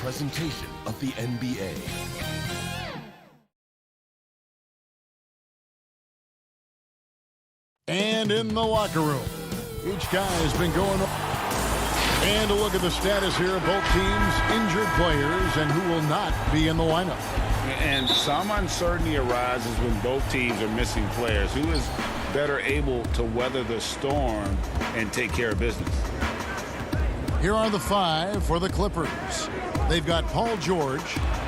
Presentation of the NBA. And in the locker room, each guy has been going. And a look at the status here of both teams' injured players and who will not be in the lineup. And some uncertainty arises when both teams are missing players. Who is better able to weather the storm and take care of business? Here are the five for the Clippers. They've got Paul George.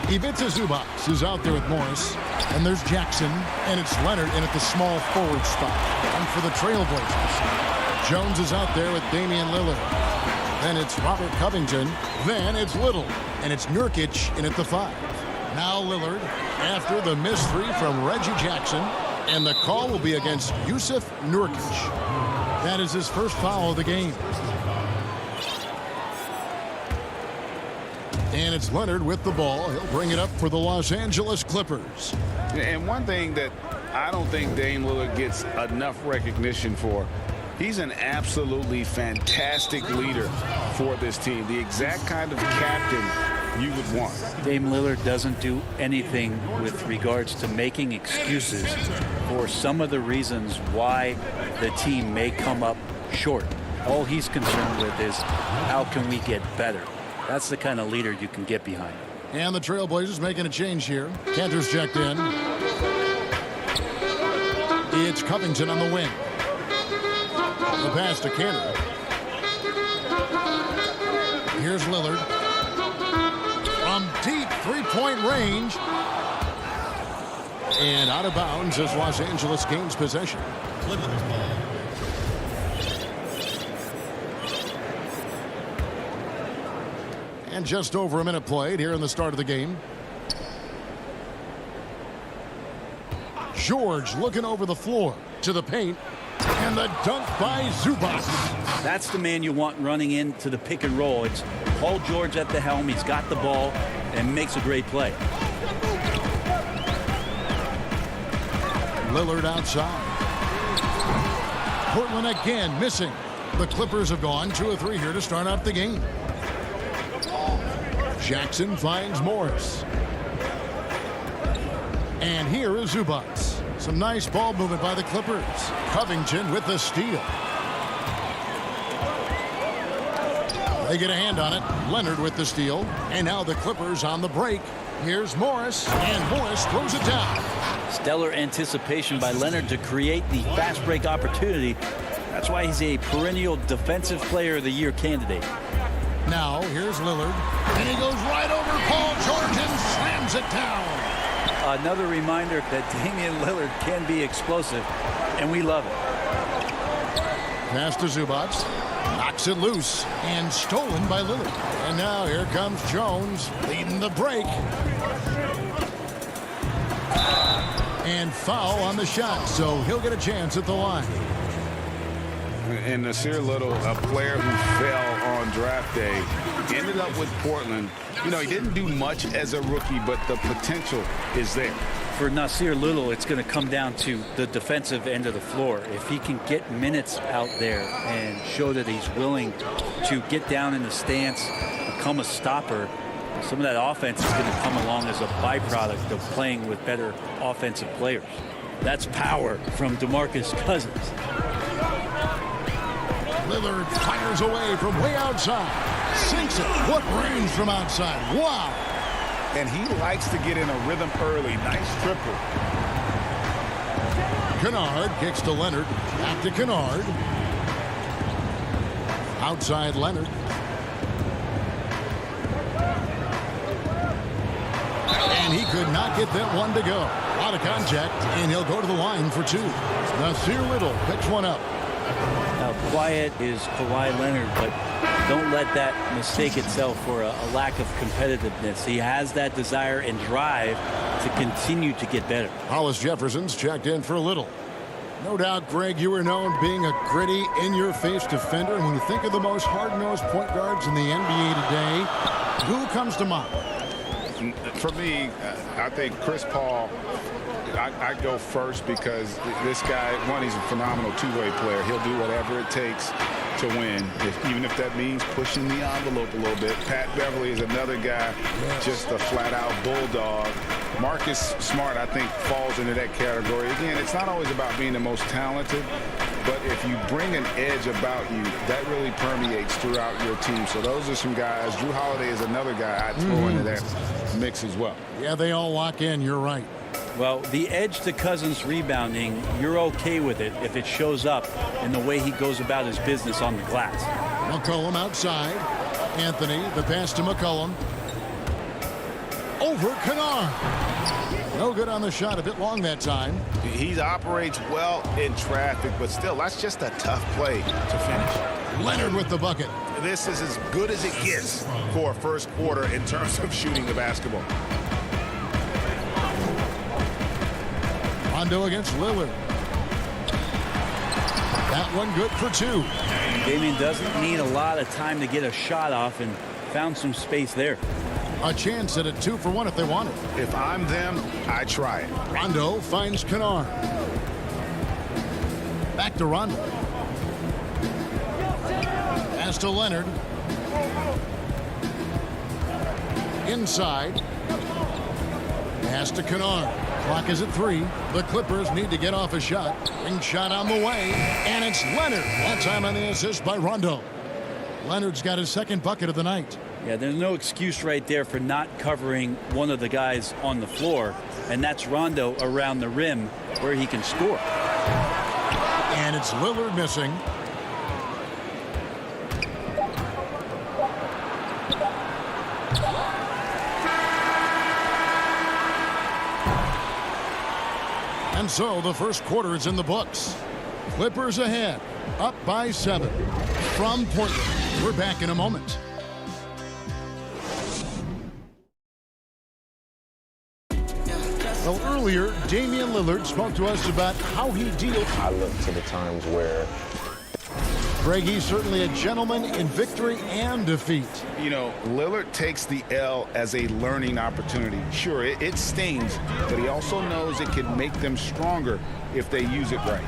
Ivica Zubac is out there with Morris. And there's Jackson. And it's Leonard in at the small forward spot. And for the Trailblazers, Jones is out there with Damian Lillard. Then it's Robert Covington. Then it's Little. And it's Nurkic in at the 5. Now Lillard after the missed three from Reggie Jackson. And the call will be against Yusuf Nurkic. That is his first foul of the game. And it's Leonard with the ball. He'll bring it up for the Los Angeles Clippers. And one thing that I don't think Dame Lillard gets enough recognition for, he's an absolutely fantastic leader for this team. The exact kind of captain you would want. Dame Lillard doesn't do anything with regards to making excuses for some of the reasons why the team may come up short. All he's concerned with is how can we get better. That's the kind of leader you can get behind. And the Trailblazers making a change here. Cantor's checked in. It's Covington on the wing. The pass to Cantor. Here's Lillard. From deep three-point range. And out of bounds as Los Angeles gains possession. Clippers ball. And just over a minute played here in the start of the game. George looking over the floor to the paint. And the dunk by Zubac. That's the man you want running into the pick and roll. It's Paul George at the helm. He's got the ball and makes a great play. Lillard outside. Portland again missing. The Clippers have gone 2 of 3 here to start out the game. Jackson finds Morris. And here is Zubac. Some nice ball movement by the Clippers. Covington with the steal. They get a hand on it. Leonard with the steal. And now the Clippers on the break. Here's Morris. And Morris throws it down. Stellar anticipation by Leonard to create the fast break opportunity. That's why he's a perennial Defensive Player of the Year candidate. Now, here's Lillard. And he goes right over Paul George and slams it down. Another reminder that Damian Lillard can be explosive, and we love it. Pass to Zubac. Knocks it loose and stolen by Lillard. And now here comes Jones leading the break. And foul on the shot, so he'll get a chance at the line. And Nasir Little, a player who fell on draft day, ended up with Portland. You know, he didn't do much as a rookie, but the potential is there. For Nasir Little, it's going to come down to the defensive end of the floor. If he can get minutes out there and show that he's willing to get down in the stance, become a stopper, some of that offense is going to come along as a byproduct of playing with better offensive players. That's power from DeMarcus Cousins. Lillard fires away from way outside. Sinks it. What range from outside. Wow. And he likes to get in a rhythm early. Nice triple. Kennard kicks to Leonard. Back to Kennard. Outside Leonard. And he could not get that one to go. Out of contact, and he'll go to the line for two. Nasir Little picks one up. Now, quiet is Kawhi Leonard, but don't let that mistake itself for a lack of competitiveness. He has that desire and drive to continue to get better. Hollis Jefferson's checked in for Little. No doubt, Greg, you are known being a gritty, in-your-face defender. And when you think of the most hard-nosed point guards in the NBA today, who comes to mind? For me, I think Chris Paul, I go first because this guy, one, he's a phenomenal two-way player. He'll do whatever it takes to win, even if that means pushing the envelope a little bit. Pat Beverly is another guy, just a flat-out bulldog. Marcus Smart, I think, falls into that category. Again, it's not always about being the most talented, but if you bring an edge about you, that really permeates throughout your team. So those are some guys. Drew Holiday is another guy I'd throw into that mix as well. Yeah, they all lock in. You're right. Well, the edge to Cousins rebounding, you're okay with it if it shows up in the way he goes about his business on the glass. McCollum outside. Anthony, the pass to McCollum. Over Kennard. No good on the shot. A bit long that time. He operates well in traffic, but still, that's just a tough play to finish. Leonard with the bucket. This is as good as it gets for a first quarter in terms of shooting the basketball. Rondo against Lillard. That one good for two. Damian doesn't need a lot of time to get a shot off and found some space there. A chance at a 2-for-1 if they want it. If I'm them, I try it. Rondo finds Kennard. Back to Rondo. Pass to Leonard. Inside. Pass to Kennard. Clock is at 3. The Clippers need to get off a shot. Ring shot on the way. And it's Leonard. That time on the assist by Rondo. Leonard's got his second bucket of the night. Yeah, there's no excuse right there for not covering one of the guys on the floor. And that's Rondo around the rim where he can score. And it's Lillard missing. And so the first quarter is in the books. Clippers ahead, up by 7. From Portland, we're back in a moment. Well, earlier, Damian Lillard spoke to us about how he deals. I look to the times where Greg, he's certainly a gentleman in victory and defeat. You know, Lillard takes the L as a learning opportunity. Sure, it stings, but he also knows it can make them stronger if they use it right.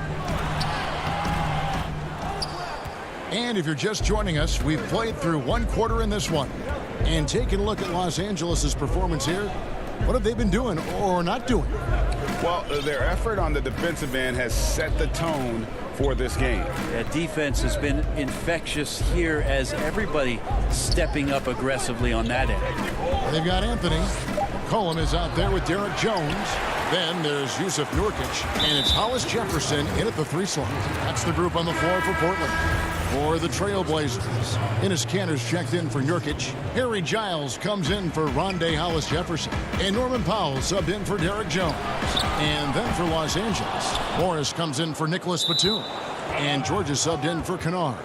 And if you're just joining us, we've played through one quarter in this one. And taking a look at Los Angeles' performance here, what have they been doing or not doing? Well, their effort on the defensive end has set the tone for this game. That defense has been infectious here as everybody stepping up aggressively on that end. They've got Anthony. McCollum is out there with Derek Jones. Then there's Yusuf Nurkic, and it's Hollis Jefferson in at the 3 slot. That's the group on the floor for Portland. For the Trailblazers, Enes Kanter's checked in for Nurkic. Harry Giles comes in for Rondé Hollis Jefferson. And Norman Powell subbed in for Derek Jones. And then for Los Angeles, Morris comes in for Nicholas Batum. And Georgia subbed in for Kennard.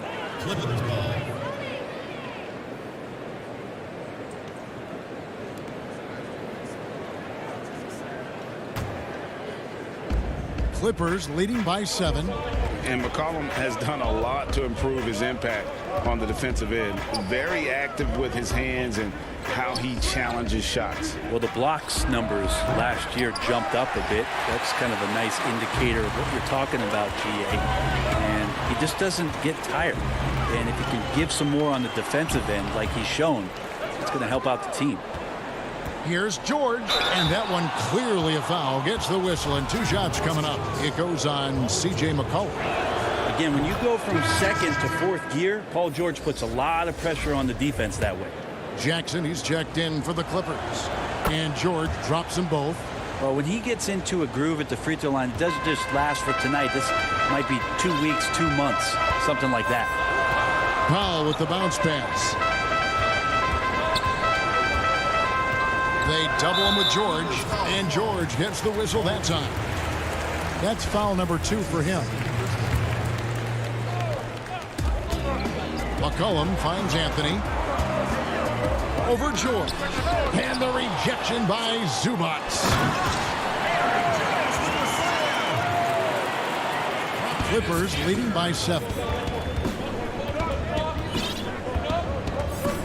Clippers leading by 7. And McCollum has done a lot to improve his impact on the defensive end. Very active with his hands and how he challenges shots. Well, the blocks numbers last year jumped up a bit. That's kind of a nice indicator of what you're talking about, GA. And he just doesn't get tired. And if he can give some more on the defensive end like he's shown, it's going to help out the team. Here's George, and that one clearly a foul. Gets the whistle, and 2 shots coming up. It goes on C.J. McCollum. Again, when you go from second to fourth gear, Paul George puts a lot of pressure on the defense that way. Jackson, he's checked in for the Clippers. And George drops them both. Well, when he gets into a groove at the free throw line, it doesn't just last for tonight. This might be 2 weeks, 2 months, something like that. Powell with the bounce pass. They double him with George, and George gets the whistle that time. That's foul number 2 for him. McCollum finds Anthony. Over George. And the rejection by Zubac. Clippers leading by 7.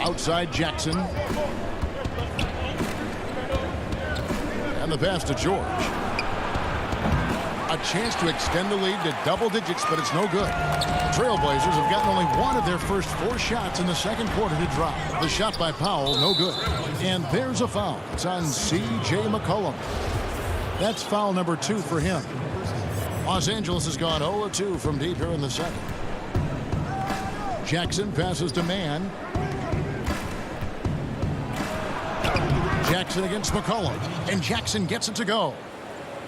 Outside Jackson. And the pass to George. A chance to extend the lead to double digits, but it's no good. The Trailblazers have gotten only 1 of their first 4 shots in the second quarter to drop. The shot by Powell, no good. And there's a foul. It's on C.J. McCollum. That's foul number 2 for him. Los Angeles has gone 0-2 from deep here in the second. Jackson passes to Mann. Jackson against McCollum. And Jackson gets it to go.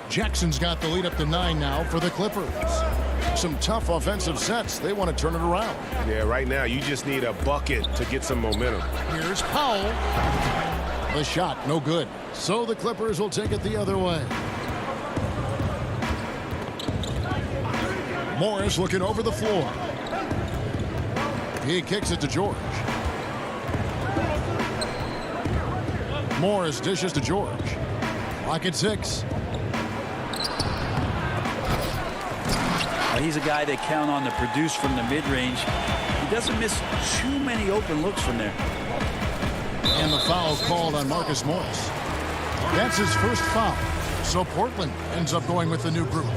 Jackson's got the lead up to 9 now for the Clippers. Some tough offensive sets. They want to turn it around. Yeah, right now you just need a bucket to get some momentum. Here's Powell. The shot, no good. So the Clippers will take it the other way. Morris looking over the floor. He kicks it to George. Morris dishes to George. Clock at 6. He's a guy they count on to produce from the mid-range. He doesn't miss too many open looks from there. And the foul called on Marcus Morris. That's his first foul. So Portland ends up going with the new group.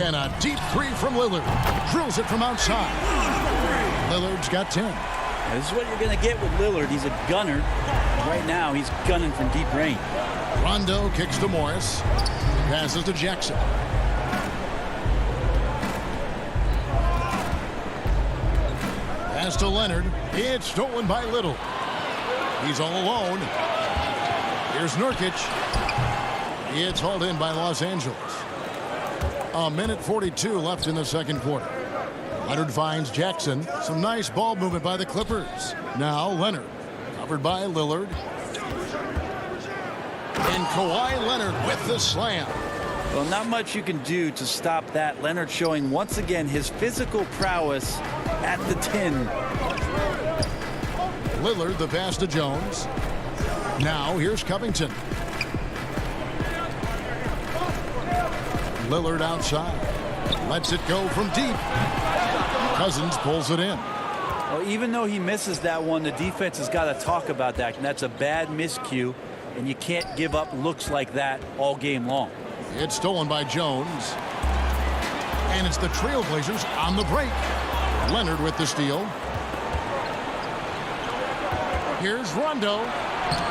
And a deep 3 from Lillard. Drills it from outside. Lillard's got 10. Now, this is what you're going to get with Lillard. He's a gunner. Right now, he's gunning from deep range. Rondo kicks to Morris. Passes to Jackson. Pass to Leonard. It's stolen by Little. He's all alone. Here's Nurkic. It's hauled in by Los Angeles. 1:42 left in the second quarter. Leonard finds Jackson. Some nice ball movement by the Clippers. Now Leonard. Covered by Lillard. And Kawhi Leonard with the slam. Well, not much you can do to stop that. Leonard showing once again his physical prowess at the 10. Lillard the pass to Jones. Now here's Covington. Lillard outside. Lets it go from deep. Cousins pulls it in. Well, even though he misses that one, the defense has got to talk about that. And that's a bad miscue. And you can't give up looks like that all game long. It's stolen by Jones. And it's the Trailblazers on the break. Leonard with the steal. Here's Rondo.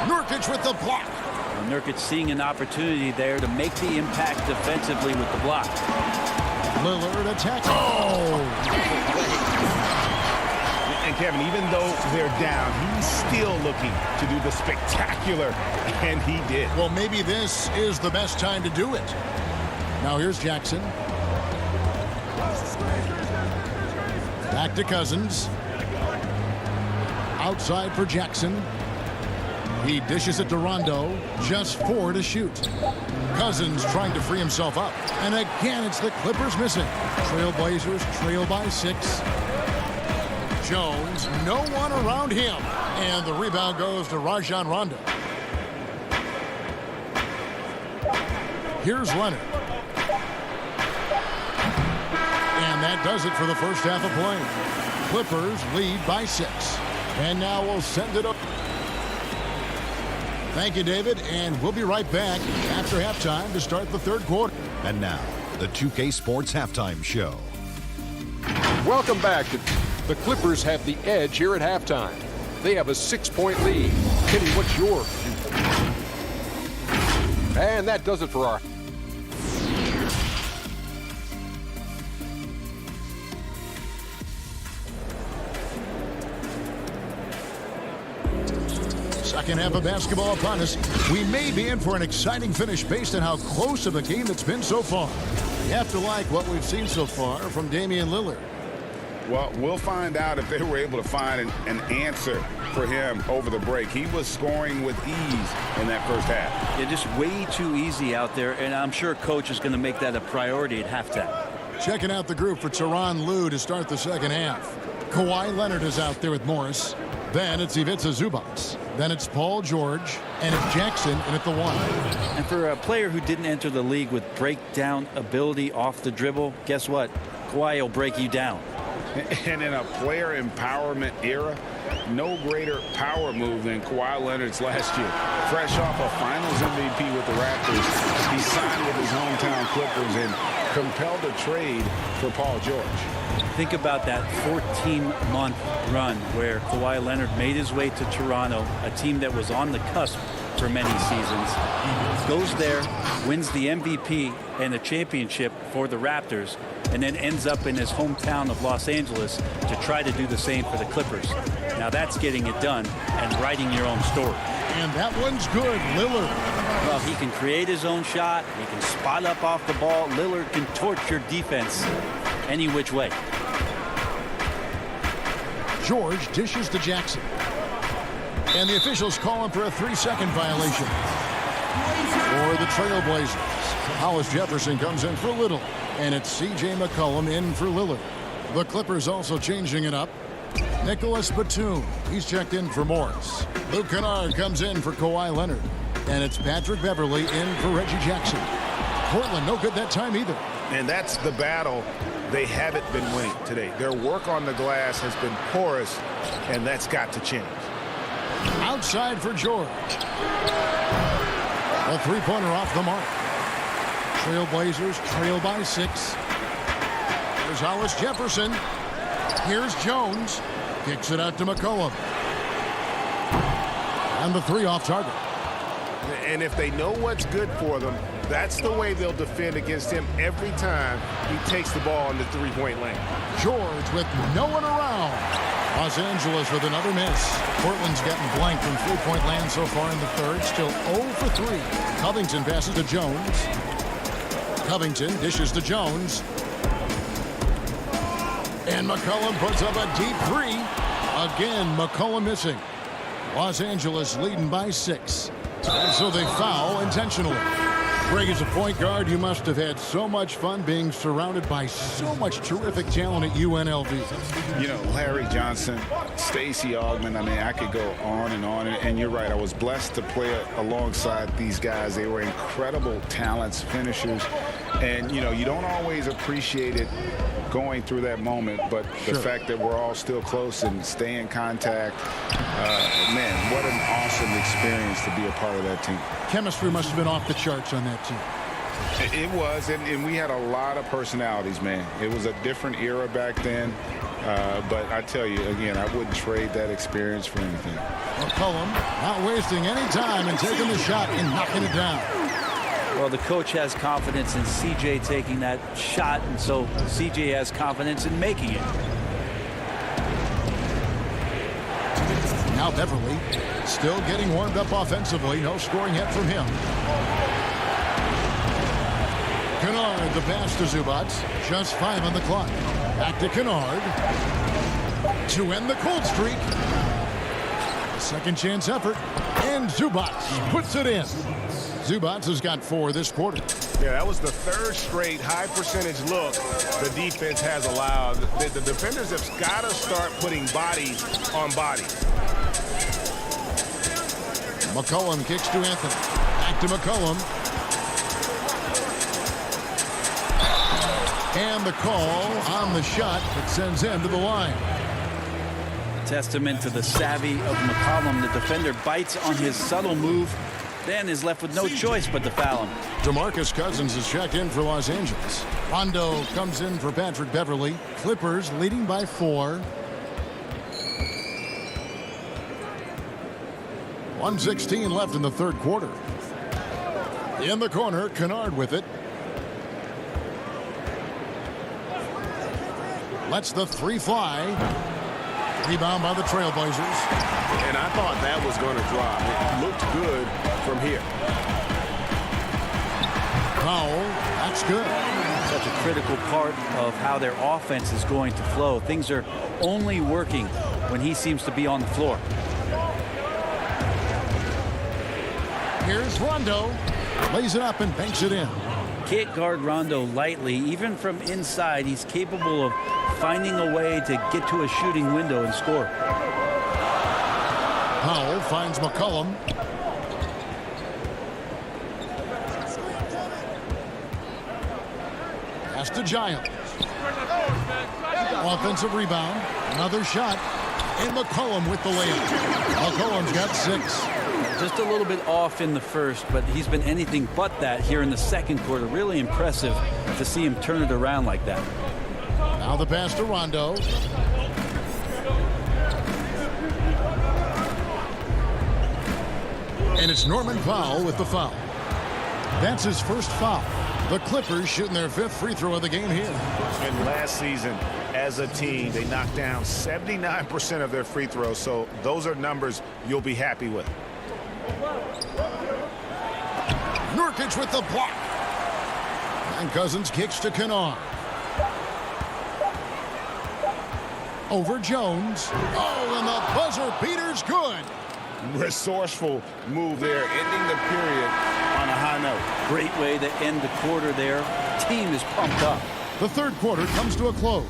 Nurkic with the block. And Nurkic seeing an opportunity there to make the impact defensively with the block. Lillard attacks. Oh! And Kevin, even though they're down, he's still looking to do the spectacular, and he did. Well, maybe this is the best time to do it. Now here's Jackson. Back to Cousins. Outside for Jackson. He dishes it to Rondo. Just 4 to shoot. Cousins trying to free himself up. And again, it's the Clippers missing. Trailblazers trail by 6. Jones, no one around him. And the rebound goes to Rajon Rondo. Here's Leonard. And that does it for the first half of play. Clippers lead by 6. And now we'll send it up. Thank you, David. And we'll be right back after halftime to start the third quarter. And now, the 2K Sports Halftime Show. Welcome back. The Clippers have the edge here at halftime. They have a 6-point lead. Kenny, what's your view? And that does it for our... Second half of basketball upon us. We may be in for an exciting finish based on how close of a game it's been so far. You have to like what we've seen so far from Damian Lillard. Well, we'll find out if they were able to find an answer for him over the break. He was scoring with ease in that first half. Yeah, just way too easy out there, and I'm sure coach is going to make that a priority at halftime. Checking out the group for Tyronn Lue to start the second half. Kawhi Leonard is out there with Morris. Then it's Ivica Zubac. Then it's Paul George. And it's Jackson in at the 1. And for a player who didn't enter the league with breakdown ability off the dribble, guess what? Kawhi will break you down. And in a player empowerment era, no greater power move than Kawhi Leonard's last year. Fresh off a Finals MVP with the Raptors, he signed with his hometown Clippers and compelled a trade for Paul George. Think about that 14-month run where Kawhi Leonard made his way to Toronto, a team that was on the cusp for many seasons. He goes there, wins the MVP and a championship for the Raptors, and then ends up in his hometown of Los Angeles to try to do the same for the Clippers. Now that's getting it done and writing your own story. And that one's good. Lillard. Well, he can create his own shot. He can spot up off the ball. Lillard can torch your defense any which way. George dishes to Jackson. And the officials call him for a 3-second violation. For the Trailblazers, Hollis Jefferson comes in for Little. And it's C.J. McCollum in for Lillard. The Clippers also changing it up. Nicholas Batum, he's checked in for Morris. Luke Kennard comes in for Kawhi Leonard. And it's Patrick Beverley in for Reggie Jackson. Portland no good that time either. And that's the battle they haven't been winning today. Their work on the glass has been porous, and that's got to change. Outside for George. A three-pointer off the mark. Trailblazers trail by 6. Here's Hollis Jefferson. Here's Jones. Kicks it out to McCollum. And the 3 off target. And if they know what's good for them, that's the way they'll defend against him every time he takes the ball in the three-point lane. George with no one around. Los Angeles with another miss. Portland's gotten blank from three-point land so far in the third. Still 0 for 3. Covington passes to Jones. Covington dishes to Jones. And McCollum puts up a deep 3. Again, McCollum missing. Los Angeles leading by 6. And so they foul intentionally. Greg, as a point guard, you must have had so much fun being surrounded by so much terrific talent at UNLV. You know, Larry Johnson, Stacey Augmon, I mean, I could go on. And you're right, I was blessed to play alongside these guys. They were incredible talents, finishers. And, you know, you don't always appreciate it going through that moment, but the fact that we're all still close and stay in contact, man, what an awesome experience to be a part of that team. Chemistry must have been off the charts on that team. It was, and we had a lot of personalities, man. It was a different era back then, but I tell you, again, I wouldn't trade that experience for anything. McCollum not wasting any time and taking the shot and knocking it down. Well, the coach has confidence in C.J. taking that shot, and so C.J. has confidence in making it. Now Beverley still getting warmed up offensively. No scoring yet from him. Kennard, the pass to Zubac. Just 5 on the clock. Back to Kennard to end the cold streak. Second chance effort. And Zubac puts it in. Zubac has got 4 this quarter. Yeah, that was the 3rd straight high percentage look the defense has allowed. The defenders have got to start putting body on body. McCollum kicks to Anthony. Back to McCollum. And the call on the shot that sends him to the line. Testament to the savvy of McCollum. The defender bites on his subtle move, then is left with no choice but to foul him. DeMarcus Cousins is checked in for Los Angeles. Rondo comes in for Patrick Beverley. Clippers leading by 4. 1:16 left in the third quarter. In the corner, Kennard with it. Lets the 3 fly. Rebound by the Trailblazers. And I thought that was going to drop. It looked good from here. Powell, that's good. Such a critical part of how their offense is going to flow. Things are only working when he seems to be on the floor. Here's Rondo. Lays it up and banks it in. Can't guard Rondo lightly. Even from inside, he's capable of finding a way to get to a shooting window and score. Powell finds McCollum. Pass to Giles. Offensive rebound. Another shot. And McCollum with the layup. McCollum's got 6. Just a little bit off in the first, but he's been anything but that here in the second quarter. Really impressive to see him turn it around like that. Now the pass to Rondo. And it's Norman Powell with the foul. That's his first foul. The Clippers shooting their 5th free throw of the game here. And last season, as a team, they knocked down 79% of their free throws, so those are numbers you'll be happy with. Nurkic with the block. And Cousins kicks to Kennard. Over Jones. Oh, and the buzzer beater's good. Resourceful move there, ending the period on a high note. Great way to end the quarter there. Team is pumped up. The third quarter comes to a close.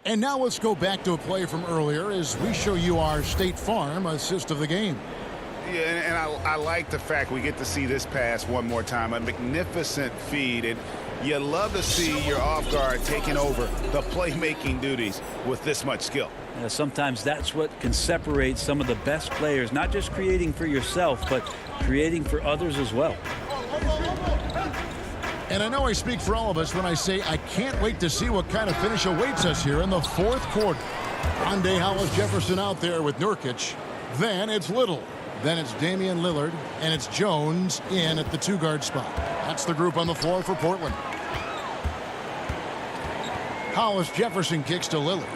And now let's go back to a play from earlier as we show you our State Farm assist of the game. Yeah, and I like the fact we get to see this pass one more time. A magnificent feed, and you love to see your off guard taking over the playmaking duties with this much skill. Yeah, sometimes that's what can separate some of the best players, not just creating for yourself, but creating for others as well. And I know I speak for all of us when I say I can't wait to see what kind of finish awaits us here in the fourth quarter. Rondé Hollis-Jefferson out there with Nurkic. Then it's Little. Then it's Damian Lillard. And it's Jones in at the 2-guard spot. That's the group on the floor for Portland. Hollis-Jefferson kicks to Lillard.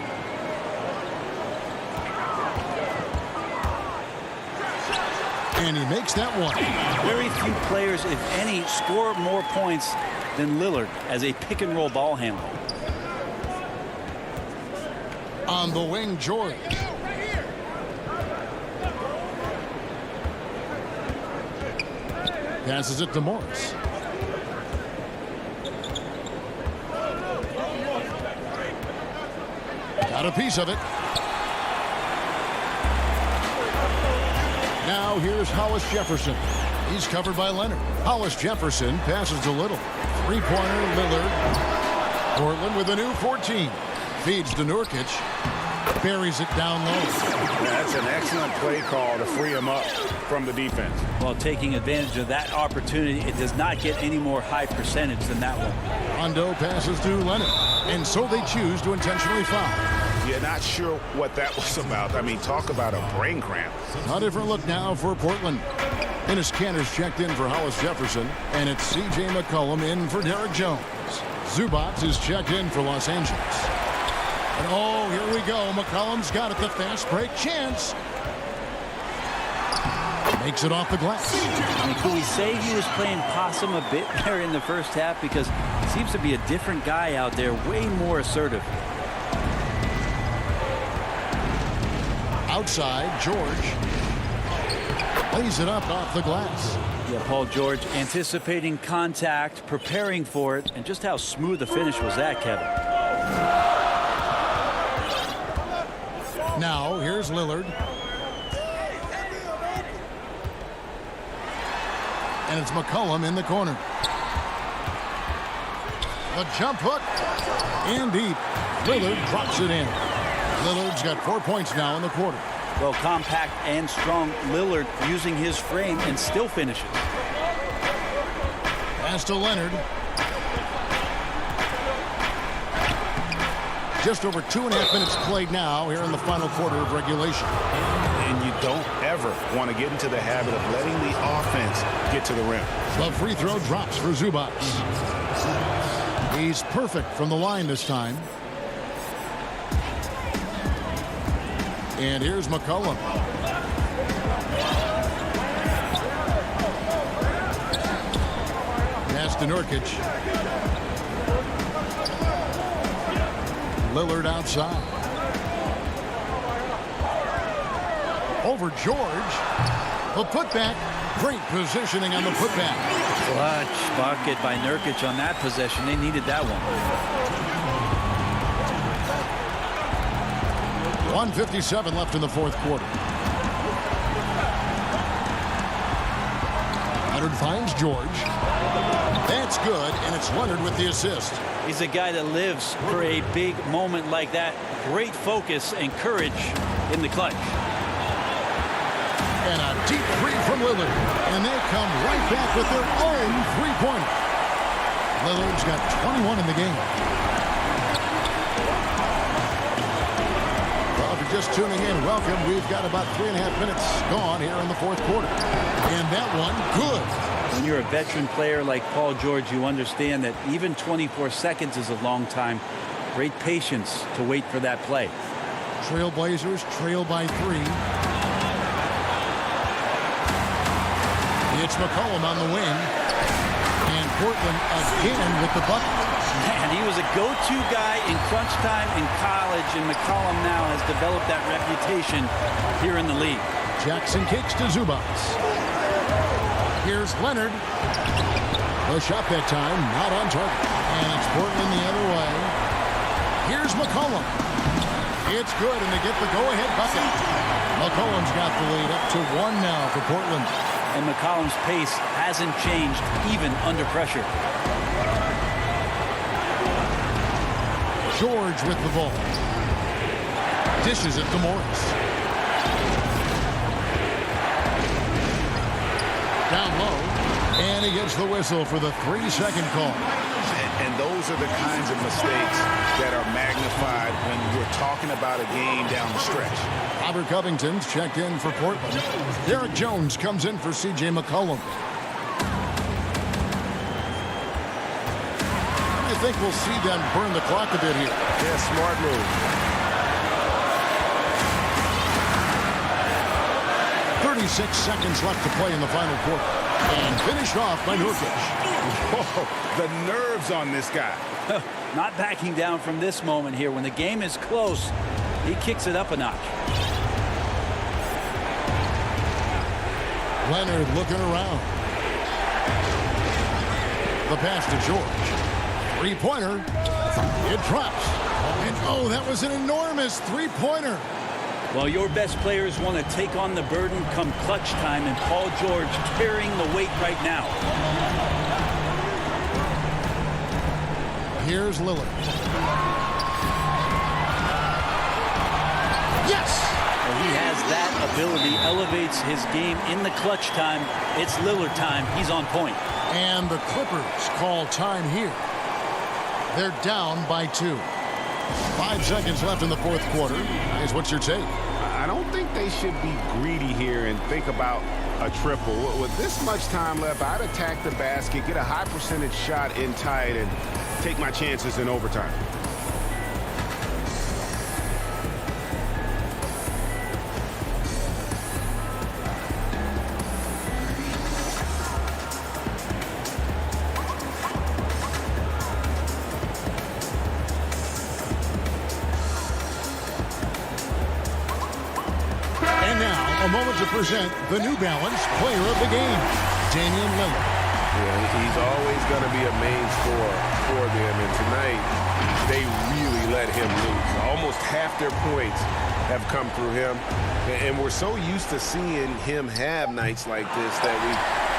And he makes that one. Very few players, if any, score more points than Lillard as a pick-and-roll ball handler. On the wing, George. Passes it to Morris. Got a piece of it. Now here's Hollis-Jefferson. He's covered by Leonard. Hollis-Jefferson passes to Little. Three-pointer, Lillard. Portland with a new 14. Feeds to Nurkic. Buries it down low. That's an excellent play call to free him up from the defense. Well, taking advantage of that opportunity, it does not get any more high percentage than that one. Rondo passes to Leonard. And so they choose to intentionally foul. You're not sure what that was about. I mean, talk about a brain cramp. A different look now for Portland. Enes Kanter's checked in for Hollis-Jefferson, and it's C.J. McCollum in for Derek Jones. Zubac is checked in for Los Angeles. And oh, here we go. McCollum's got it. The fast break chance. Makes it off the glass. I mean, could we say he was playing possum a bit there in the first half? Because it seems to be a different guy out there, way more assertive. Outside, George lays it up off the glass. Yeah, Paul George anticipating contact, preparing for it, and just how smooth the finish was that, Kevin. Now, here's Lillard. And it's McCollum in the corner. A jump hook. And deep. Lillard drops it in. Lillard's got 4 points now in the quarter. Well, compact and strong Lillard using his frame and still finishes. Pass to Leonard. Just over 2.5 minutes played now here in the final quarter of regulation. And you don't ever want to get into the habit of letting the offense get to the rim. The free throw drops for Zubac. He's perfect from the line this time. And here's McCollum. Pass to Nurkic. Lillard outside. Over George. The putback. Great positioning on the putback. Clutch bucket by Nurkic on that possession. They needed that one. 1:57 left in the fourth quarter. Leonard finds George. That's good, and it's Leonard with the assist. He's a guy that lives for a big moment like that. Great focus and courage in the clutch. And a deep three from Lillard. And they come right back with their own three-pointer. Lillard's got 21 in the game. Well, if you're just tuning in, welcome. We've got about 3.5 minutes gone here in the fourth quarter. And that one, good. When you're a veteran player like Paul George, you understand that even 24 seconds is a long time. Great patience to wait for that play. Trailblazers trail by 3. It's McCollum on the wing. And Portland again with the bucket. Man, he was a go-to guy in crunch time in college, and McCollum now has developed that reputation here in the league. Jackson kicks to Zubac. Here's Leonard. The shot that time, not on target. And it's Portland the other way. Here's McCollum. It's good, and they get the go-ahead bucket. McCollum's got the lead up to 1 now for Portland. And McCollum's pace hasn't changed even under pressure. George with the ball. Dishes it to Morris. Down low. And he gets the whistle for the 3-second call. And those are the kinds of mistakes that are magnified when you're talking about a game down the stretch. Robert Covington's checked in for Portland. Derek Jones comes in for C.J. McCollum. I think we'll see them burn the clock a bit here. Yeah, smart move. 36 seconds left to play in the final quarter. And finished off by Nurkic. Whoa, the nerves on this guy. Not backing down from this moment here. When the game is close, he kicks it up a notch. Leonard looking around. The pass to George. Three-pointer. It drops. And oh, that was an enormous three-pointer. Well, your best players want to take on the burden come clutch time, and Paul George carrying the weight right now. Here's Lillard. Yes! Well, he has that ability, elevates his game in the clutch time. It's Lillard time. He's on point. And the Clippers call time here. They're down by 2. 5 seconds left in the fourth quarter. Guys, what's your take? I don't think they should be greedy here and think about a triple. With this much time left, I'd attack the basket, get a high percentage shot in tight, and take my chances in overtime. A moment to present the New Balance Player of the Game, Damian Lillard. Yeah, he's always going to be a main scorer for them, and tonight they really let him loose. Almost half their points have come through him, and we're so used to seeing him have nights like this that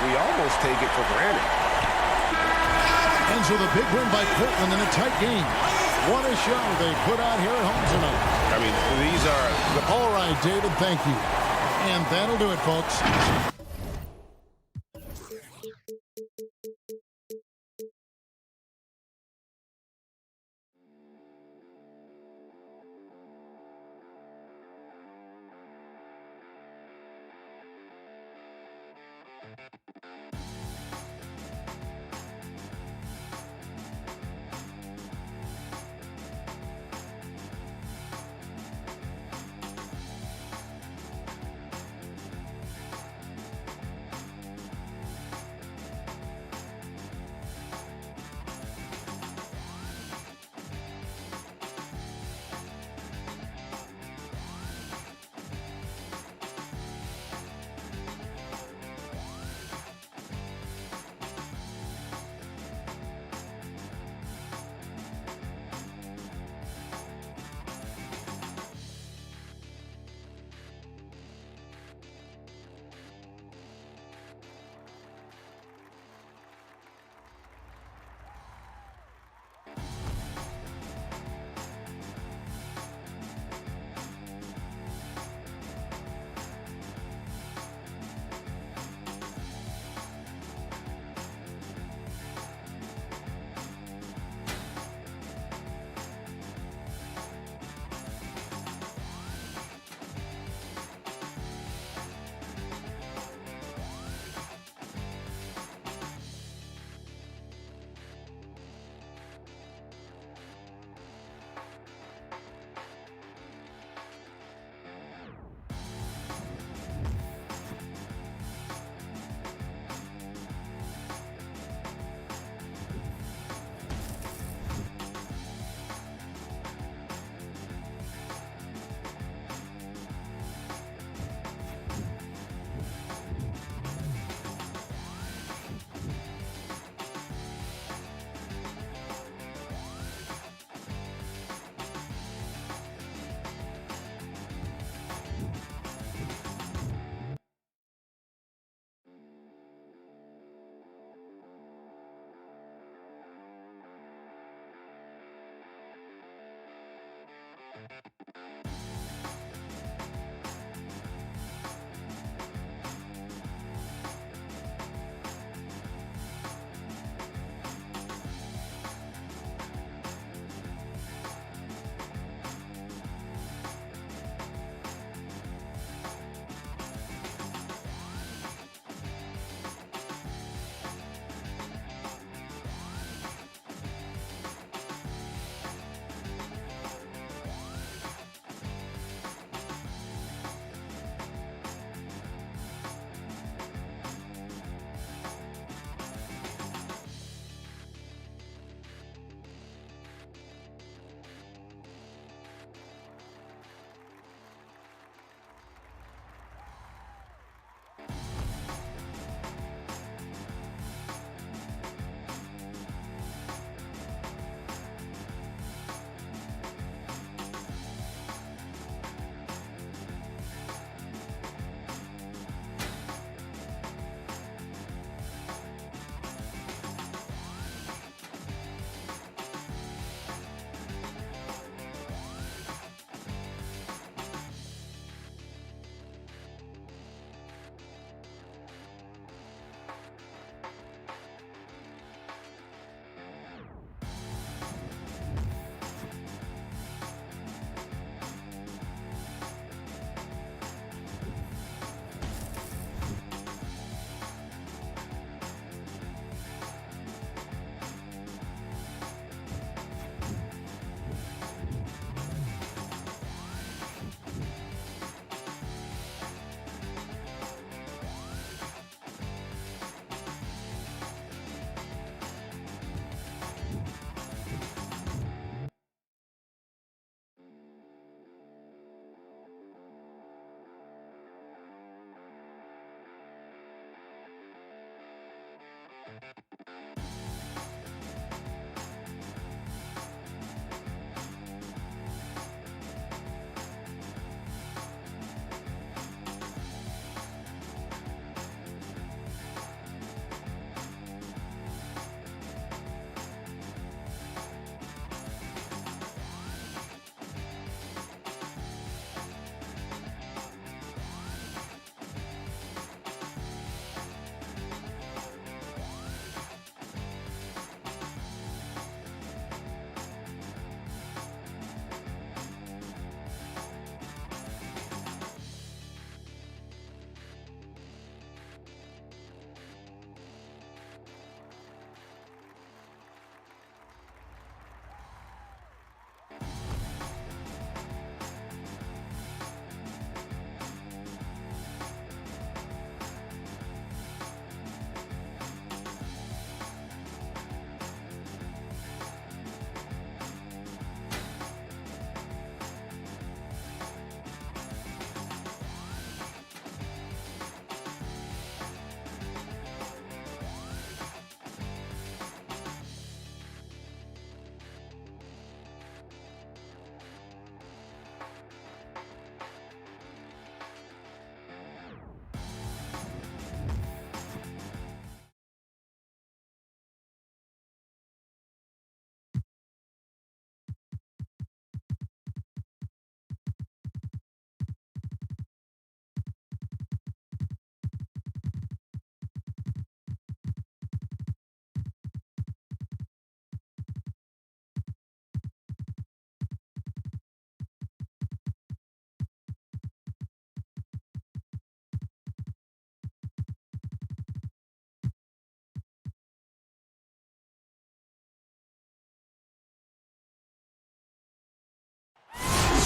we almost take it for granted. Ends with a big win by Portland in a tight game. What a show they put on here at home tonight. I mean, these are... All right, David, thank you. And that'll do it, folks.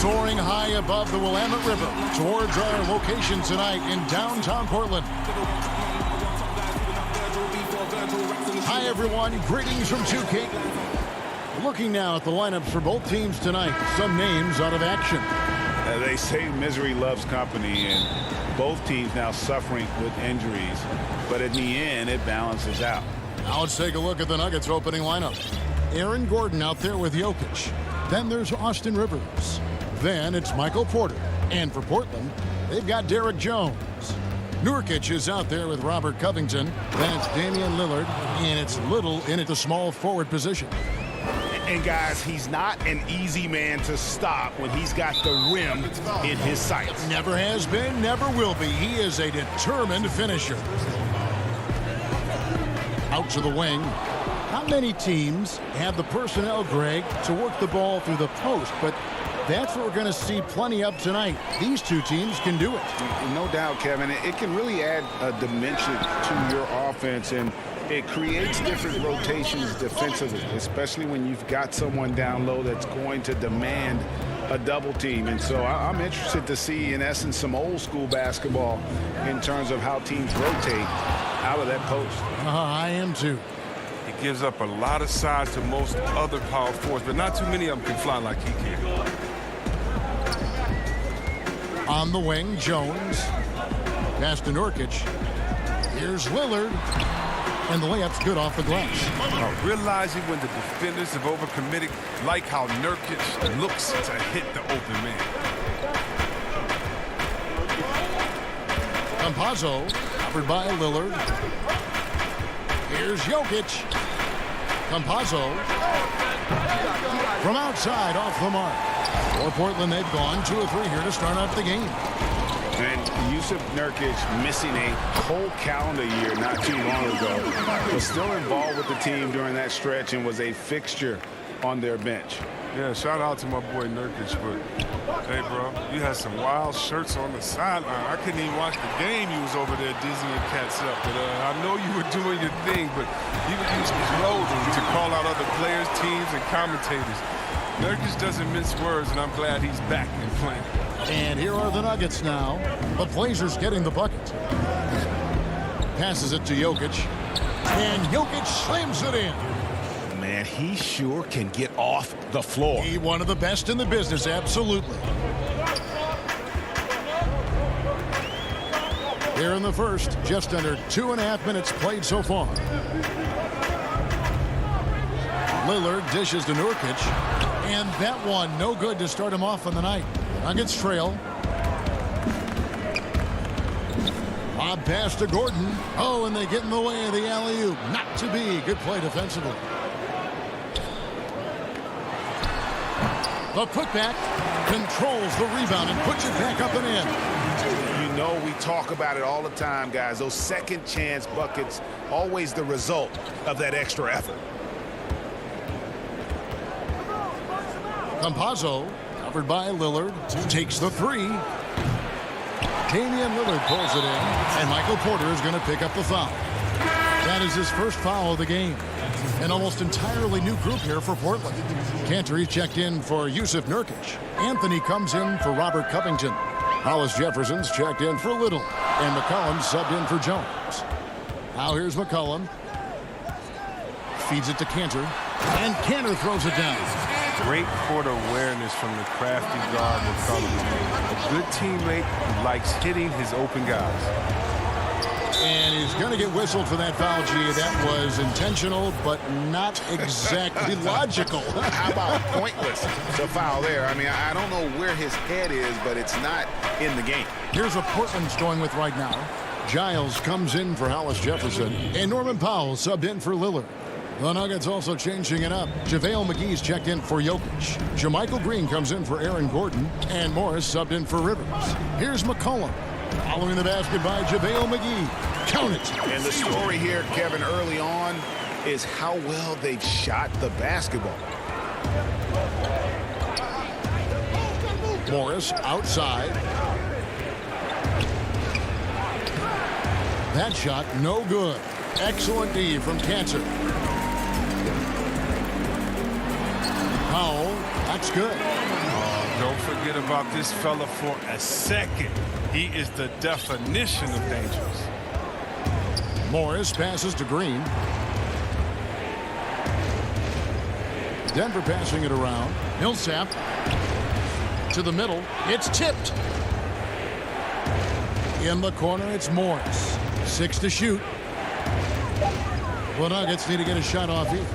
Soaring high above the Willamette River towards our location tonight in downtown Portland. Hi, everyone. Greetings from 2K. Looking now at the lineups for both teams tonight. Some names out of action. They say misery loves company, and both teams now suffering with injuries. But in the end, it balances out. Now let's take a look at the Nuggets opening lineup. Aaron Gordon out there with Jokic. Then there's Austin Rivers. Then it's Michael Porter. And for Portland, they've got Derek Jones. Nurkic is out there with Robert Covington. Then it's Damian Lillard. And it's Little in at the small forward position. And guys, he's not an easy man to stop when he's got the rim in his sights. Never has been, never will be. He is a determined finisher. Out to the wing. Not many teams have the personnel, Greg, to work the ball through the post, but that's what we're going to see plenty of tonight. These two teams can do it. No doubt, Kevin. It can really add a dimension to your offense, and it creates different rotations defensively, especially when you've got someone down low that's going to demand a double team. And so I'm interested to see, in essence, some old school basketball in terms of how teams rotate out of that post. I am too. He gives up a lot of size to most other power forwards, but not too many of them can fly like he can. On the wing, Jones. Pass to Nurkic. Here's Lillard. And the layup's good off the glass. Realizing when the defenders have overcommitted, like how Nurkic looks to hit the open man. Campazzo, covered by Lillard. Here's Jokic. Campazzo. From outside, off the mark. For Portland, they've gone 2 of 3 here to start out the game. And Jusuf Nurkic missing a whole calendar year not too long ago, was still involved with the team during that stretch and was a fixture on their bench. Yeah, shout out to my boy Nurkic, but hey, bro, you had some wild shirts on the sideline. I couldn't even watch the game. You was over there dizzying cats up, but I know you were doing your thing, but you would use clothing to call out other players, teams, and commentators. Nurkic doesn't mince words, and I'm glad he's back and playing. And here are the Nuggets now. The Blazers getting the bucket. Passes it to Jokic. And Jokic slams it in. Man, he sure can get off the floor. He one of the best in the business, absolutely. Here in the first, just under 2.5 minutes played so far. Lillard dishes to Nurkic. And that one, no good to start him off on the night. Nuggets trail. Lob pass to Gordon. Oh, and they get in the way of the alley-oop. Not to be. Good play defensively. The putback controls the rebound and puts it back up and in. You know, we talk about it all the time, guys. Those second chance buckets, always the result of that extra effort. Campazzo, covered by Lillard, takes the 3. Damian Lillard pulls it in, and Michael Porter is going to pick up the foul. That is his first foul of the game. An almost entirely new group here for Portland. Cantor checked in for Jusuf Nurkic. Anthony comes in for Robert Covington. Hollis Jefferson's checked in for Little. And McCollum subbed in for Jones. Now here's McCollum. Feeds it to Cantor. And Cantor throws it down. Great court awareness from the crafty guard McCollum. A good teammate who likes hitting his open guys. And he's going to get whistled for that foul, G. That was intentional, but not exactly logical. How about pointless to foul there? I mean, I don't know where his head is, but it's not in the game. Here's what Portland's going with right now. Giles comes in for Hollis Jefferson, and Norman Powell subbed in for Lillard. The Nuggets also changing it up. JaVale McGee's checked in for Jokic. JaMychal Green comes in for Aaron Gordon, and Morris subbed in for Rivers. Here's McCollum. Following the basket by JaVale McGee. Count it. And the story here, Kevin, early on is how well they've shot the basketball. Morris outside. That shot no good. Excellent D from Cantor. Powell, that's good. Don't forget about this fella for a second. He is the definition of dangerous. Morris passes to Green. Denver passing it around. Millsap to the middle. It's tipped. In the corner, it's Morris. 6 to shoot. The Nuggets need to get a shot off here.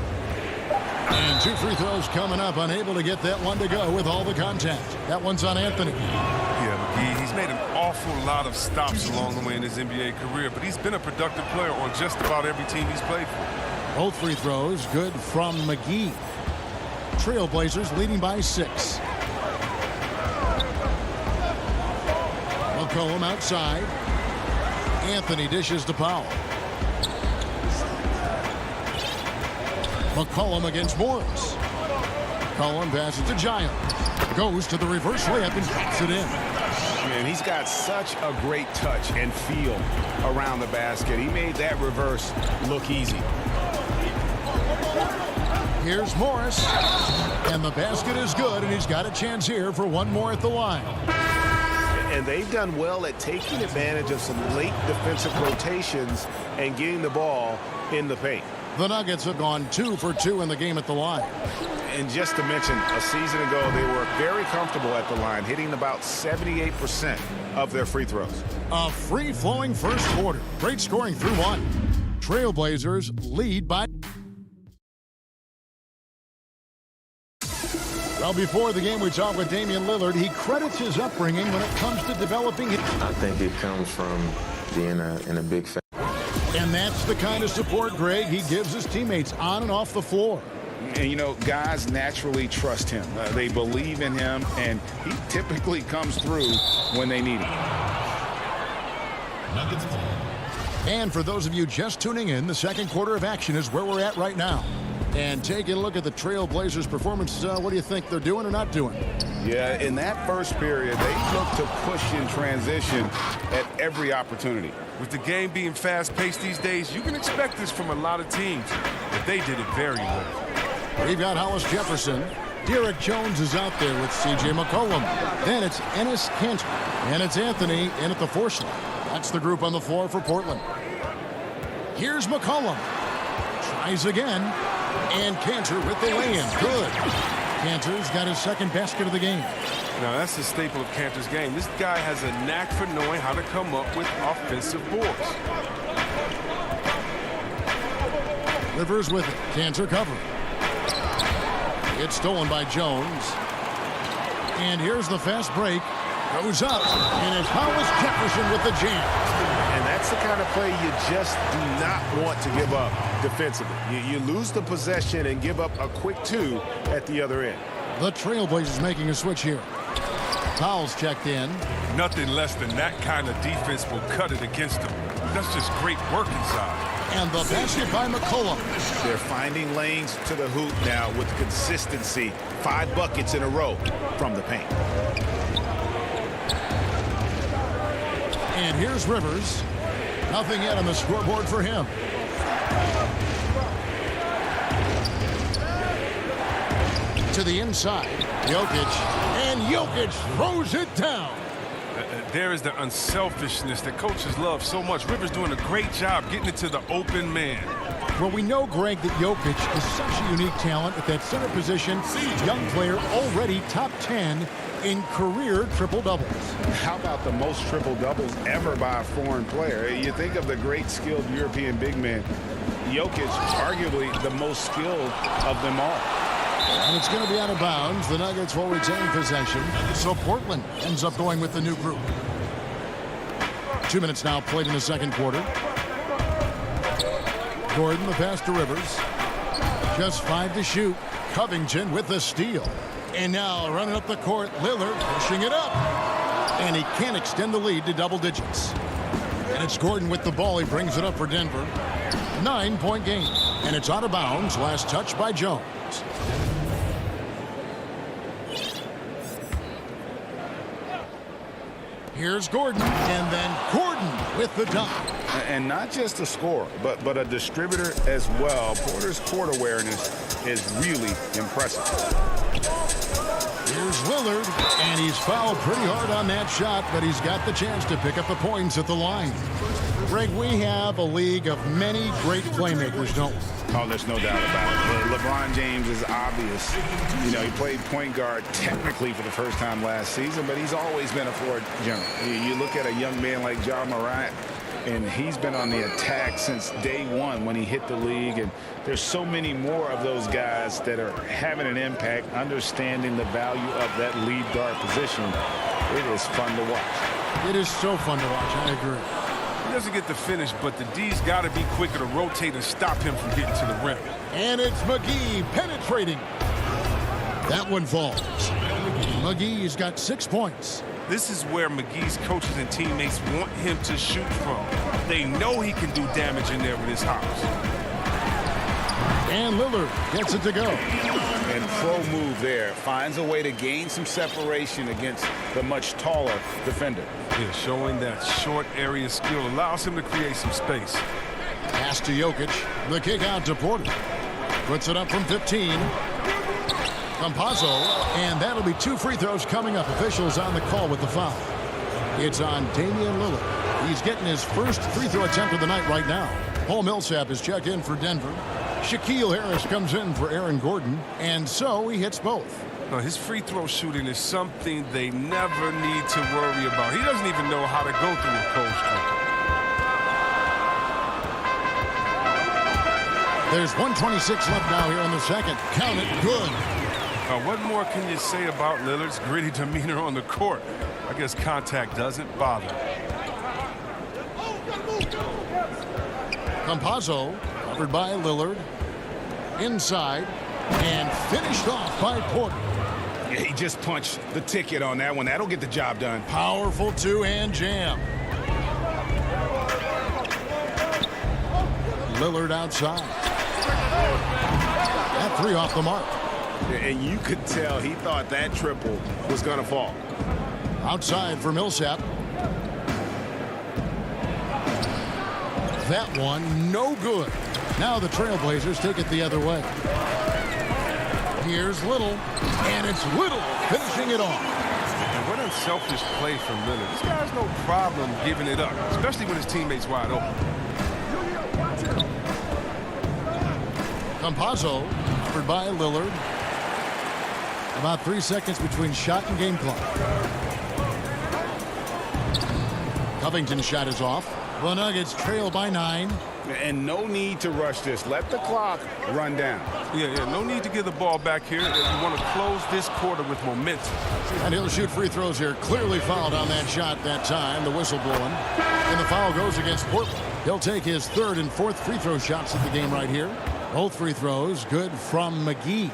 And 2 free throws coming up. Unable to get that one to go with all the contact. That one's on Anthony. Yeah, McGee, he's made an awful lot of stops along the way in his NBA career, but he's been a productive player on just about every team he's played for. Both free throws good from McGee. Trailblazers leading by 6. McCollum outside. Anthony dishes to Powell. McCollum against Morris. McCollum passes to Giles. Goes to the reverse layup and drops it in. And he's got such a great touch and feel around the basket. He made that reverse look easy. Here's Morris. And the basket is good, and he's got a chance here for one more at the line. And they've done well at taking advantage of some late defensive rotations and getting the ball in the paint. The Nuggets have gone 2 for 2 in the game at the line. And just to mention, a season ago, they were very comfortable at the line, hitting about 78% of their free throws. A free-flowing first quarter. Great scoring through 1. Trailblazers lead by... Well, before the game, we talked with Damian Lillard. He credits his upbringing when it comes to developing it. I think it comes from being in a big family. And that's the kind of support, Greg, he gives his teammates on and off the floor. And, you know, guys naturally trust him. They believe in him, and he typically comes through when they need him. And for those of you just tuning in, the second quarter of action is where we're at right now. And taking a look at the Trailblazers' performance, what do you think they're doing or not doing? Yeah, in that first period, they look to push in transition at every opportunity. With the game being fast-paced these days, you can expect this from a lot of teams, but they did it very well. We've got Hollis Jefferson. Derek Jones is out there with C.J. McCollum. Then it's Enes Kanter. And it's Anthony in at the 4 slot. That's the group on the floor for Portland. Here's McCollum. Tries again. And Kanter with the lay-in. Good. Kanter's got his second basket of the game. Now, that's the staple of Kanter's game. This guy has a knack for knowing how to come up with offensive boards. Rivers with it. Kanter covering. It's stolen by Jones. And here's the fast break. Goes up. And it's Hollis Jefferson with the jam. And that's the kind of play you just do not want to give up defensively. You lose the possession and give up a quick 2 at the other end. The Trailblazers making a switch here. Fouls checked in. Nothing less than that kind of defense will cut it against them. That's just great work inside. And the basket by McCollum. They're finding lanes to the hoop now with consistency. 5 buckets in a row from the paint. And here's Rivers. Nothing yet on the scoreboard for him. To the inside. Jokic. And Jokic throws it down. There is the unselfishness that coaches love so much. Rivers doing a great job getting it to the open man. Well, we know, Greg, that Jokic is such a unique talent at that center position. Young player, already top 10 in career triple-doubles. How about the most triple-doubles ever by a foreign player? You think of the great skilled European big man. Jokic, arguably the most skilled of them all. And it's going to be out of bounds. The Nuggets will retain possession. So Portland ends up going with the new group. 2 minutes now played in the second quarter. Gordon, the pass to Rivers. Just 5 to shoot. Covington with the steal. And now running up the court, Lillard pushing it up. And he can't extend the lead to double digits. And it's Gordon with the ball. He brings it up for Denver. 9-point game. And it's out of bounds. Last touch by Jones. Here's Gordon, and then Gordon with the dunk. And not just a scorer, but a distributor as well. Porter's court awareness is really impressive. Here's Lillard, and he's fouled pretty hard on that shot, but he's got the chance to pick up the points at the line. Greg, we have a league of many great playmakers, don't we? Oh, there's no doubt about it. LeBron James is obvious. You know, he played point guard technically for the first time last season, but he's always been a floor general. You look at a young man like Ja Morant, and he's been on the attack since day one when he hit the league. And there's so many more of those guys that are having an impact, understanding the value of that lead guard position. It is fun to watch. It is so fun to watch. I agree. He doesn't get the finish, but the D's got to be quicker to rotate and stop him from getting to the rim. And it's McGee penetrating. That one falls. McGee's got 6 points. This is where McGee's coaches and teammates want him to shoot from. They know he can do damage in there with his hops. And Lillard gets it to go. And pro move there. Finds a way to gain some separation against the much taller defender. Yeah, showing that short area skill allows him to create some space. Pass to Jokic. The kick out to Porter. Puts it up from 15. Campazzo, and that'll be 2 free throws coming up. Officials on the call with the foul. It's on Damian Lillard. He's getting his first free throw attempt of the night right now. Paul Millsap is checked in for Denver. Shaquille Harris comes in for Aaron Gordon, and so he hits both. Now, his free throw shooting is something they never need to worry about. He doesn't even know how to go through a cold streak. There's 1:26 left now here in the second. Count it. Good. What more can you say about Lillard's gritty demeanor on the court? I guess contact doesn't bother. Campazzo, covered by Lillard. Inside, and finished off by Porter. Yeah, he just punched the ticket on that one. That'll get the job done. Powerful two-hand jam. Lillard outside. That 3 off the mark. And you could tell he thought that triple was going to fall. Outside for Millsap. That one, no good. Now the Trailblazers take it the other way. Here's Little, and it's Little finishing it off. And what unselfish play from Lillard. This guy has no problem giving it up, especially when his teammate's wide open. Campazzo, covered by Lillard. About 3 seconds between shot and game clock. Covington's shot is off. The Nuggets trail by 9. And no need to rush this. Let the clock run down. Yeah, no need to give the ball back here. You want to close this quarter with momentum. And he'll shoot free throws here. Clearly fouled on that shot that time. The whistle blowing. And the foul goes against Portland. He'll take his 3rd and 4th free throw shots of the game right here. Both free throws good from McGee.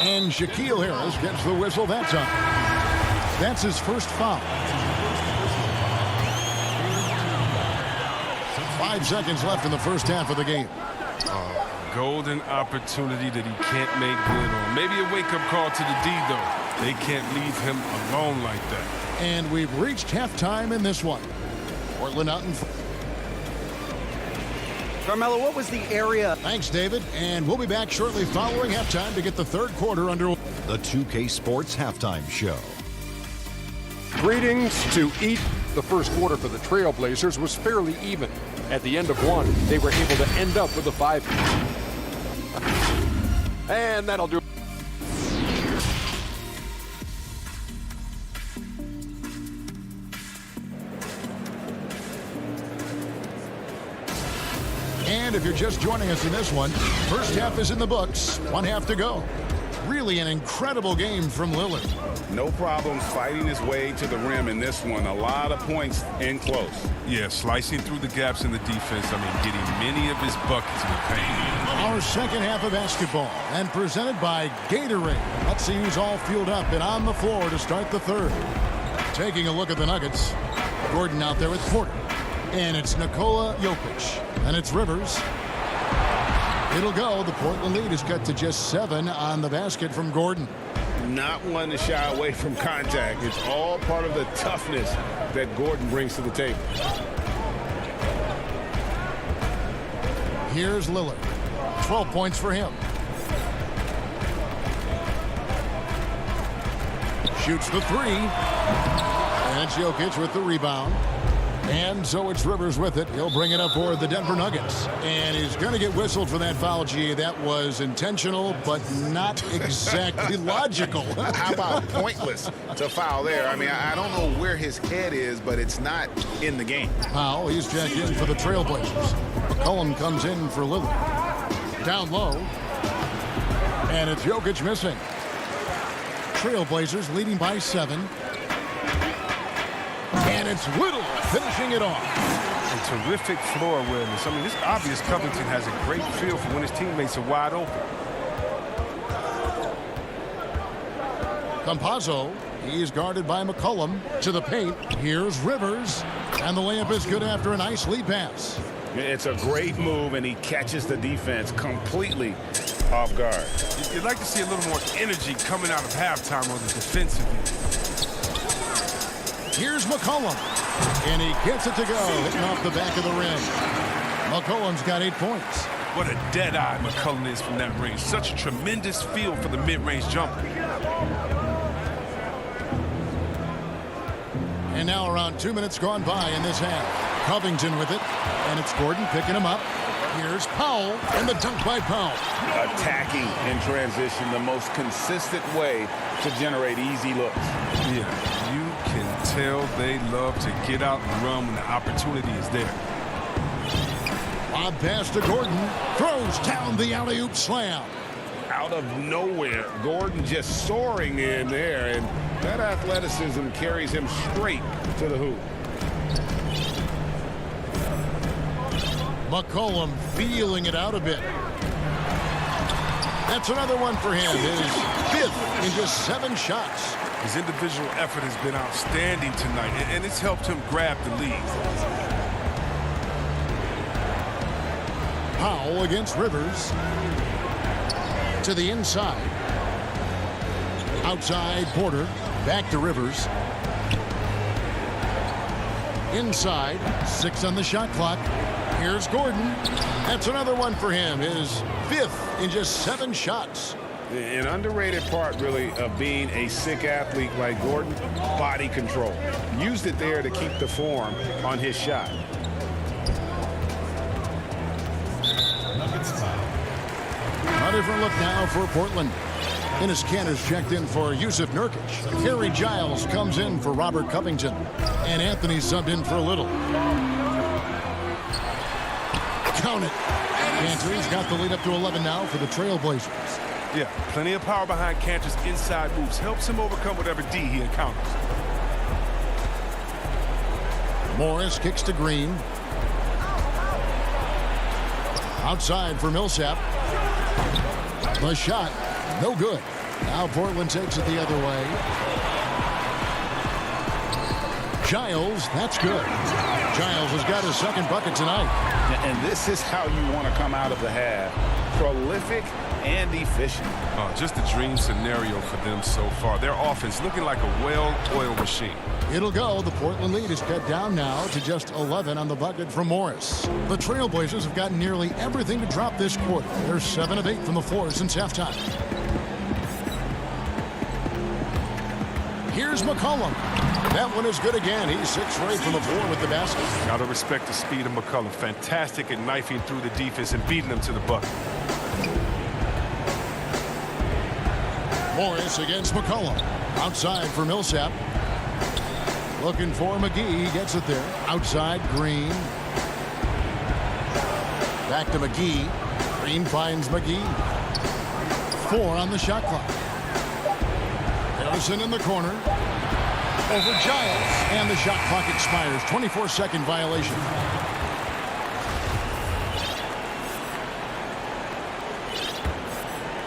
And Shaquille Harris gets the whistle that time. That's his first foul. 5 seconds left in the first half of the game. Golden opportunity that he can't make good on. Maybe a wake-up call to the D, though. They can't leave him alone like that. And we've reached halftime in this one. Portland out in front. Carmelo, what was the area? Thanks, David. And we'll be back shortly following halftime to get the 3rd quarter underway. The 2K Sports Halftime Show. Greetings to eat. The first quarter for the Trailblazers was fairly even. At the end of one, they were able to end up with a 5. And that'll do it. And if you're just joining us in this one, first half is in the books. 1 half to go. Really an incredible game from Lillard. No problems fighting his way to the rim in this one. A lot of points in close. Yeah, slicing through the gaps in the defense. I mean, getting many of his buckets in the paint. Our second half of basketball and presented by Gatorade. Let's see who's all fueled up and on the floor to start the 3rd. Taking a look at the Nuggets. Gordon out there with Porter. And it's Nikola Jokic. And it's Rivers. It'll go. The Portland lead is cut to just 7 on the basket from Gordon. Not one to shy away from contact. It's all part of the toughness that Gordon brings to the table. Here's Lillard. 12 points for him. Shoots the three. And it's Jokic with the rebound. And so it's Rivers with it. He'll bring it up for the Denver Nuggets. And he's going to get whistled for that foul. Gee, that was intentional, but not exactly logical. How about pointless to foul there? I mean, I don't know where his head is, but it's not in the game. Powell, he's checked in for the Trailblazers. McCollum comes in for Lillard. Down low. And it's Jokic missing. Trailblazers leading by 7. And it's Little finishing it off. And terrific floor awareness. I mean, it's obvious Covington has a great feel for when his teammates are wide open. Campazzo, he is guarded by McCollum. To the paint, here's Rivers. And the layup is good after a nice lead pass. It's a great move, and he catches the defense completely off guard. You'd like to see a little more energy coming out of halftime on the defensive end. Here's McCollum. And he gets it to go, hitting off the back of the rim. McCollum's got 8 points. What a dead-eye McCollum is from that range. Such a tremendous feel for the mid-range jumper. And now around 2 minutes gone by in this half. Covington with it. And it's Gordon picking him up. Here's Powell, and the dunk by Powell. Attacking in transition, the most consistent way to generate easy looks. Yeah, you can tell they love to get out and run when the opportunity is there. Lob pass to Gordon. Throws down the alley-oop slam. Out of nowhere, Gordon just soaring in there, and that athleticism carries him straight to the hoop. McCollum feeling it out a bit. That's another one for him. His 5th in just 7 shots. His individual effort has been outstanding tonight, and it's helped him grab the lead. Powell against Rivers. To the inside. Outside, Porter. Back to Rivers. Inside. 6 on the shot clock. Here's Gordon. That's another one for him. His 5th in just 7 shots. An underrated part, really, of being a sick athlete like Gordon, body control. Used it there to keep the form on his shot. A different look now for Portland. Enes Kanter's checked in for Yusuf Nurkic. Harry Giles comes in for Robert Covington. And Anthony subbed in for Little. Count it. Kanter's got the lead up to 11 now for the Trailblazers. Yeah, plenty of power behind Kanter's inside moves. Helps him overcome whatever D he encounters. Morris kicks to Green. Outside for Millsap. The shot, no good. Now Portland takes it the other way. Giles, that's good. Giles has got his 2nd bucket tonight. And this is how you want to come out of the half. Prolific and efficient. Just a dream scenario for them so far. Their offense looking like a well-oiled machine. It'll go. The Portland lead is cut down now to just 11 on the bucket from Morris. The Trailblazers have gotten nearly everything to drop this quarter. They're 7 of 8 from the floor since halftime. Here's McCollum. That one is good again. He's 6 for 8 from the floor with the basket. Gotta respect the speed of McCollum. Fantastic at knifing through the defense and beating them to the bucket. Morris against McCollum. Outside for Millsap. Looking for McGee. He gets it there. Outside, Green. Back to McGee. Green finds McGee. 4 on the shot clock. Harrison in the corner. Over Giles. And the shot clock expires. 24-second violation.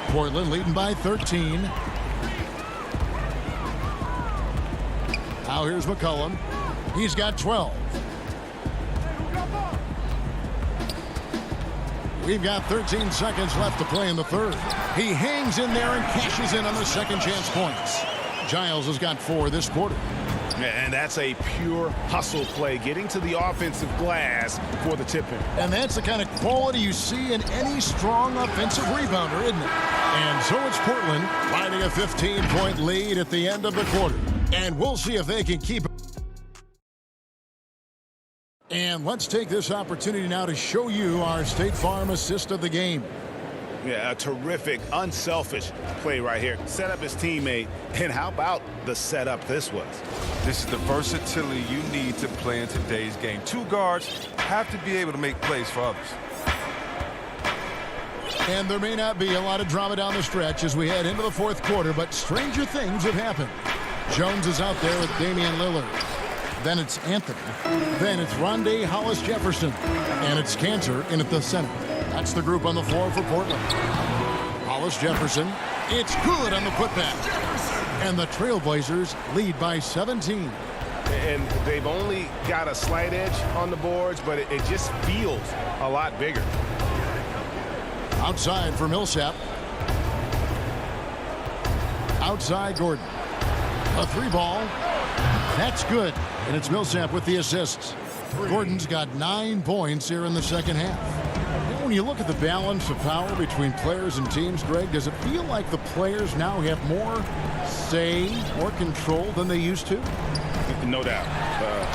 Portland leading by 13. Now here's McCollum. He's got 12. We've got 13 seconds left to play in the 3rd. He hangs in there and cashes in on the second chance points. Giles has got 4 this quarter. And that's a pure hustle play, getting to the offensive glass for the tip-in. And that's the kind of quality you see in any strong offensive rebounder, isn't it? And so it's Portland finding a 15-point lead at the end of the quarter. And we'll see if they can keep it. And let's take this opportunity now to show you our State Farm assist of the game. Yeah, a terrific, unselfish play right here. Set up his teammate, and how about the setup this was? This is the versatility you need to play in today's game. Two guards have to be able to make plays for others. And there may not be a lot of drama down the stretch as we head into the fourth quarter, but stranger things have happened. Jones is out there with Damian Lillard. Then it's Anthony. Then it's Rondé Hollis-Jefferson. And it's Cantor in at the center. That's the group on the floor for Portland. Hollis-Jefferson. It's good on the putback. And the Trailblazers lead by 17. And they've only got a slight edge on the boards, but it just feels a lot bigger. Outside for Millsap. Outside Gordon. A three ball. That's good. And it's Millsap with the assists. Gordon's got 9 points here in the second half. When you look at the balance of power between players and teams, Greg, does it feel like the players now have more say, more control than they used to? No doubt.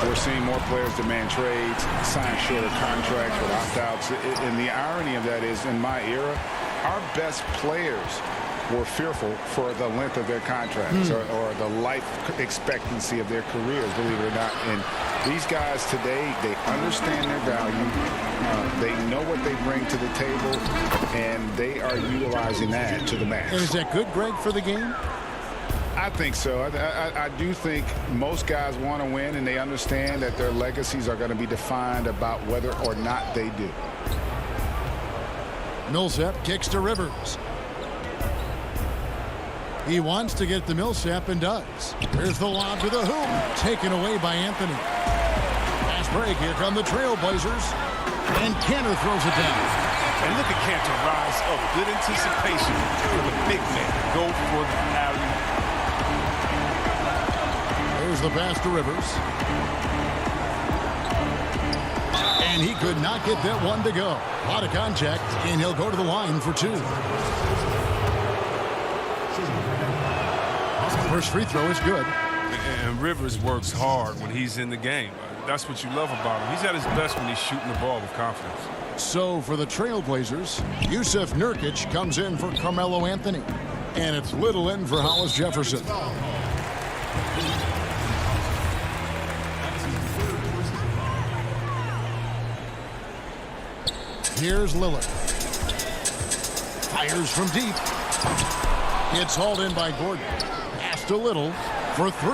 We're seeing more players demand trades, sign shorter contracts with opt-outs. And the irony of that is, in my era, our best players were fearful for the length of their contracts or the life expectancy of their careers, believe it or not. And these guys today, they understand their value. They know what they bring to the table, and they are utilizing that to the max. And is that good, Greg, for the game? I think so. I do think most guys want to win, and they understand that their legacies are going to be defined about whether or not they do. Millsap kicks to Rivers. He wants to get to Millsap and does. Here's the lob to the hoop. Taken away by Anthony. Fast break. Here come the Trailblazers. And Cantor throws it down. And look at Cantor rise up. Good anticipation for the big man. Go for the alley. Here's the pass to Rivers. And he could not get that one to go. A lot of contact, and he'll go to the line for 2. First free throw is good. And Rivers works hard when he's in the game. That's what you love about him. He's at his best when he's shooting the ball with confidence. So for the Trailblazers, Yusuf Nurkic comes in for Carmelo Anthony. And it's Little in for Hollis-Jefferson. Here's Lillard. Fires from deep. It's hauled in by Gordon. Pass to Little for 3.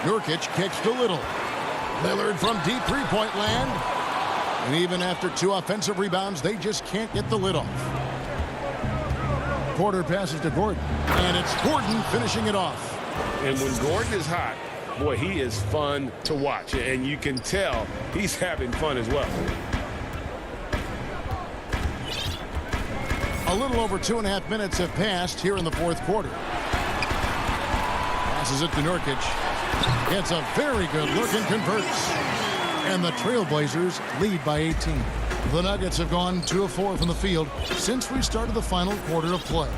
Nurkic kicks to Little. Lillard from deep three-point land. And even after 2 offensive rebounds, they just can't get the lid off. Porter passes to Gordon. And it's Gordon finishing it off. And when Gordon is hot, boy, he is fun to watch. And you can tell he's having fun as well. A little over 2.5 minutes have passed here in the fourth quarter. Passes it to Nurkic. Gets a very good look and converts. And the Trailblazers lead by 18. The Nuggets have gone 2 of 4 from the field since we started the final quarter of play.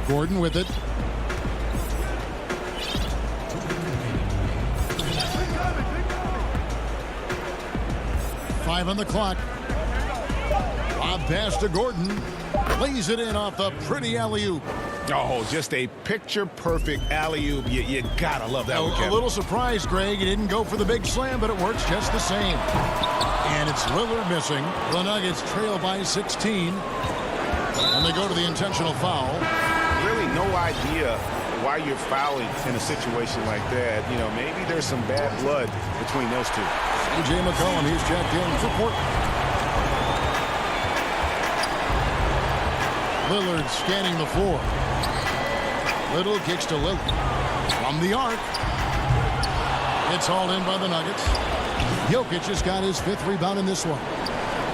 Gordon with it. Five on the clock. Lob pass to Gordon. Lays it in off the pretty alley-oop. Oh, just a picture-perfect alley-oop. You gotta love that one, Kevin. A little surprised, Greg. He didn't go for the big slam, but it works just the same. And it's Lillard missing. The Nuggets trail by 16. And they go to the intentional foul. Really no idea why you're fouling in a situation like that. You know, maybe there's some bad blood between those two. C.J. McCollum, he's checked in for Portland. Lillard scanning the floor. Little kicks to Lillard. From the arc. It's hauled in by the Nuggets. Jokic has got his 5th rebound in this one.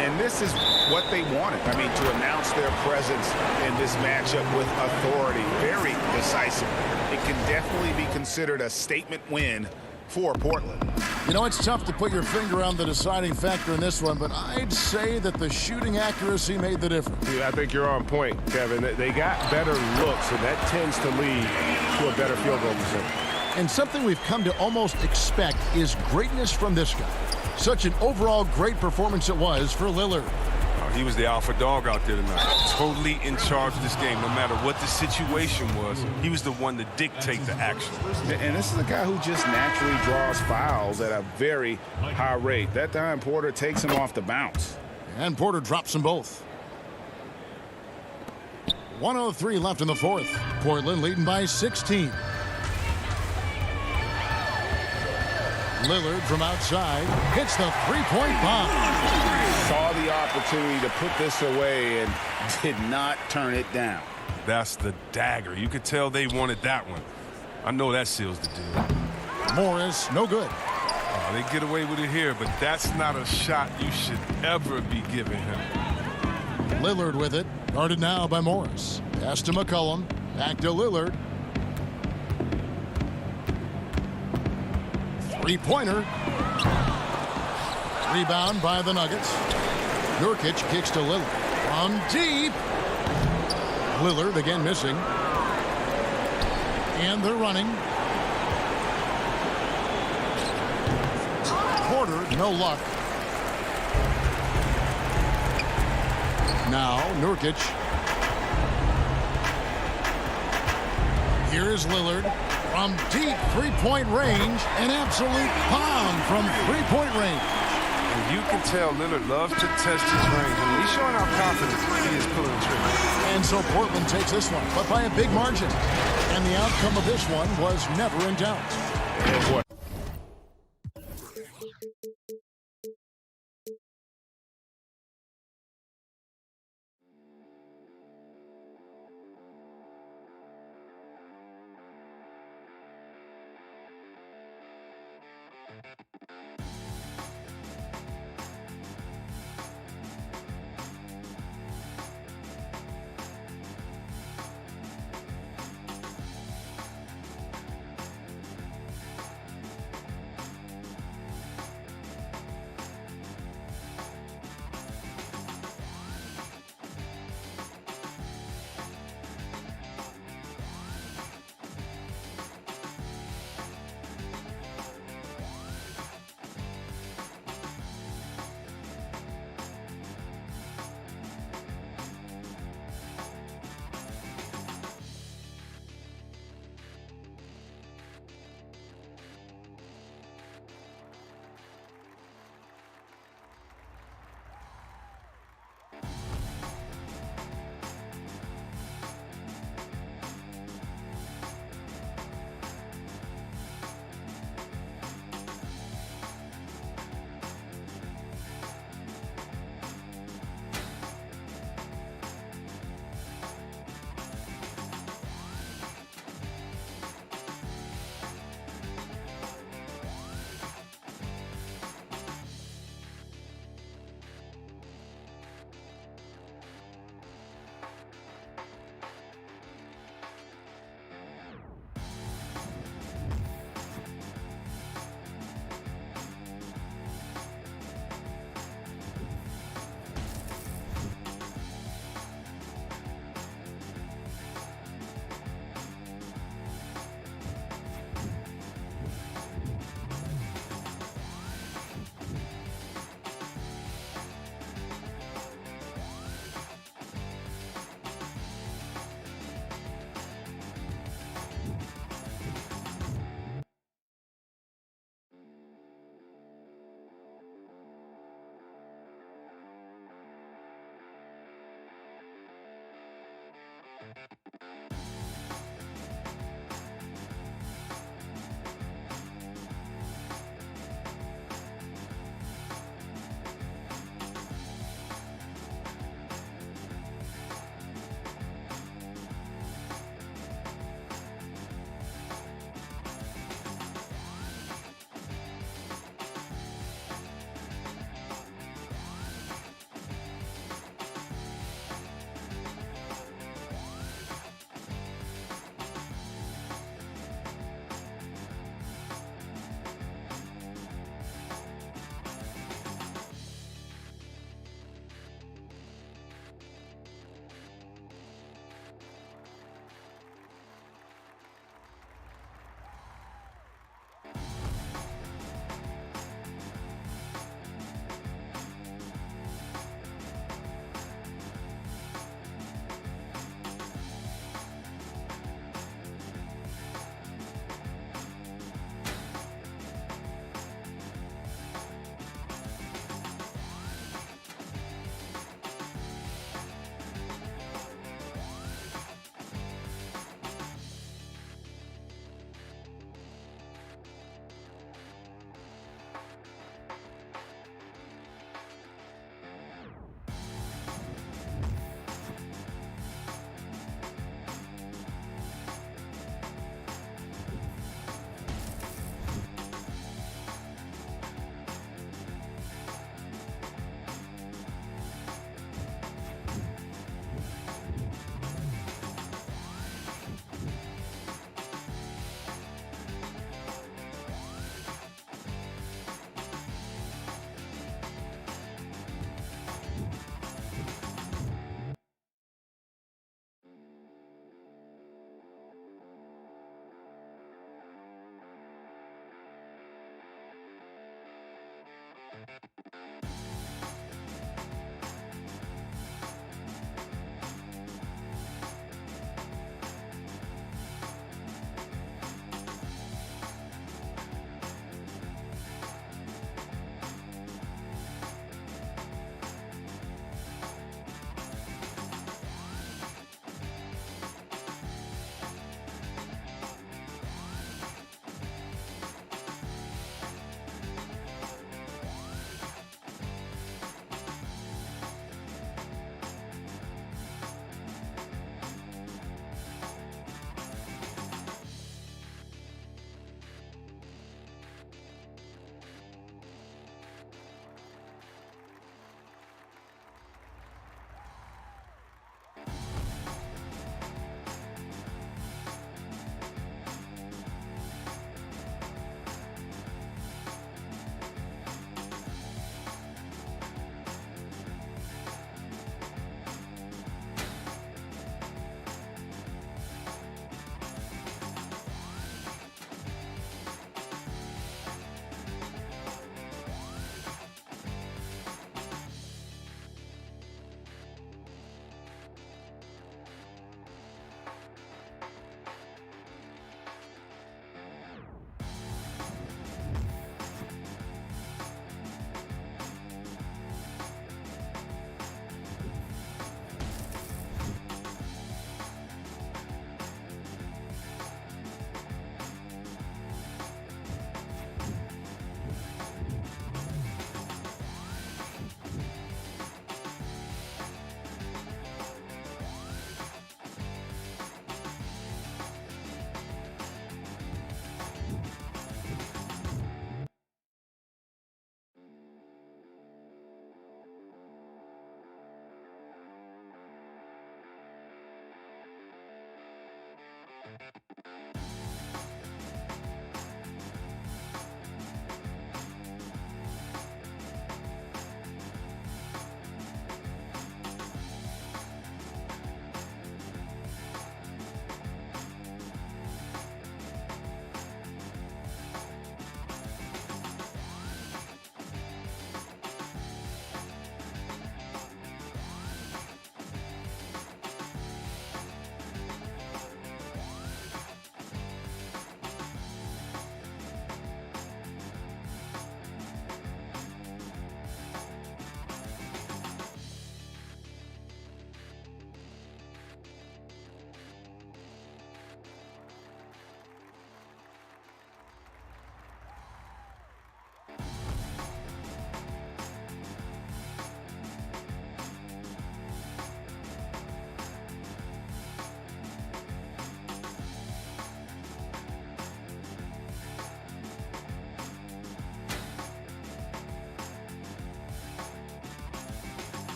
And this is what they wanted. I mean, to announce their presence in this matchup with authority. Very decisive. It can definitely be considered a statement win for Portland. You know, it's tough to put your finger on the deciding factor in this one, but I'd say that the shooting accuracy made the difference. Yeah, I think you're on point, Kevin. They got better looks, and that tends to lead to a better field goal percentage. And something we've come to almost expect is greatness from this guy. Such an overall great performance it was for Lillard. He was the alpha dog out there tonight. Totally in charge of this game. No matter what the situation was, he was the one to dictate the action. And this is a guy who just naturally draws fouls at a very high rate. That time, Porter takes him off the bounce. And Porter drops them both. 1:03 left in the fourth. Portland leading by 16. Lillard from outside hits the three-point bomb. Saw the opportunity to put this away and did not turn it down. That's the dagger. You could tell they wanted that one. I know that seals the deal. Morris, no good. They get away with it here, but that's not a shot you should ever be giving him. Lillard with it. Guarded now by Morris. Pass to McCollum. Back to Lillard. Three-pointer. Rebound by the Nuggets. Nurkic kicks to Lillard. From deep. Lillard again missing. And they're running. Porter, no luck. Now, Nurkic. Here's Lillard. From deep three-point range, an absolute bomb from three-point range. And you can tell Lillard loves to test his range. I mean, he's showing how confident he is pulling the trigger. And so Portland takes this one, but by a big margin. And the outcome of this one was never in doubt. Oh, boy.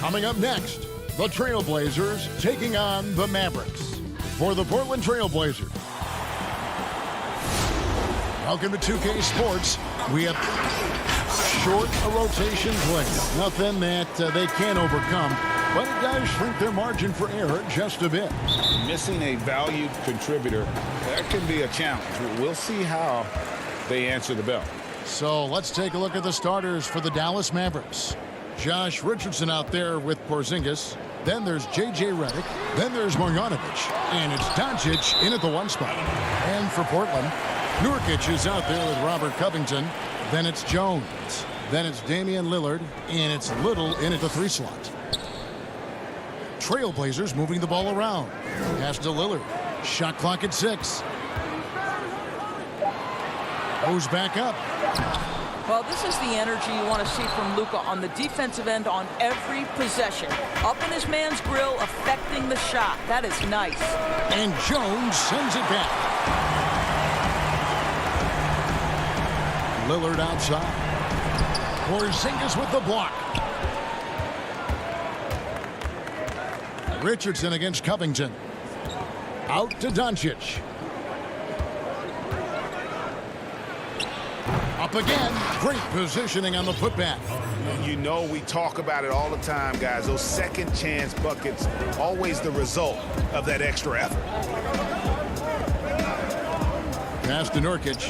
Coming up next, the Trailblazers taking on the Mavericks. For the Portland Trailblazers, welcome to 2K Sports. We have short a rotation play. Nothing that they can't overcome, but it does shrink their margin for error just a bit. Missing a valued contributor, that can be a challenge. We'll see how they answer the bell. So let's take a look at the starters for the Dallas Mavericks. Josh Richardson out there with Porzingis. Then there's J.J. Redick. Then there's Marjanovic. And it's Doncic in at the 1 spot. And for Portland, Nurkic is out there with Robert Covington. Then it's Jones. Then it's Damian Lillard. And it's Little in at the 3 slot. Trailblazers moving the ball around. Pass to Lillard. Shot clock at 6. Goes back up. Well, this is the energy you want to see from Luka on the defensive end on every possession. Up in his man's grill, affecting the shot. That is nice. And Jones sends it back. Lillard outside. Porzingis with the block. Richardson against Covington. Out to Doncic. Up again. Great positioning on the putback. You know we talk about it all the time, guys. Those second chance buckets, always the result of that extra effort. Pass to Nurkic.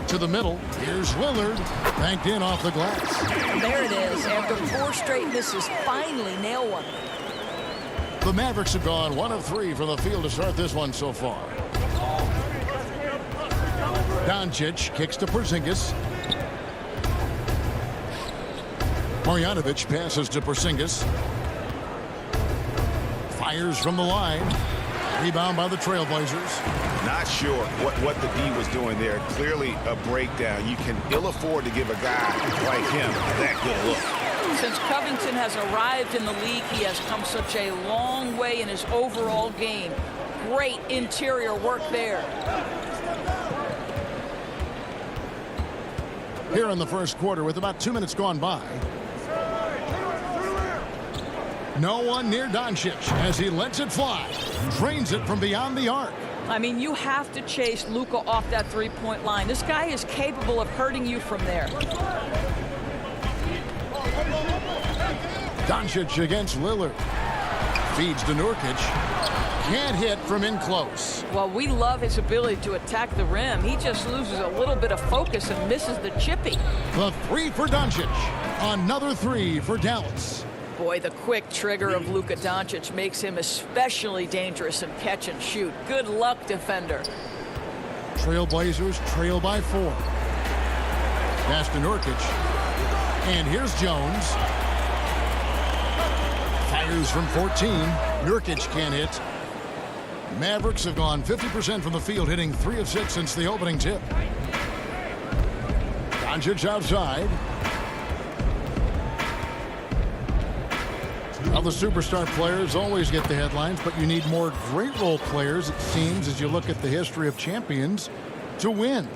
To the middle. Here's Lillard. Banked in off the glass. There it is. After 4 straight misses, finally nail one. The Mavericks have gone 1 of 3 from the field to start this one so far. Doncic kicks to Porzingis. Marjanovic passes to Porzingis. Fires from the line. Rebound by the Trailblazers. Not sure what the D was doing there. Clearly a breakdown. You can ill afford to give a guy like him that good look. Since Covington has arrived in the league, he has come such a long way in his overall game. Great interior work there. Here in the first quarter with about 2 minutes gone by. No one near Doncic as he lets it fly. Drains it from beyond the arc. I mean, you have to chase Luka off that 3-point line. This guy is capable of hurting you from there. Doncic against Lillard. Feeds to Nurkic. Can't hit from in close. Well, we love his ability to attack the rim. He just loses a little bit of focus and misses the chippy. The 3 for Doncic. Another 3 for Dallas. Boy, the quick trigger of Luka Doncic makes him especially dangerous in catch and shoot. Good luck, defender. Trailblazers trail by 4. Pass to Nurkic. And here's Jones. Fires from 14. Nurkic can't hit. Mavericks have gone 50% from the field, hitting 3 of 6 since the opening tip. Doncic outside. Now the superstar players always get the headlines, but you need more great role players, it seems, as you look at the history of champions, to win.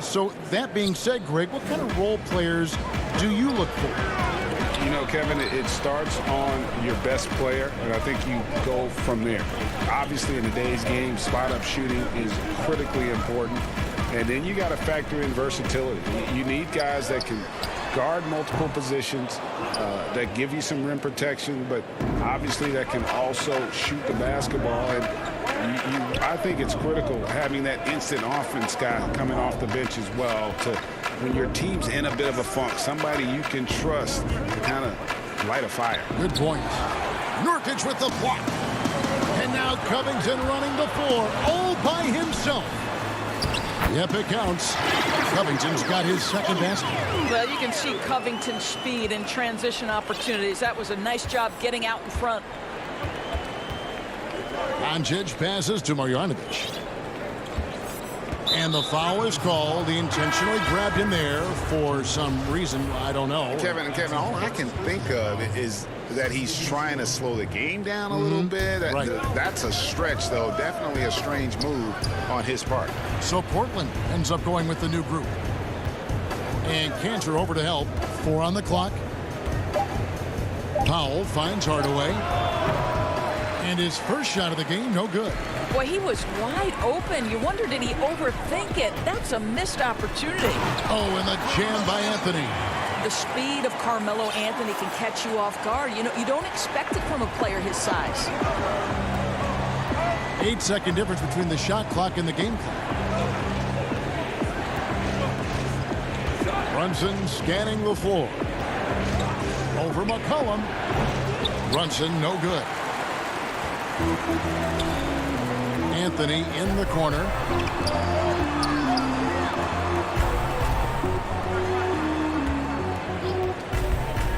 So that being said, Greg, what kind of role players do you look for? You know, Kevin, it starts on your best player, and I think you go from there. Obviously, in today's game, spot-up shooting is critically important. And then you got to factor in versatility. You need guys that can guard multiple positions, that give you some rim protection, but obviously that can also shoot the basketball. And I think it's critical having that instant offense guy coming off the bench as well to, when your team's in a bit of a funk, somebody you can trust to kind of light a fire. Good point. Nurkic with the block. And now Covington running the floor all by himself. Yep, it counts. Covington's got his second basket. Well, you can see Covington's speed and transition opportunities. That was a nice job getting out in front. Doncic passes to Marjanovic. And the foul is called. He intentionally grabbed him there for some reason. I don't know. Kevin, all I can think of is that he's trying to slow the game down a little bit. Right. That's a stretch, though. Definitely a strange move on his part. So Portland ends up going with the new group. And Cantor over to help. 4 on the clock. Powell finds Hardaway. And his first shot of the game, no good. Boy, he was wide open. You wonder, did he overthink it? That's a missed opportunity. Oh, and the jam by Anthony. The speed of Carmelo Anthony can catch you off guard. You know, you don't expect it from a player his size. 8-second difference between the shot clock and the game clock. Brunson scanning the floor. Over McCollum. Brunson, no good. Anthony in the corner.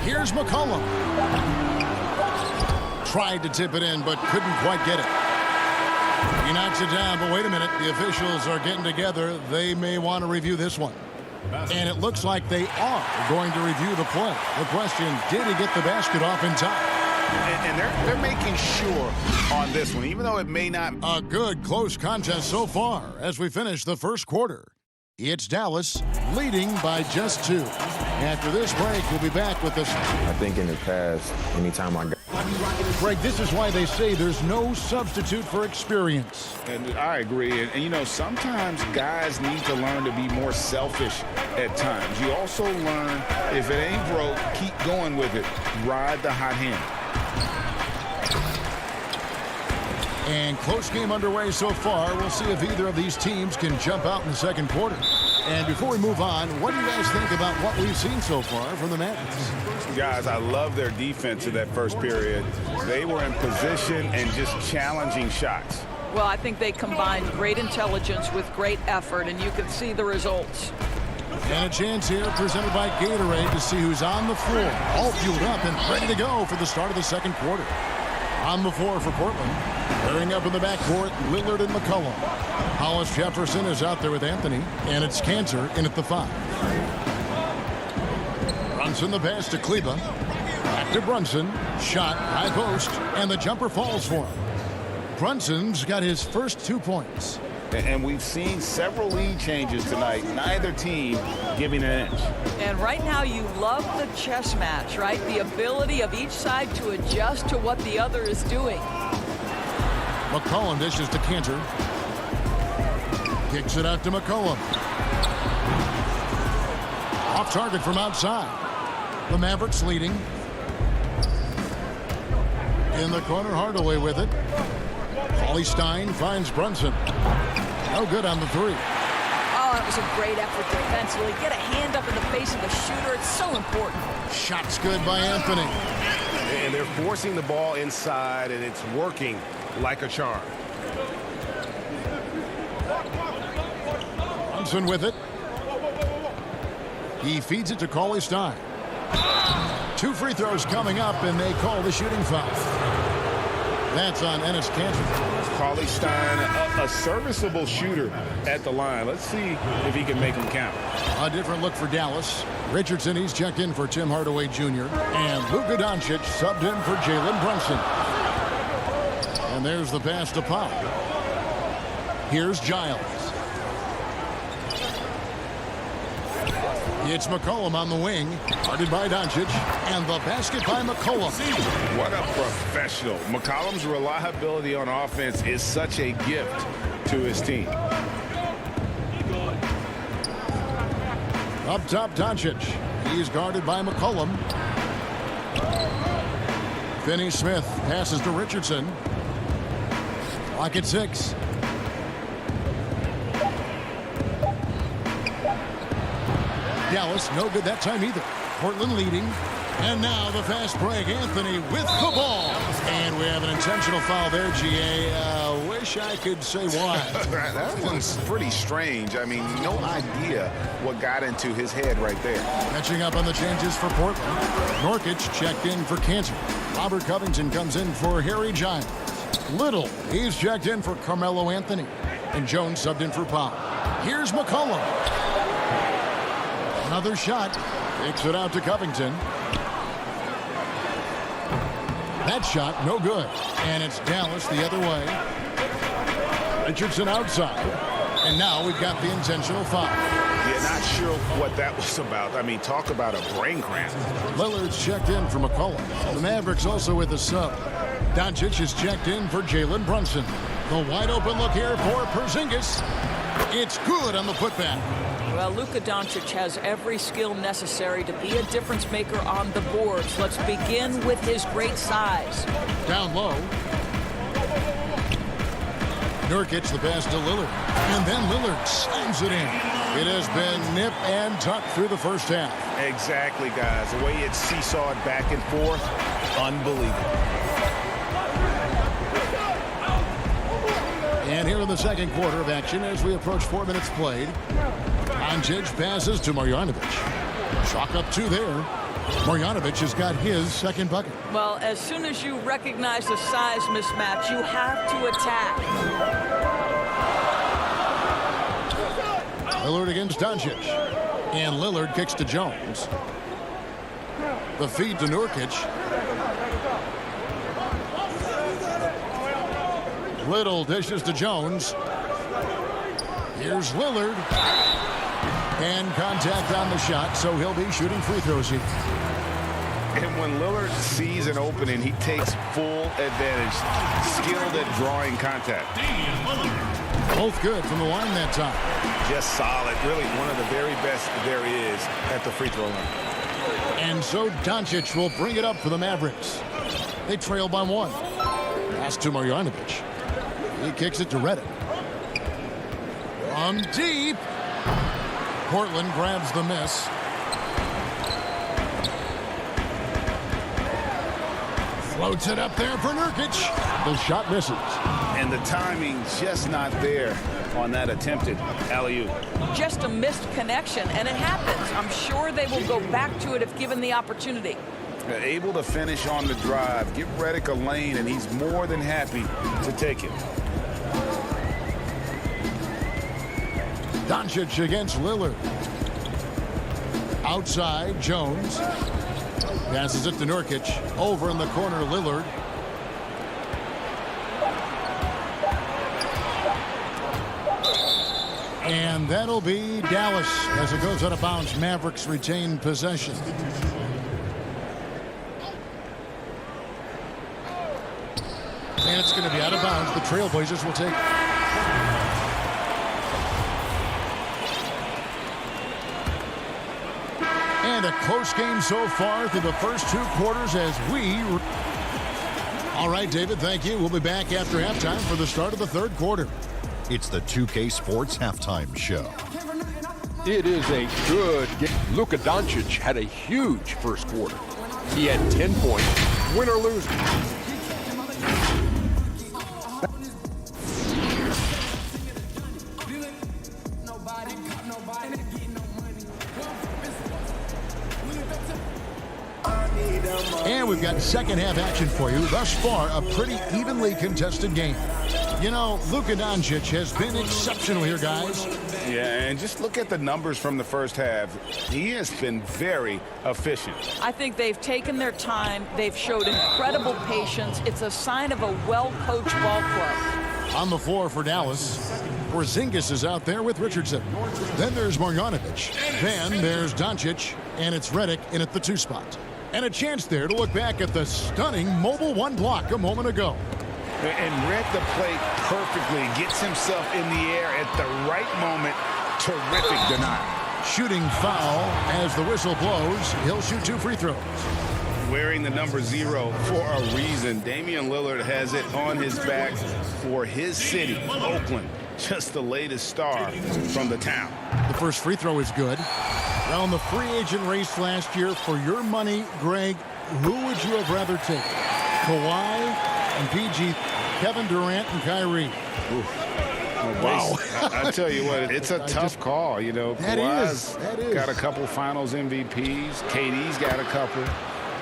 Here's McCollum. Tried to tip it in, but couldn't quite get it. He knocks it down, but wait a minute. The officials are getting together. They may want to review this one. And it looks like they are going to review the play. The question, did he get the basket off in time? And they're making sure on this one, even though it may not. A good close contest so far as we finish the first quarter. It's Dallas leading by just 2. After this break, we'll be back with this. I think in the past, anytime I got... Greg, this is why they say there's no substitute for experience. And I agree. And you know, sometimes guys need to learn to be more selfish at times. You also learn, if it ain't broke, keep going with it. Ride the hot hand. And close game underway so far. We'll see if either of these teams can jump out in the second quarter. And before we move on, what do you guys think about what we've seen so far from the Mavericks? Guys, I love their defense in that first period. They were in position and just challenging shots. Well, I think they combined great intelligence with great effort, and you can see the results. And a chance here presented by Gatorade to see who's on the floor, all fueled up and ready to go for the start of the second quarter. On the floor for Portland, pairing up in the backcourt, Lillard and McCollum. Hollis Jefferson is out there with Anthony, and it's Cantor in at the 5. Brunson the pass to Kleba. Back to Brunson. Shot, high post, and the jumper falls for him. Brunson's got his first 2 points. And we've seen several lead changes tonight. Neither team giving an inch. And right now you love the chess match, right? The ability of each side to adjust to what the other is doing. McCollum dishes to Cantor. Kicks it out to McCollum. Off target from outside. The Mavericks leading. In the corner, Hardaway with it. Paulie Stein finds Brunson. No good on the 3. Oh, that was a great effort defensively. Get a hand up in the face of the shooter. It's so important. Shot's good by Anthony. And they're forcing the ball inside, and it's working like a charm. Brunson with it. He feeds it to Paulie Stein. 2 free throws coming up, and they call the shooting foul. That's on Enes Kanter. Paulie Stein, a serviceable shooter at the line. Let's see if he can make them count. A different look for Dallas. Richardson, he's checked in for Tim Hardaway Jr. And Luka Doncic subbed in for Jalen Brunson. And there's the pass to Powell. Here's Giles. It's McCollum on the wing, guarded by Doncic, and the basket by McCollum. What a professional. McCollum's reliability on offense is such a gift to his team. Up top, Doncic. He's guarded by McCollum. Finney-Smith passes to Richardson. Clock at 6. Dallas, no good that time either. Portland leading. And now the fast break. Anthony with the ball. And we have an intentional foul there, GA. Wish I could say why. That one's pretty strange. I mean, no idea what got into his head right there. Catching up on the changes for Portland. Nurkic checked in for Cantor. Robert Covington comes in for Harry Giles. Little, he's checked in for Carmelo Anthony. And Jones subbed in for Powell. Here's McCollum. Another shot. Takes it out to Covington. That shot, no good. And it's Dallas the other way. Richardson outside. And now we've got the intentional foul. Yeah, not sure what that was about. I mean, talk about a brain cramp. Lillard's checked in for McCollum. The Mavericks also with a sub. Doncic is checked in for Jalen Brunson. The wide open look here for Porzingis. It's good on the putback. Well, Luka Doncic has every skill necessary to be a difference maker on the boards. Let's begin with his great size. Down low. Nurkic the pass to Lillard. And then Lillard slams it in. It has been nip and tuck through the first half. Exactly, guys. The way it's seesawed back and forth, unbelievable. And here in the second quarter of action as we approach 4 minutes played. Doncic passes to Marjanovic. Chalk up 2 there. Marjanovic has got his second bucket. Well, as soon as you recognize the size mismatch, you have to attack. Lillard against Doncic. And Lillard kicks to Jones. The feed to Nurkic. Little dishes to Jones. Here's Lillard. And contact on the shot, so he'll be shooting free throws here. And when Lillard sees an opening, he takes full advantage. Skilled at drawing contact. Both good from the line that time. Just solid. Really one of the very best there is at the free throw line. And so Doncic will bring it up for the Mavericks. They trail by 1. Pass to Marjanovic. He kicks it to Redick. From deep. Portland grabs the miss. Floats it up there for Nurkic. The shot misses. And the timing just not there on that attempted alley-oop. Just a missed connection, and it happens. I'm sure they will go back to it if given the opportunity. Able to finish on the drive, give Redick a lane, and he's more than happy to take it. Doncic against Lillard. Outside, Jones. Passes it to Nurkic. Over in the corner, Lillard. And that'll be Dallas as it goes out of bounds. Mavericks retain possession. And it's going to be out of bounds. The Trailblazers will take it. And a close game so far through the first 2 quarters as we... All right, David, thank you. We'll be back after halftime for the start of the third quarter. It's the 2K Sports Halftime Show. It is a good game. Luka Doncic had a huge first quarter. He had 10 points, win or lose. And we've got second half action for you. Thus far, a pretty evenly contested game. You know, Luka Doncic has been exceptional here, guys. Yeah, and just look at the numbers from the first half. He has been very efficient. I think they've taken their time. They've showed incredible patience. It's a sign of a well-coached ball club. On the floor for Dallas, Porzingis is out there with Richardson. Then there's Marjanovic. Then there's Doncic, and it's Redick in at the 2 spot. And a chance there to look back at the stunning mobile 1 block a moment ago. And read the play perfectly. Gets himself in the air at the right moment. Terrific denial. Shooting foul as the whistle blows. He'll shoot 2 free throws. Wearing the number 0 for a reason. Damian Lillard has it on his back for his city, Oakland. Just the latest star from the town. The first free throw is good. Around the free agent race last year, for your money, Greg, who would you have rather taken? Kawhi and PG, Kevin Durant and Kyrie. Wow. I tell you what, it's a tough call. You know, Kawhi's got a couple finals MVPs. KD's got a couple.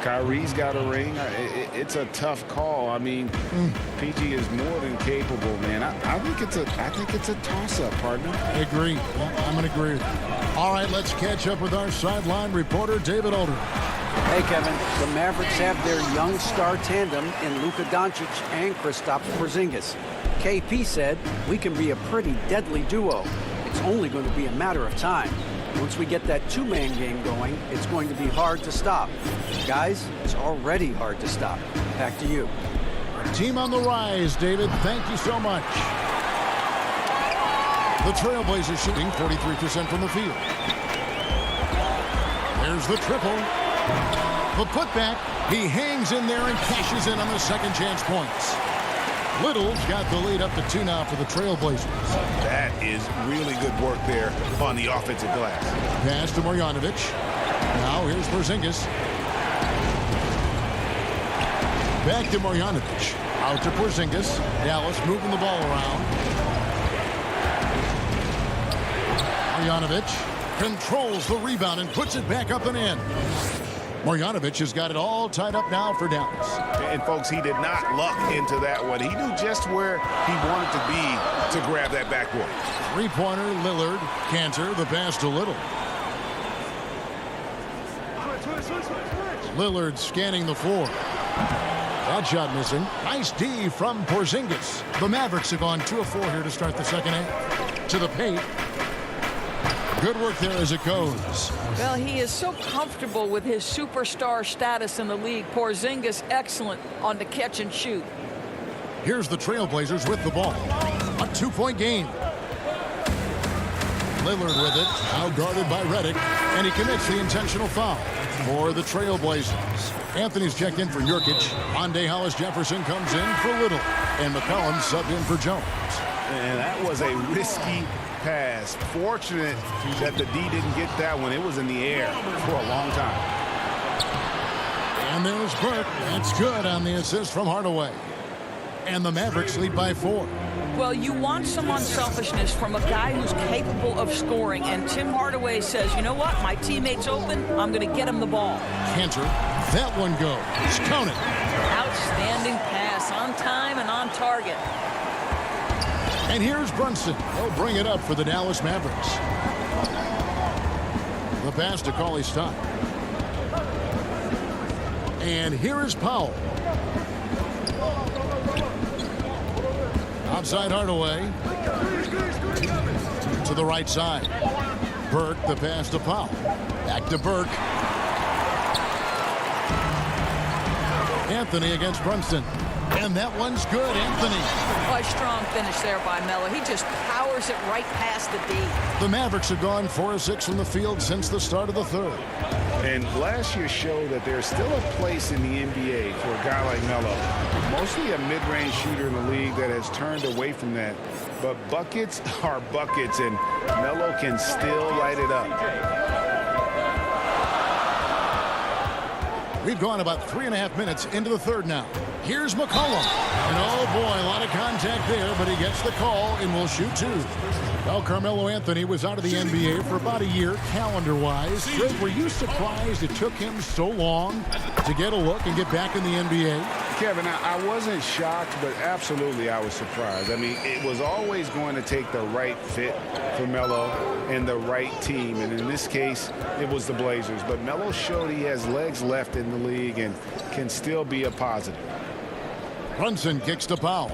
Kyrie's got a ring. It's a tough call. I mean, PG is more than capable, man. I think it's a toss-up, partner. I agree. Yeah, I'm going to agree with you. All right, let's catch up with our sideline reporter, David Alder. Hey, Kevin. The Mavericks have their young star tandem in Luka Doncic and Kristaps Porzingis. KP said, "We can be a pretty deadly duo. It's only going to be a matter of time." Once we get that two-man game going, it's going to be hard to stop. Guys, it's already hard to stop. Back to you. Team on the rise, David. Thank you so much. The Trailblazers shooting 43% from the field. There's the triple. The putback. He hangs in there and cashes in on the second chance points. Little's got the lead up to 2 now for the Trailblazers. That is really good work there on the offensive glass. Pass to Marjanovic. Now here's Porzingis. Back to Marjanovic. Out to Porzingis. Dallas moving the ball around. Marjanovic controls the rebound and puts it back up and in. Marjanovic has got it all tied up now for Dallas. And, folks, he did not luck into that one. He knew just where he wanted to be to grab that backboard. Three-pointer, Lillard, Cantor, the pass to Little. Lillard scanning the floor. That shot missing. Nice D from Porzingis. The Mavericks have gone 2 of 4 here to start the second half. To the paint. Good work there as it goes. Well, he is so comfortable with his superstar status in the league. Porzingis excellent on the catch and shoot. Here's the Trailblazers with the ball. A 2-point game. Lillard with it. Now guarded by Redick. And he commits the intentional foul for the Trailblazers. Anthony's checked in for Nurkic. Monday Hollis Jefferson comes in for Little. And McCollum subbed in for Jones. And that was a risky pass. Fortunate that the D didn't get that one. It was in the air for a long time. And there's Burke. That's good on the assist from Hardaway. And the Mavericks lead by 4. Well, you want some unselfishness from a guy who's capable of scoring. And Tim Hardaway says, you know what? My teammate's open. I'm going to get him the ball. Cantor. That one goes. Count it. Outstanding pass. On time and on target. And here's Brunson. He'll bring it up for the Dallas Mavericks. The pass to Cauley Stein. And here is Powell. Outside Hardaway. To the right side. Burke, the pass to Powell. Back to Burke. Anthony against Brunson. And that one's good, Anthony. Oh, a strong finish there by Melo. He just powers it right past the D. The Mavericks have gone 4 of 6 from the field since the start of the third. And last year showed that there's still a place in the NBA for a guy like Melo. Mostly a mid-range shooter in the league that has turned away from that. But buckets are buckets, and Melo can still light it up. We've gone about 3.5 minutes into the third now. Here's McCollum. And oh boy, a lot of contact there, but he gets the call and will shoot 2. Well, Carmelo Anthony was out of the NBA for about a year, calendar-wise. Fred, were you surprised it took him so long to get a look and get back in the NBA? Kevin, I wasn't shocked, but absolutely I was surprised. I mean, it was always going to take the right fit for Melo and the right team. And in this case, it was the Blazers. But Melo showed he has legs left in the league and can still be a positive. Brunson kicks to Powell.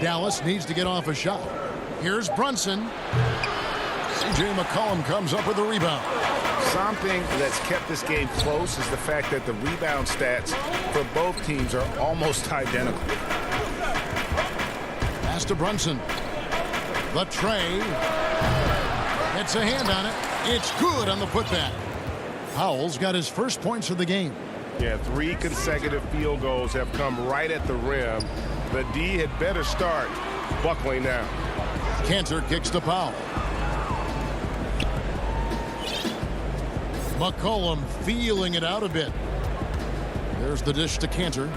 Dallas needs to get off a shot. Here's Brunson. C.J. McCollum comes up with the rebound. Something that's kept this game close is the fact that the rebound stats for both teams are almost identical. Pass to Brunson. The tray. It's a hand on it. It's good on the putback. Powell's got his first points of the game. Yeah, 3 consecutive field goals have come right at the rim. The D had better start buckling down. Cantor kicks to Powell. McCollum feeling it out a bit. There's the dish to Cantor.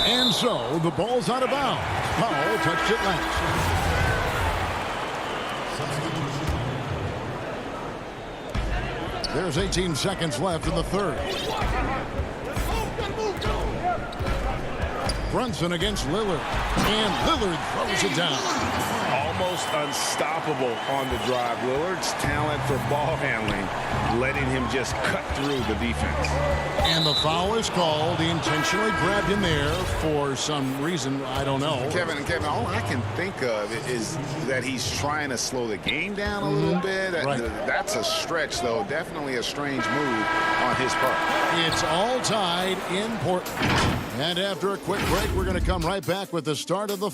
And so the ball's out of bounds. Powell touched it last. There's 18 seconds left in the third. Brunson against Lillard. And Lillard throws it down. almost unstoppable on the drive. Lillard's talent for ball handling, letting him just cut through the defense. And the foul is called. He intentionally grabbed him there for some reason. I don't know. Kevin, all I can think of is that he's trying to slow the game down a little bit. Right. That's a stretch, though. Definitely a strange move on his part. It's all tied in Portland. And after a quick break, we're going to come right back with the start of the...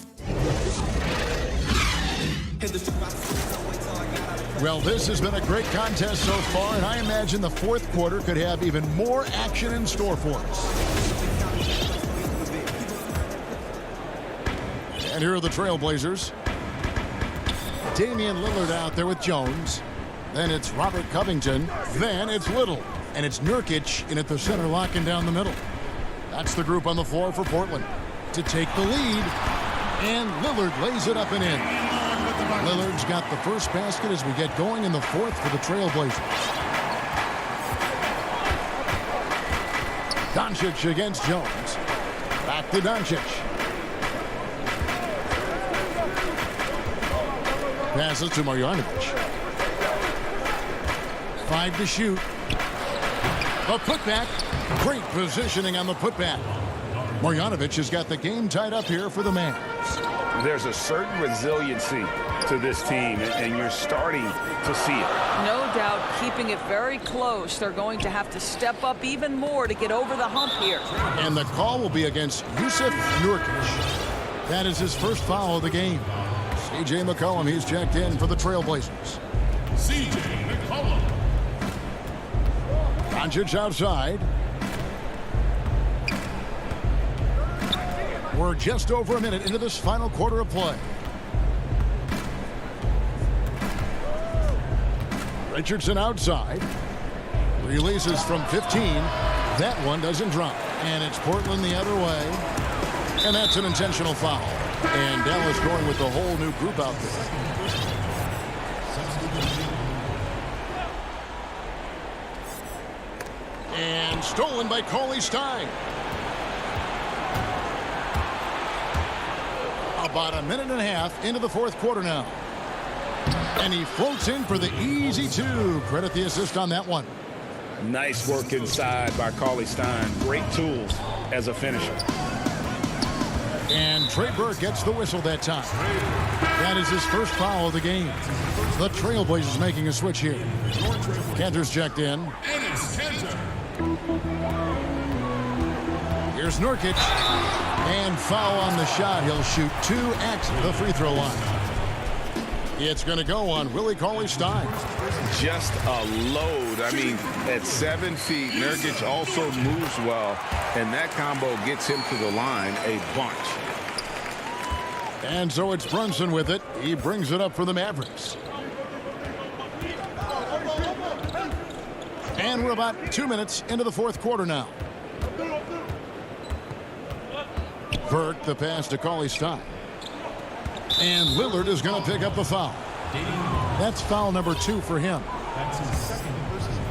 Well, this has been a great contest so far, and I imagine the fourth quarter could have even more action in store for us. And here are the Trailblazers. Damian Lillard out there with Jones. Then it's Robert Covington. Then it's Little. And it's Nurkic in at the center, locking down the middle. That's the group on the floor for Portland to take the lead. And Lillard lays it up and in. Lillard's got the first basket as we get going in the fourth for the Trailblazers. Doncic against Jones. Back to Doncic. Passes to Marjanovic. 5 to shoot. A putback. Great positioning on the putback. Marjanovic has got the game tied up here for the Mavs. There's a certain resiliency to this team, and you're starting to see it. No doubt, keeping it very close. They're going to have to step up even more to get over the hump here. And the call will be against Jusuf Nurkic. That is his first foul of the game. C.J. McCollum, he's checked in for the Trailblazers. C.J. McCollum. Doncic outside. We're just over a minute into this final quarter of play. Richardson outside. Releases from 15. That one doesn't drop. And it's Portland the other way. And that's an intentional foul. And Dallas going with the whole new group out there. And stolen by Cauley Stein. About a minute and a half into the fourth quarter now. And he floats in for the easy two. Credit the assist on that one. Nice work inside by Cauley Stein. Great tools as a finisher. And Trey Burke gets the whistle that time. That is his first foul of the game. The Trailblazers making a switch here. Kanter's checked in. Here's Nurkic. And foul on the shot. He'll shoot 2 at the free throw line. It's going to go on Willie Cauley-Stein. Just a load. I mean, at 7 feet, Nurkic also moves well, and that combo gets him to the line a bunch. And so it's Brunson with it. He brings it up for the Mavericks. And we're about 2 minutes into the fourth quarter now. Burke, the pass to Cauley-Stein. And Lillard is going to pick up the foul. That's foul number 2 for him. That's his second personal.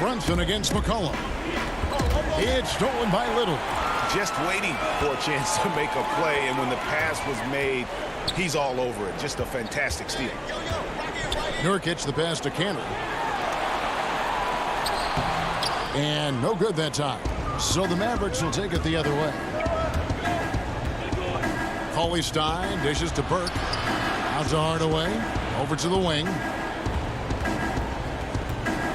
Brunson against McCollum. It's stolen by Little. Just waiting for a chance to make a play, and when the pass was made, he's all over it. Just a fantastic steal. Nurkic, the pass to Kanter. And no good that time. So the Mavericks will take it the other way. Cauley-Stein dishes to Burke. Out to Hardaway. Over to the wing.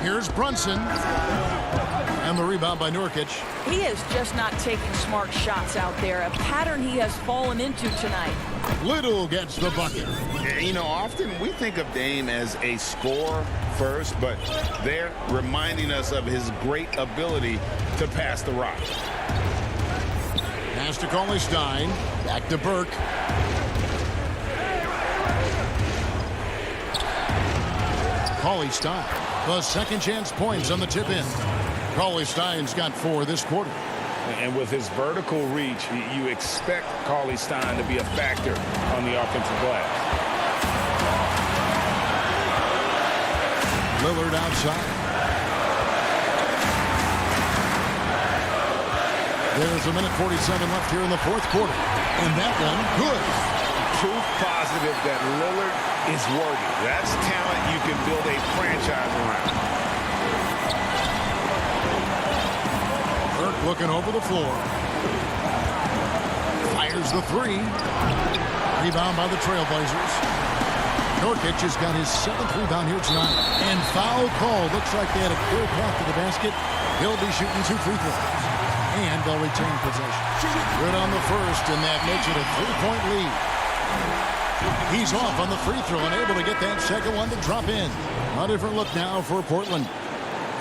Here's Brunson. And the rebound by Nurkic. He is just not taking smart shots out there. A pattern he has fallen into tonight. Little gets the bucket. You know, often we think of Dame as a scorer first, but they're reminding us of his great ability to pass the rock. Pass to Cauley-Stein. Back to Burke. Cauley-Stein. The second chance points on the tip in. Cauley-Stein's got 4 this quarter. And with his vertical reach, you expect Cauley-Stein to be a factor on the offensive glass. Lillard outside. There's a minute 47 left here in the fourth quarter. And that one, good. Proof positive that Lillard is worthy. That's talent you can build a franchise around. Burke looking over the floor. Fires the three. Rebound by the Trailblazers. Nurkic has got his 7th rebound here tonight. And foul call. Looks like they had a clear path to the basket. He'll be shooting 2 free throws. And they'll retain possession. Good on the first, and that makes it a 3-point lead. He's off on the free throw and able to get that second one to drop in. A different look now for Portland.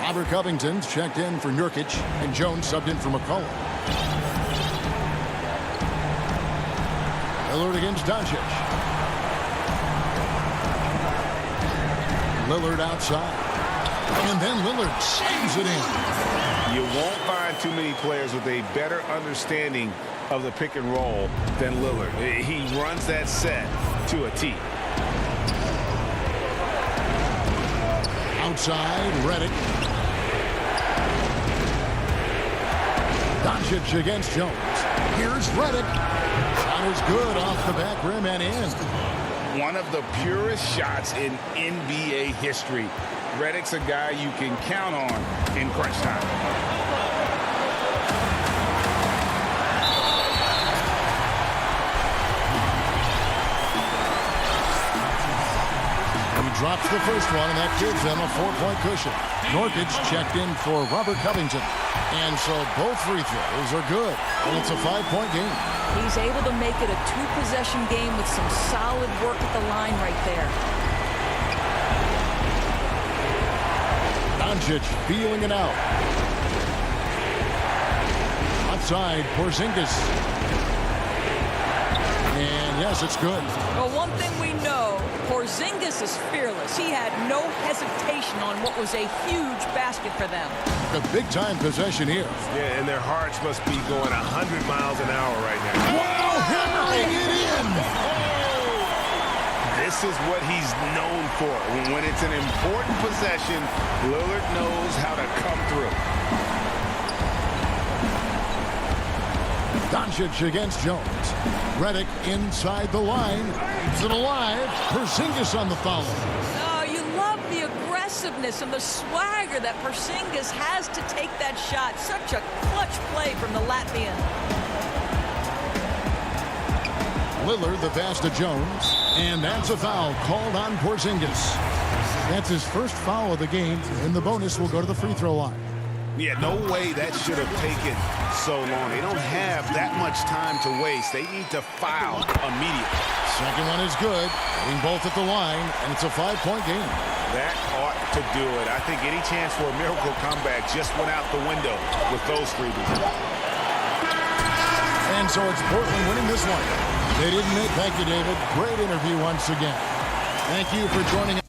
Robert Covington's checked in for Nurkic, and Jones subbed in for McCollum. Lillard against Doncic. Lillard outside. And then Lillard slams it in. You won't find too many players with a better understanding of the pick and roll than Lillard. He runs that set to a T. Outside, Redick. Doncic against Jones. Here's Redick. Shot is good off the back rim and in. One of the purest shots in NBA history. Redick's a guy you can count on in crunch time. Drops the first one, and that gives them a 4-point cushion. Nurkic checked in for Robert Covington. And so both free throws are good. And it's a 5-point game. He's able to make it a 2-possession game with some solid work at the line right there. Doncic feeling it out. Outside, Porzingis. And yes, it's good. Well, one thing we know, Porzingis is fearless. He had no hesitation on what was a huge basket for them. A big-time possession here. Yeah, and their hearts must be going 100 miles an hour right now. Wow, hammering it in! This is what he's known for. When it's an important possession, Lillard knows how to come through. Doncic against Jones. Redick inside the line. Keeps it alive. Porzingis on the follow. Oh, you love the aggressiveness and the swagger that Porzingis has to take that shot. Such a clutch play from the Latvian. Lillard the pass to Jones. And that's a foul called on Porzingis. That's his first foul of the game, and the bonus will go to the free throw line. Yeah, no way that should have taken so long. They don't have that much time to waste. They need to foul immediately. Second one is good. Hitting both at the line, and it's a 5-point game. That ought to do it. I think any chance for a miracle comeback just went out the window with those freebies. And so it's Portland winning this one. They didn't make. Thank you, David. Great interview once again. Thank you for joining us.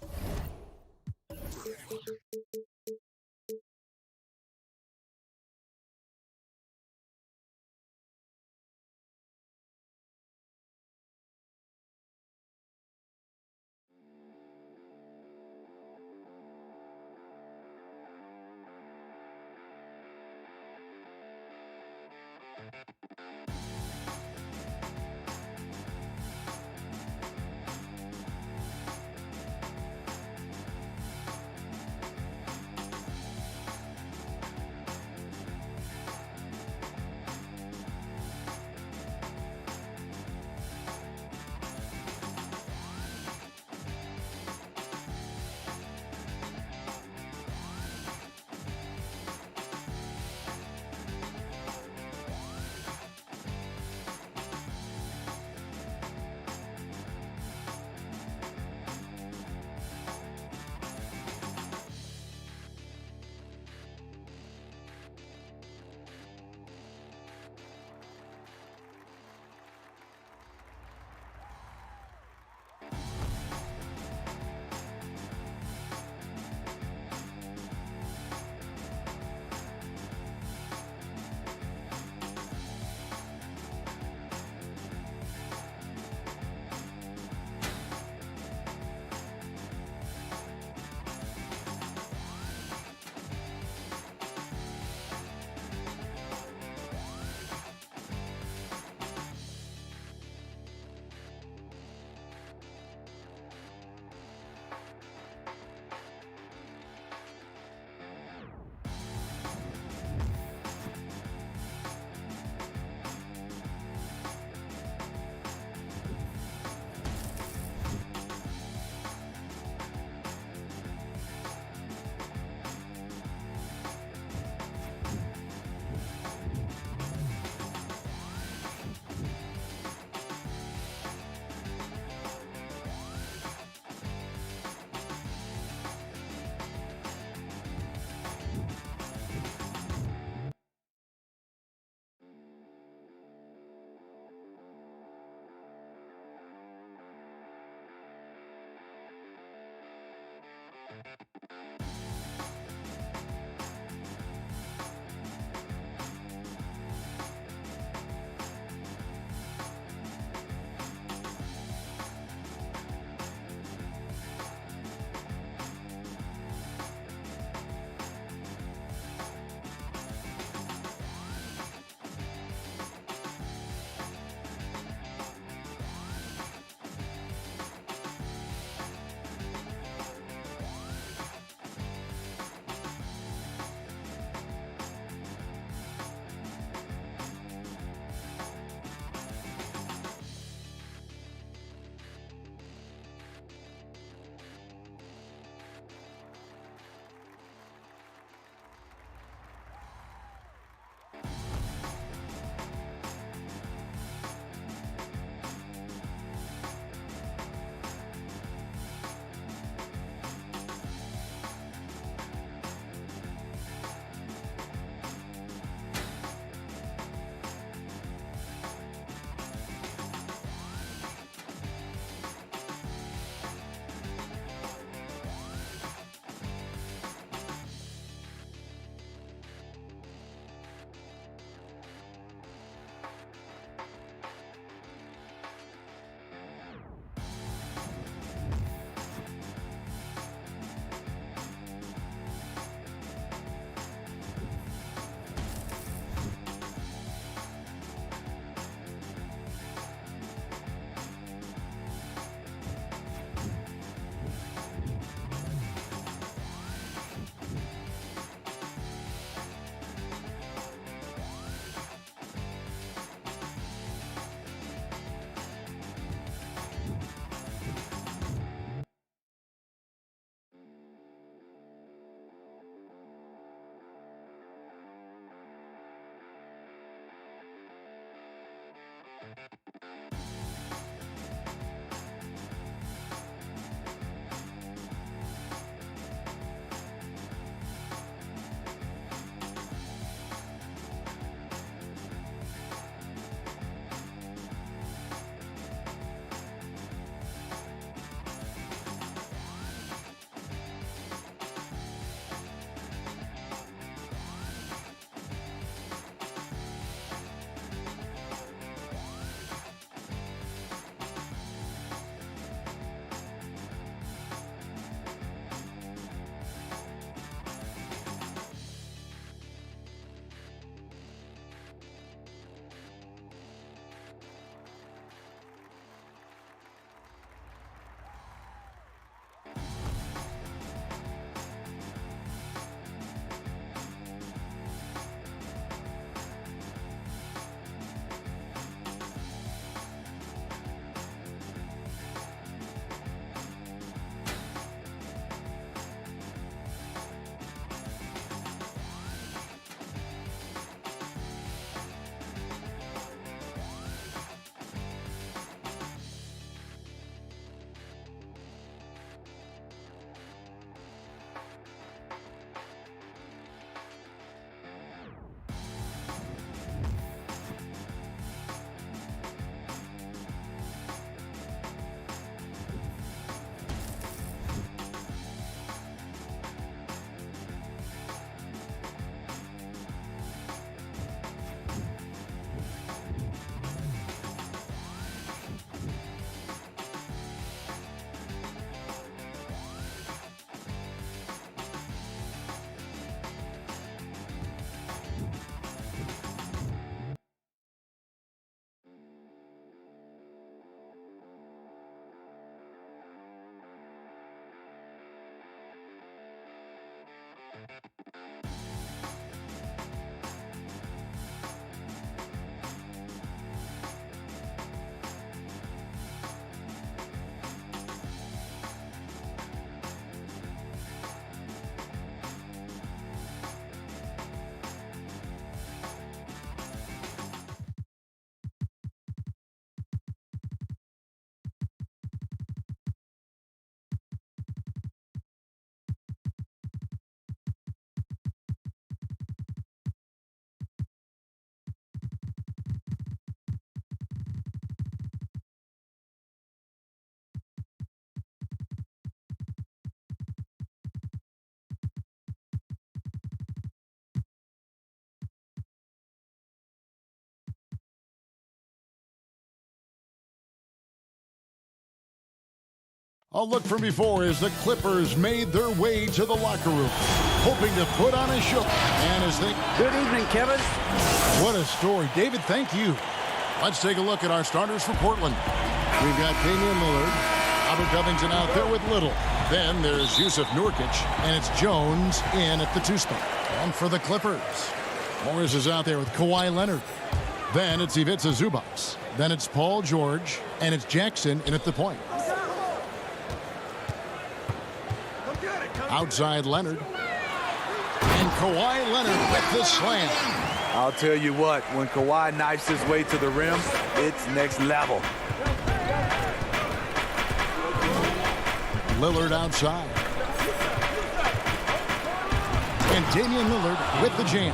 A look from before as the Clippers made their way to the locker room, hoping to put on a show. And as they... Good evening, Kevin. What a story. David, thank you. Let's take a look at our starters for Portland. We've got Damian Lillard, Robert Covington out there with Little. Then there's Yusuf Nurkic, and it's Jones in at the 2 spot. And for the Clippers, Morris is out there with Kawhi Leonard. Then it's Ivica Zubac. Then it's Paul George, and it's Jackson in at the point. Outside Leonard. And Kawhi Leonard with the slam. I'll tell you what, when Kawhi knifes his way to the rim, it's next level. Lillard outside. And Damian Lillard with the jam.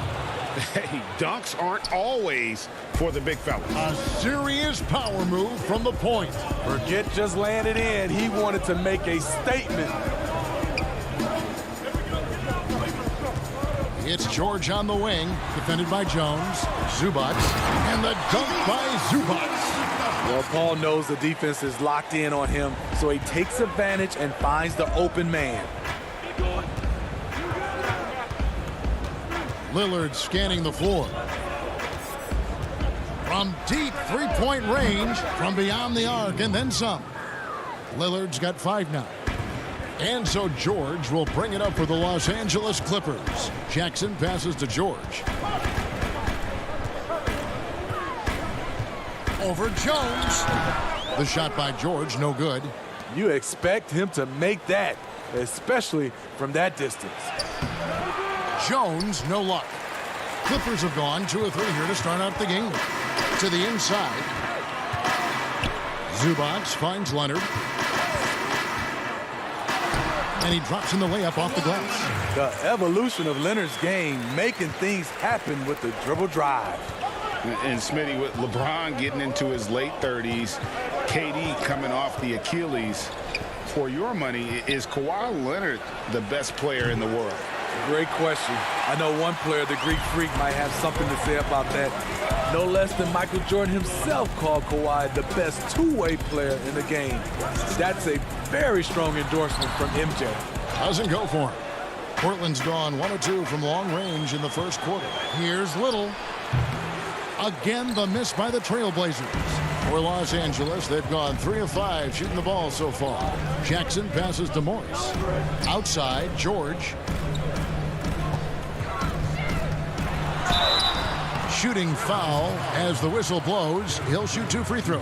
Hey, dunks aren't always for the big fellas. A serious power move from the point. Forget just laying it in. He wanted to make a statement. It's George on the wing, defended by Jones. Zubac, and the dunk by Zubac. Well, Paul knows the defense is locked in on him, so he takes advantage and finds the open man. Lillard scanning the floor. From deep three-point range, from beyond the arc, and then some. Lillard's got 5 now. And so George will bring it up for the Los Angeles Clippers. Jackson passes to George. Over Jones. The shot by George, no good. You expect him to make that, especially from that distance. Jones, no luck. Clippers have gone 2 of 3 here to start out the game. To the inside. Zubac finds Leonard. And he drops in the layup off the glass. The evolution of Leonard's game, making things happen with the dribble drive. And Smitty, with LeBron getting into his late 30s, KD coming off the Achilles, for your money, is Kawhi Leonard the best player in the world? Great question. I know one player, the Greek Freak, might have something to say about that. No less than Michael Jordan himself called Kawhi the best two-way player in the game. That's a very strong endorsement from MJ. Doesn't go for him. Portland's gone 1 of 2 from long range in the first quarter. Here's Little. Again, the miss by the Trailblazers. For Los Angeles, they've gone 3 of 5 shooting the ball so far. Jackson passes to Morris. Outside, George. Shooting foul as the whistle blows. He'll shoot 2 free throws.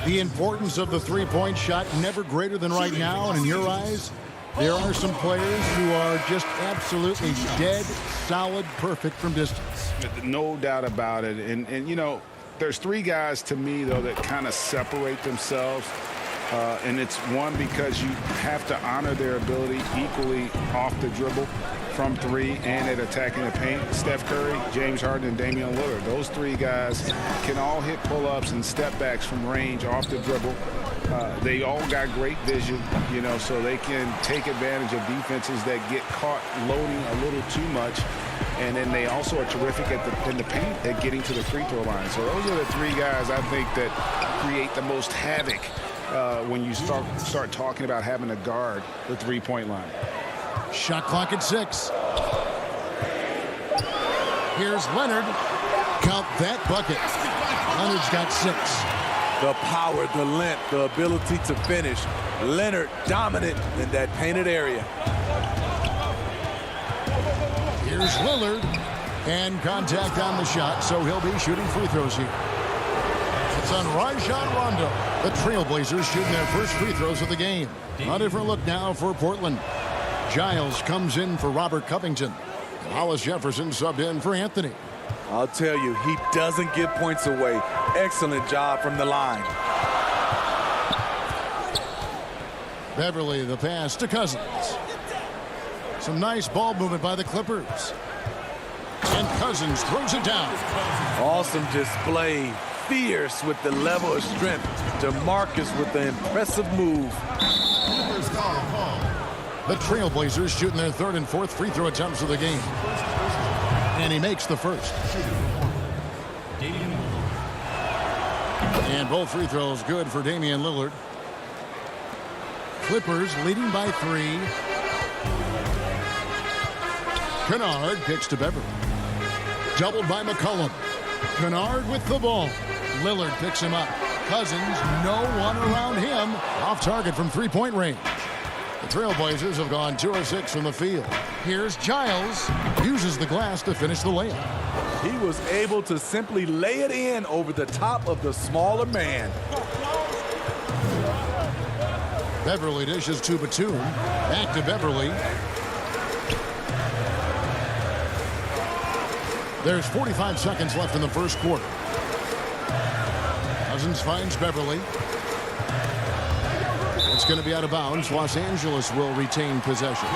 The importance of the three-point shot never greater than right now, and in your eyes, there are some players who are just absolutely dead, solid, perfect from distance. No doubt about it. And you know, there's 3 guys to me, though, that kind of separate themselves. And it's one, because you have to honor their ability equally off the dribble, from 3, and at attacking the paint. Steph Curry, James Harden, and Damian Lillard. Those 3 guys can all hit pull-ups and step-backs from range off the dribble. They all got great vision, you know, so they can take advantage of defenses that get caught loading a little too much. And then they also are terrific in the paint at getting to the free throw line. So those are the 3 guys I think that create the most havoc when you start talking about having to guard the three-point line. Shot clock at 6. Here's Leonard. Count that bucket. Leonard's got 6. The power, the length, the ability to finish. Leonard dominant in that painted area. Here's Lillard. And contact on the shot, so he'll be shooting free throws here. It's on Rajon Rondo. The Trailblazers shooting their first free throws of the game. A different look now for Portland. Giles comes in for Robert Covington. Hollis Jefferson subbed in for Anthony. I'll tell you, he doesn't give points away. Excellent job from the line. Beverly, the pass to Cousins. Some nice ball movement by the Clippers. And Cousins throws it down. Awesome display. Fierce with the level of strength. DeMarcus with the impressive move. The Trailblazers shooting their 3rd and 4th free throw attempts of the game. And he makes the first. And both free throws good for Damian Lillard. Clippers leading by 3. Kennard kicks to Beverly. Doubled by McCollum. Kennard with the ball. Lillard picks him up. Cousins, no one around him. Off target from three-point range. The Trailblazers have gone 2 of 6 from the field. Here's Giles. Uses the glass to finish the layup. He was able to simply lay it in over the top of the smaller man. Beverly dishes to Batum. Back to Beverly. There's 45 seconds left in the first quarter. Cousins finds Beverly. It's going to be out of bounds. Los Angeles will retain possession.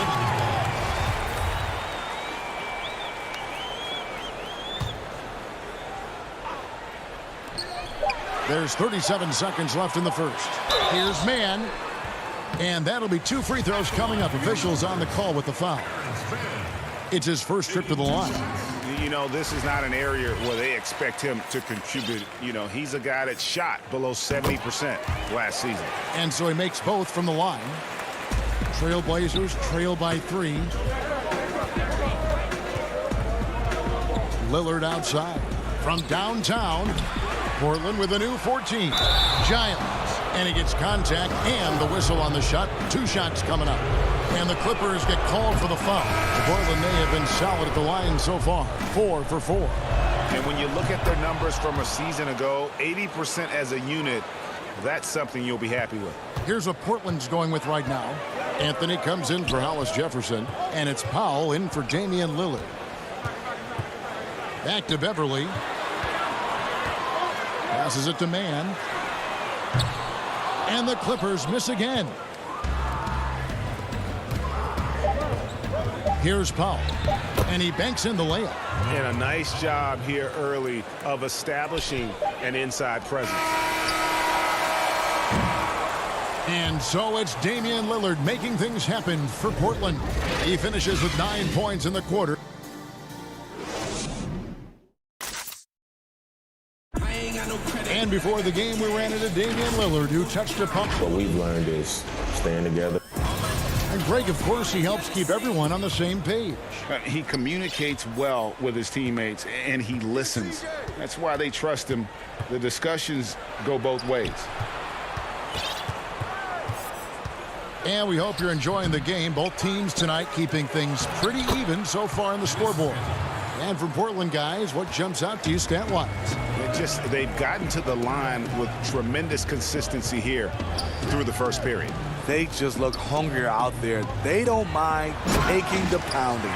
There's 37 seconds left in the first. Here's Mann. And that'll be 2 free throws coming up. Officials on the call with the foul. It's his first trip to the line. You know, this is not an area where they expect him to contribute. You know, he's a guy that shot below 70% last season. And so he makes both from the line. Trailblazers trail by 3. Lillard outside. From downtown, Portland with a new 14. Giles. And he gets contact and the whistle on the shot. 2 shots coming up. And the Clippers get called for the foul. Portland may have been solid at the line so far. 4 for 4. And when you look at their numbers from a season ago, 80% as a unit, that's something you'll be happy with. Here's what Portland's going with right now. Anthony comes in for Hollis Jefferson. And it's Powell in for Damian Lillard. Back to Beverly. Passes it to Mann. And the Clippers miss again. Here's Powell. And he banks in the layup. And a nice job here early of establishing an inside presence. And so it's Damian Lillard making things happen for Portland. He finishes with 9 points in the quarter. And before the game, we ran into Damian Lillard, who touched a pump. What we've learned is staying together. And Greg, of course, he helps keep everyone on the same page. He communicates well with his teammates, and he listens. That's why they trust him. The discussions go both ways. And we hope you're enjoying the game. Both teams tonight keeping things pretty even so far on the scoreboard. And from Portland, guys, what jumps out to you stat-wise? They've gotten to the line with tremendous consistency here through the first period. They just look hungrier out there. They don't mind taking the pounding.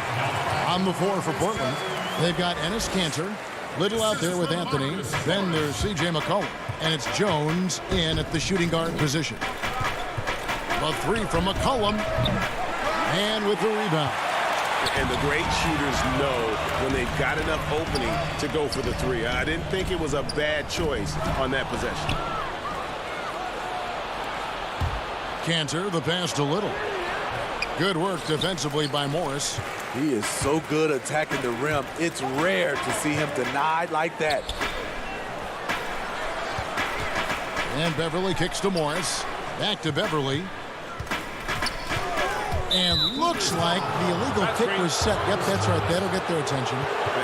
On the floor for Portland, they've got Enes Kanter, Little out there with Anthony. Then there's C.J. McCollum, and it's Jones in at the shooting guard position. A 3 from McCollum, and with the rebound. And the great shooters know when they've got enough opening to go for the 3. I didn't think it was a bad choice on that possession. Kanter, the pass to Little. Good work defensively by Morris. He is so good attacking the rim. It's rare to see him denied like that. And Beverly kicks to Morris. Back to Beverly. And looks like the illegal kick was set. Yep, that's right. That'll get their attention.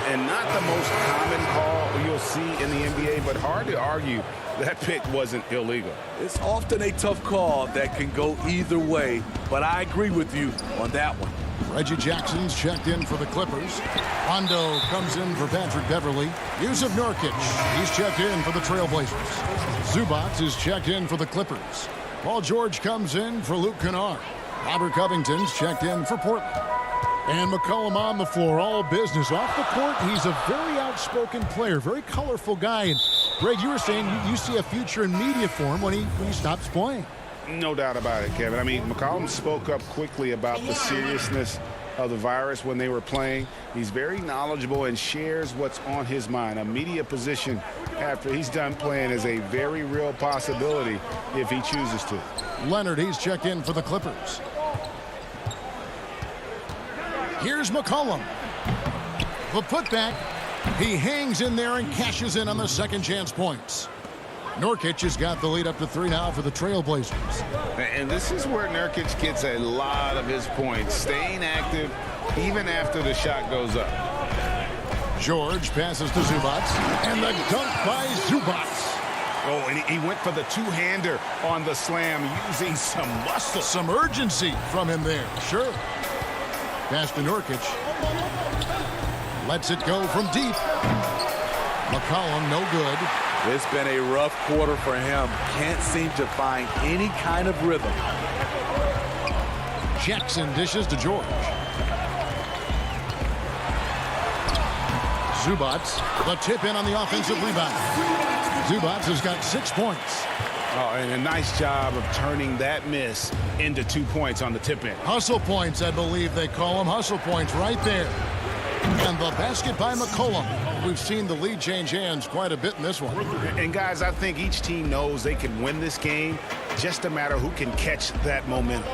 And not the most common call you'll see in the NBA, but hard to argue that pick wasn't illegal. It's often a tough call that can go either way, but I agree with you on that one. Reggie Jackson's checked in for the Clippers. Rondo comes in for Patrick Beverly. Yusuf Nurkic, he's checked in for the Trailblazers. Zubac is checked in for the Clippers. Paul George comes in for Luke Kennard. Robert Covington's checked in for Portland. And McCollum on the floor, all business. Off the court, he's a very outspoken player, very colorful guy. And Greg, you were saying you see a future in media for him when he stops playing. No doubt about it, Kevin. I mean, McCollum spoke up quickly about the seriousness of the virus when they were playing. He's very knowledgeable and shares what's on his mind. A media position after he's done playing is a very real possibility if he chooses to. Leonard, he's checked in for the Clippers. Here's McCollum. The putback. He hangs in there and cashes in on the second chance points. Nurkic has got the lead up to 3 now for the Trailblazers. And this is where Nurkic gets a lot of his points, staying active even after the shot goes up. George passes to Zubac, and the dunk by Zubac. Oh, and he went for the two-hander on the slam, using some muscle. Some urgency from him there, sure. Pass to Nurkic. Lets it go from deep. McCollum, no good. It's been a rough quarter for him. Can't seem to find any kind of rhythm. Jackson dishes to George. Zubac, the tip in on the offensive rebound. Zubac has got 6 points. Oh, and a nice job of turning that miss into 2 points on the tip in. Hustle points, I believe they call them. Hustle points right there. And the basket by McCollum. We've seen the lead change hands quite a bit in this one. And guys, I think each team knows they can win this game. Just a matter who can catch that momentum.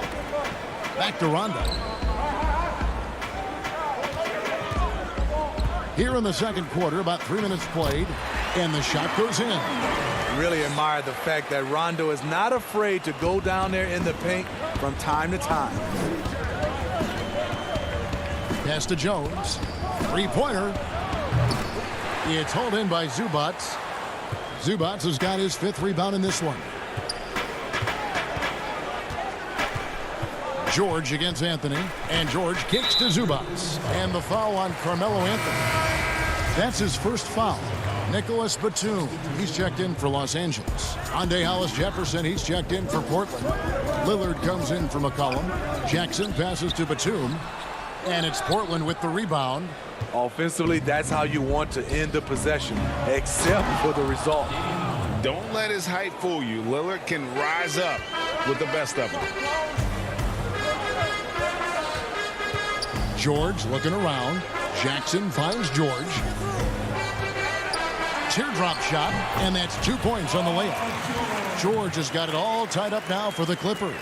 Back to Rondo. Here in the second quarter, about 3 minutes played, and the shot goes in. Really admire the fact that Rondo is not afraid to go down there in the paint from time to time. Pass to Jones. Three-pointer. It's hauled in by Zubac. Zubac has got his 5th rebound in this one. George against Anthony, and George kicks to Zubac. And the foul on Carmelo Anthony. That's his first foul. Nicholas Batum, he's checked in for Los Angeles. Andre Hollis-Jefferson, he's checked in for Portland. Lillard comes in for McCollum. Jackson passes to Batum. And it's Portland with the rebound. Offensively, that's how you want to end the possession, except for the result. Don't let his height fool you. Lillard can rise up with the best of them. George looking around. Jackson finds George. Teardrop shot, and that's 2 points on the layup. George has got it all tied up now for the Clippers.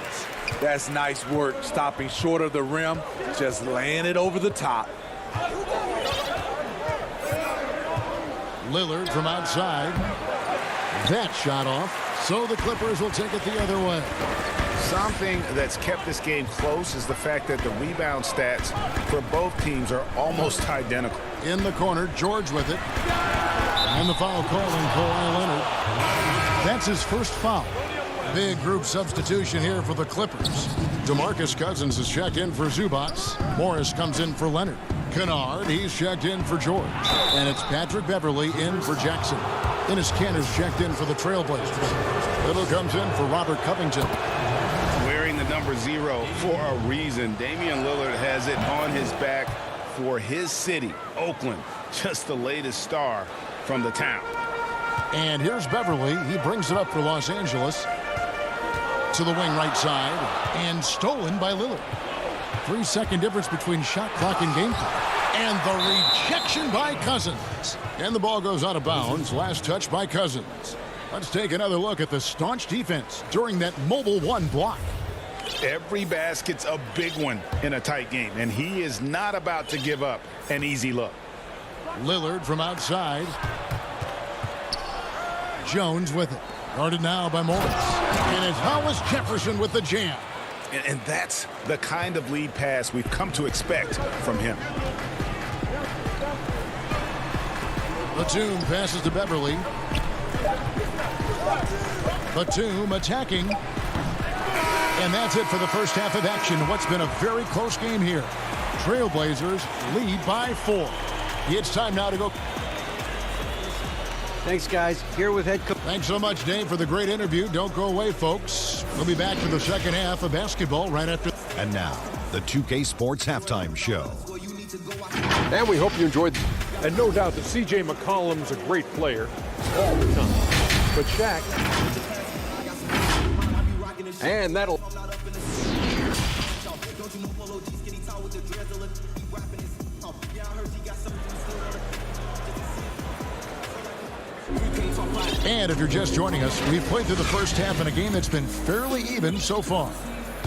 That's nice work, stopping short of the rim, just laying it over the top. Lillard from outside. That shot off, so the Clippers will take it the other way. Something that's kept this game close is the fact that the rebound stats for both teams are almost identical. In the corner, George with it. And the foul call on Kawhi Leonard. That's his first foul. Big group substitution here for the Clippers. DeMarcus Cousins is checked in for Zubac. Morris comes in for Leonard. Kennard, he's checked in for George. And it's Patrick Beverly in for Jackson. Dennis Kanter's checked in for the Trailblazers. Little comes in for Robert Covington. Wearing the number 0 for a reason. Damian Lillard has it on his back for his city, Oakland. Just the latest star from the town. And here's Beverly. He brings it up for Los Angeles. To the wing right side, and stolen by Lillard. 3-second difference between shot clock and game clock. And the rejection by Cousins. And the ball goes out of bounds. Last touch by Cousins. Let's take another look at the staunch defense during that mobile 1 block. Every basket's a big one in a tight game, and he is not about to give up an easy look. Lillard from outside. Jones with it. Guarded now by Morris. And it's Hollis-Jefferson with the jam. And that's the kind of lead pass we've come to expect from him. Batum passes to Beverly. Batum attacking. And that's it for the first half of action. What's been a very close game here. Trailblazers lead by 4. It's time now to go. Thanks, guys. Here with head coach. Thanks so much, Dave, for the great interview. Don't go away, folks. We'll be back to the second half of basketball right after. And now, the 2K Sports Halftime Show. And we hope you enjoyed. And no doubt that C.J. McCollum's a great player all the time. But Shaq. And that'll. And if you're just joining us, we've played through the first half in a game that's been fairly even so far.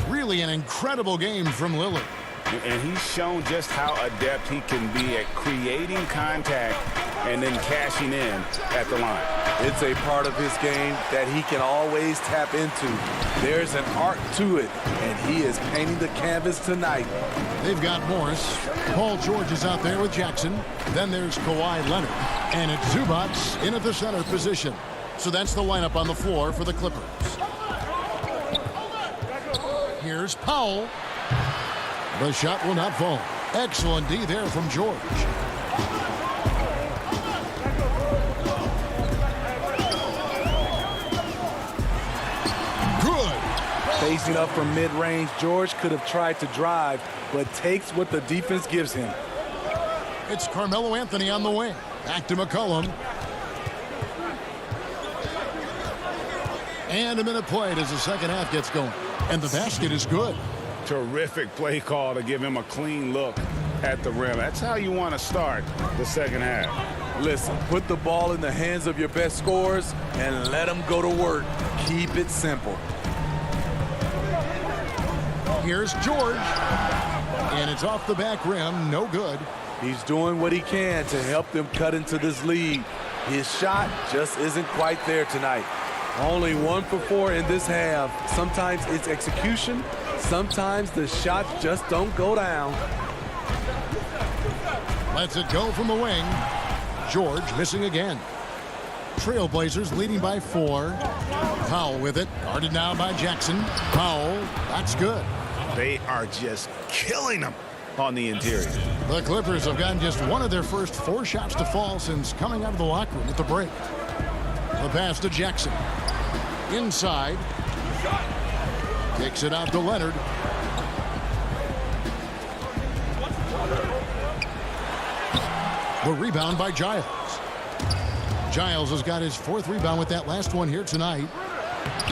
Really an incredible game from Lillard. And he's shown just how adept he can be at creating contact and then cashing in at the line. It's a part of his game that he can always tap into. There's an art to it, and he is painting the canvas tonight. They've got Morris. Paul George is out there with Jackson. Then there's Kawhi Leonard. And it's Zubac in at the center position. So that's the lineup on the floor for the Clippers. Here's Powell. The shot will not fall. Excellent D there from George. Facing up from mid-range, George could have tried to drive, but takes what the defense gives him. It's Carmelo Anthony on the wing. Back to McCollum. And a minute played as the second half gets going. And the basket is good. Terrific play call to give him a clean look at the rim. That's how you want to start the second half. Listen, put the ball in the hands of your best scorers and let them go to work. Keep it simple. Here's George. And it's off the back rim. No good. He's doing what he can to help them cut into this lead. His shot just isn't quite there tonight. Only 1 for 4 in this half. Sometimes it's execution. Sometimes the shots just don't go down. Lets it go from the wing. George missing again. Trailblazers leading by 4. Powell with it. Guarded now by Jackson. Powell. That's good. They are just killing them on the interior. The Clippers have gotten just one of their first 4 shots to fall since coming out of the locker room at the break. The pass to Jackson. Inside. Kicks it out to Leonard. The rebound by Giles. Giles has got his 4th rebound with that last one here tonight.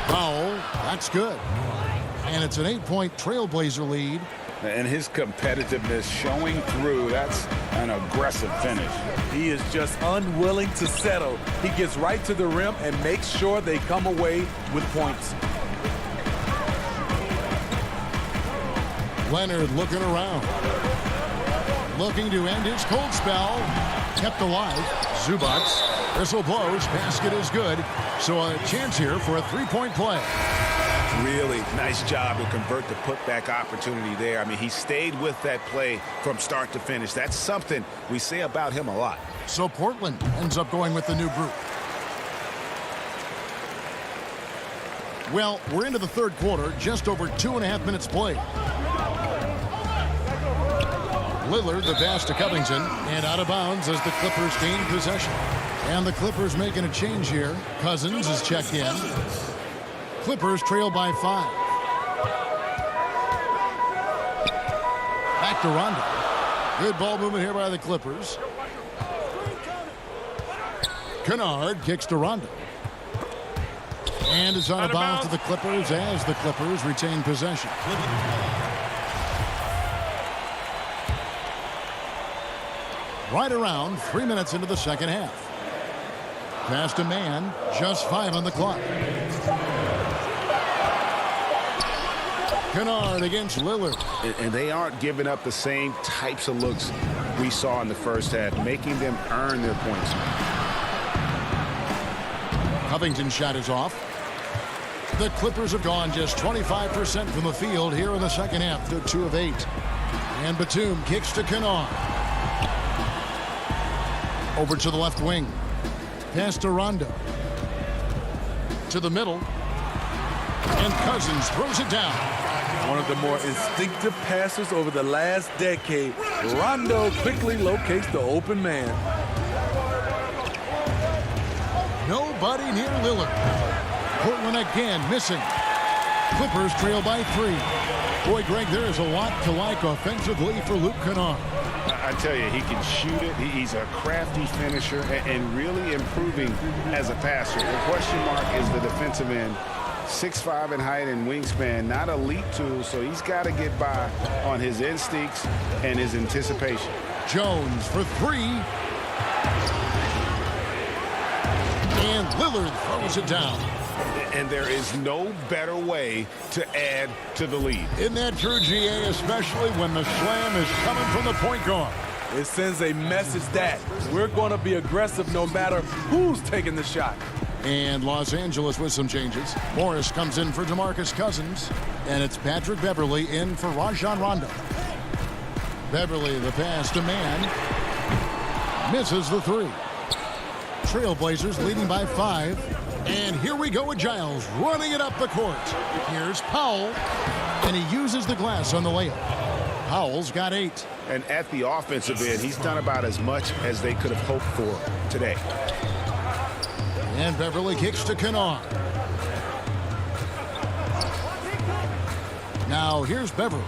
Powell, that's good. And it's an 8-point Trailblazer lead. And his competitiveness showing through. That's an aggressive finish. He is just unwilling to settle. He gets right to the rim and makes sure they come away with points. Leonard looking around. Looking to end his cold spell. Kept alive. Zubac. Whistle blows. Basket is good. So a chance here for a 3-point play. Really nice job to convert the putback opportunity there. I mean, he stayed with that play from start to finish. That's something we say about him a lot. So Portland ends up going with the new group. Well, we're into the third quarter. Just over 2.5 minutes played. Lillard, the pass to Covington, and out of bounds as the Clippers gain possession. And the Clippers making a change here. Cousins is checked in. Clippers trail by 5. Back to Rondo. Good ball movement here by the Clippers. Kennard kicks to Rondo. And it's out of bounds to the Clippers as the Clippers retain possession. Right around 3 minutes into the second half. Pass to Mann, just 5 on the clock. Kennard against Lillard. And they aren't giving up the same types of looks we saw in the first half, making them earn their points. Covington's shot is off. The Clippers have gone just 25% from the field here in the second half. They're 2 of 8. And Batum kicks to Kennard. Over to the left wing. Pass to Rondo. To the middle. And Cousins throws it down. One of the more instinctive passes over the last decade. Rondo quickly locates the open man. Nobody near Lillard. Portland again missing. Clippers trail by 3. Boy, Greg, there is a lot to like offensively for Luke Kennard. I tell you, he can shoot it. He's a crafty finisher and really improving as a passer. The question mark is the defensive end. 6'5" in height and wingspan, not elite tool, so he's got to get by on his instincts and his anticipation. Jones for 3. And Lillard throws it down. And there is no better way to add to the lead. Isn't that true, GA, especially when the slam is coming from the point guard? It sends a message that we're going to be aggressive no matter who's taking the shot. And Los Angeles with some changes. Morris comes in for DeMarcus Cousins, and it's Patrick Beverley in for Rajon Rondo. Beverley, the pass to Mann, misses the three. Trailblazers leading by 5. And here we go with Giles running it up the court. Here's Powell, and he uses the glass on the layup. Powell's got 8. And at the offensive end, he's done about as much as they could have hoped for today. And Beverley kicks to Kennard. Now here's Beverley.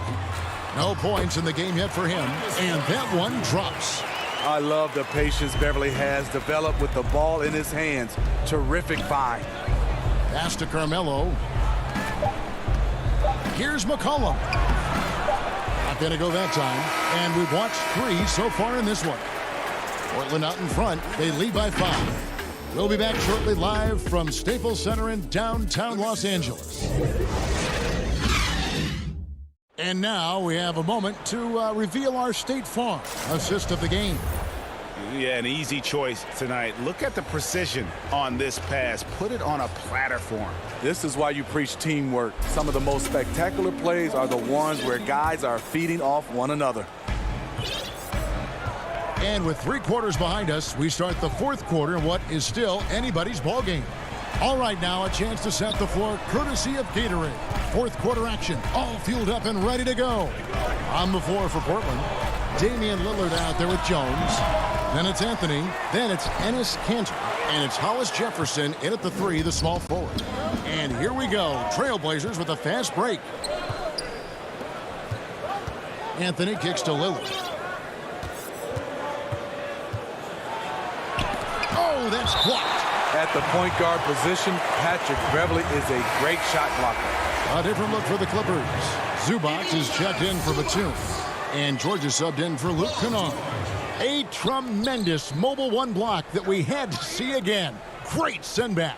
No points in the game yet for him, and that one drops. I love the patience Beverley has developed with the ball in his hands. Terrific find. Pass to Carmelo. Here's McCollum. Not going to go that time. And we've watched 3 so far in this one. Portland out in front. They lead by 5. We'll be back shortly live from Staples Center in downtown Los Angeles. And now we have a moment to reveal our State Farm assist of the game. Yeah, an easy choice tonight. Look at the precision on this pass. Put it on a platter form. This is why you preach teamwork. Some of the most spectacular plays are the ones where guys are feeding off one another. And with 3 quarters behind us, we start the 4th quarter in what is still anybody's ball game. All right, now a chance to set the floor courtesy of Gatorade. 4th quarter action, all fueled up and ready to go. On the floor for Portland, Damian Lillard out there with Jones. Then it's Anthony. Then it's Enes Kanter. And it's Hollis Jefferson in at the 3, the small forward. And here we go. Trailblazers with a fast break. Anthony kicks to Lillard. Oh, that's blocked. At the point guard position, Patrick Beverley is a great shot blocker. A different look for the Clippers. Zubac is checked in for Batum. And Georgia subbed in for Luke Kennard. A tremendous mobile 1 block that we had to see again. Great send back.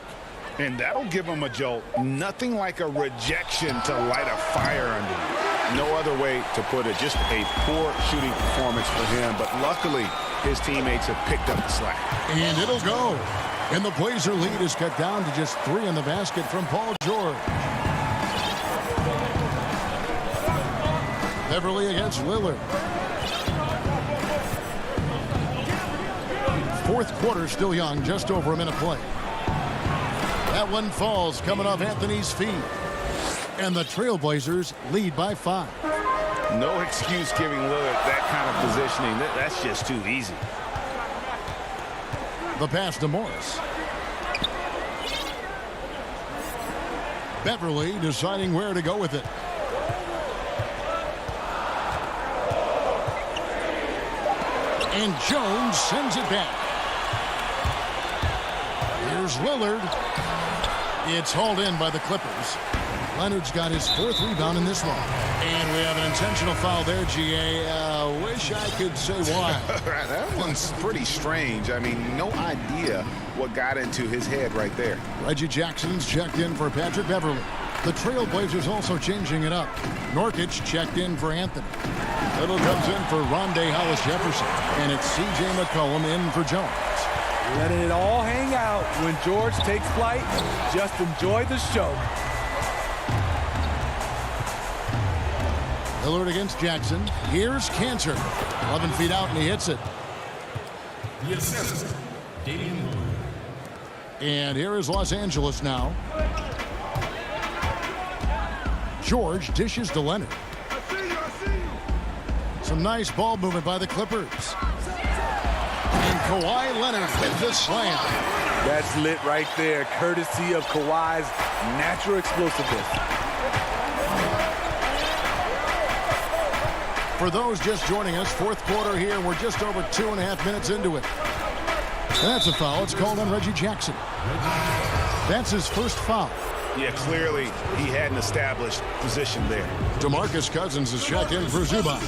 And that'll give him a jolt. Nothing like a rejection to light a fire under you. No other way to put it. Just a poor shooting performance for him. But luckily, his teammates have picked up the slack. And it'll go. And the Blazer lead is cut down to just 3 in the basket from Paul George. Beverley against Lillard. 4th quarter still young, just over a minute play. That one falls coming off Anthony's feet. And the Trailblazers lead by 5. No excuse giving Lillard that kind of positioning. That's just too easy. The pass to Morris. Beverley deciding where to go with it. And Jones sends it back. Here's Lillard. It's hauled in by the Clippers. Leonard's got his 4th rebound in this one. And we have an intentional foul there, GA. Wish I could say why. That one's pretty strange. I mean, no idea what got into his head right there. Reggie Jackson's checked in for Patrick Beverley. The Trailblazers also changing it up. Norkic checked in for Anthony. Little comes in for Rondé Hollis Jefferson. And it's C.J. McCollum in for Jones. Letting it all hang out when George takes flight. Just enjoy the show. Lillard against Jackson. Here's Kanter. 11 feet out, and he hits it. Yes, and here is Los Angeles now. George dishes to Leonard. Some nice ball movement by the Clippers. And Kawhi Leonard with the slam. That's lit right there, courtesy of Kawhi's natural explosiveness. For those just joining us, 4th quarter here. We're just over 2.5 minutes into it. That's a foul. It's called on Reggie Jackson. That's his first foul. Yeah, clearly he had an established position there. DeMarcus Cousins is checked in for Zubac.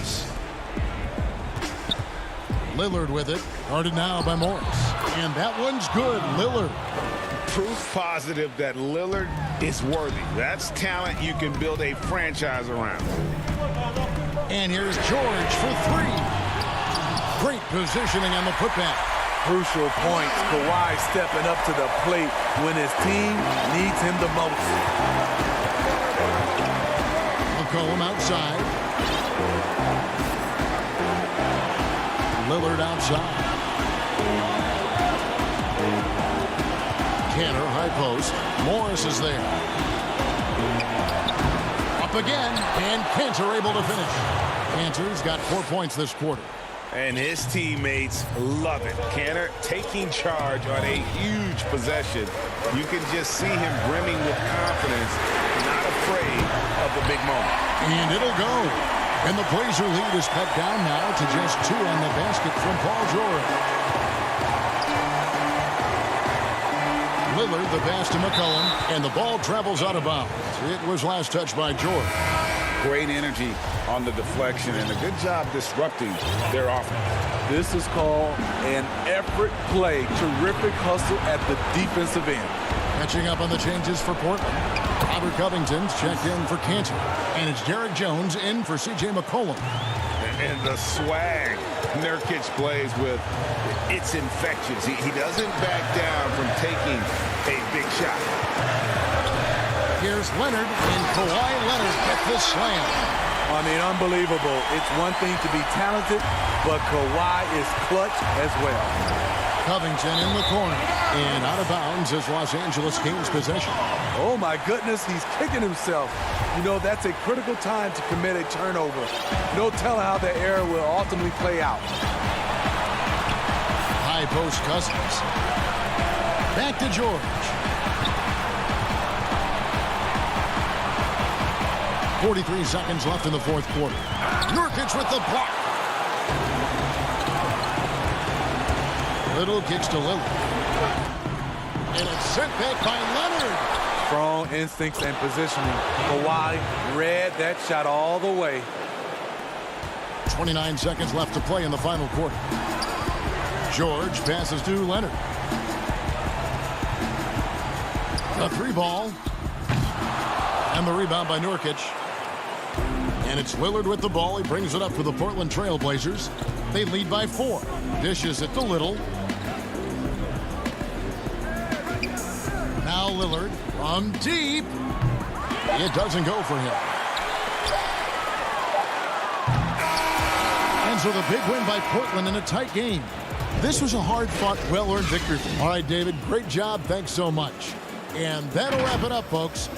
Lillard with it. Guarded now by Morris. And that one's good. Lillard. Proof positive that Lillard is worthy. That's talent you can build a franchise around. And here's George for three. Great positioning on the putback. Crucial points. Kawhi stepping up to the plate when his team needs him the most. McCollum outside. Lillard outside. Cantor, high post. Morris is there. Up again, and Cantor able to finish. Cantor's got 4 points this quarter. And his teammates love it. Cantor taking charge on a huge possession. You can just see him brimming with confidence, not afraid of the big moment. And it'll go. And the Blazer lead is cut down now to just 2 on the basket from Paul George. Lillard, the pass to McCollum, and the ball travels out of bounds. It was last touched by George. Great energy on the deflection and a good job disrupting their offense. This is called an effort play. Terrific hustle at the defensive end. Catching up on the changes for Portland. Robert Covington's checked in for Cantor. And it's Derek Jones in for C.J. McCollum. And the swag Nurkic plays with, it's infectious. He doesn't back down from taking a big shot. Here's Leonard, and Kawhi Leonard get this slam. I mean, unbelievable. It's one thing to be talented, but Kawhi is clutch as well. Covington in the corner. And out of bounds is Los Angeles Kings possession. Oh, my goodness, he's kicking himself. You know, that's a critical time to commit a turnover. No telling how the error will ultimately play out. High post Cousins. Back to George. .43 seconds left in the fourth quarter. Nurkic with the block. Little kicks to Lillard. And it's sent back by Leonard. Strong instincts and positioning. Kawhi read that shot all the way. 29 seconds left to play in the final quarter. George passes to Leonard. A 3-ball. And the rebound by Nurkic. And it's Lillard with the ball. He brings it up for the Portland Trailblazers. They lead by 4. Dishes it to Little. Now Lillard from deep. It doesn't go for him. And so the big win by Portland in a tight game. This was a hard-fought, well-earned victory. All right, David, great job. Thanks so much. And that'll wrap it up, folks.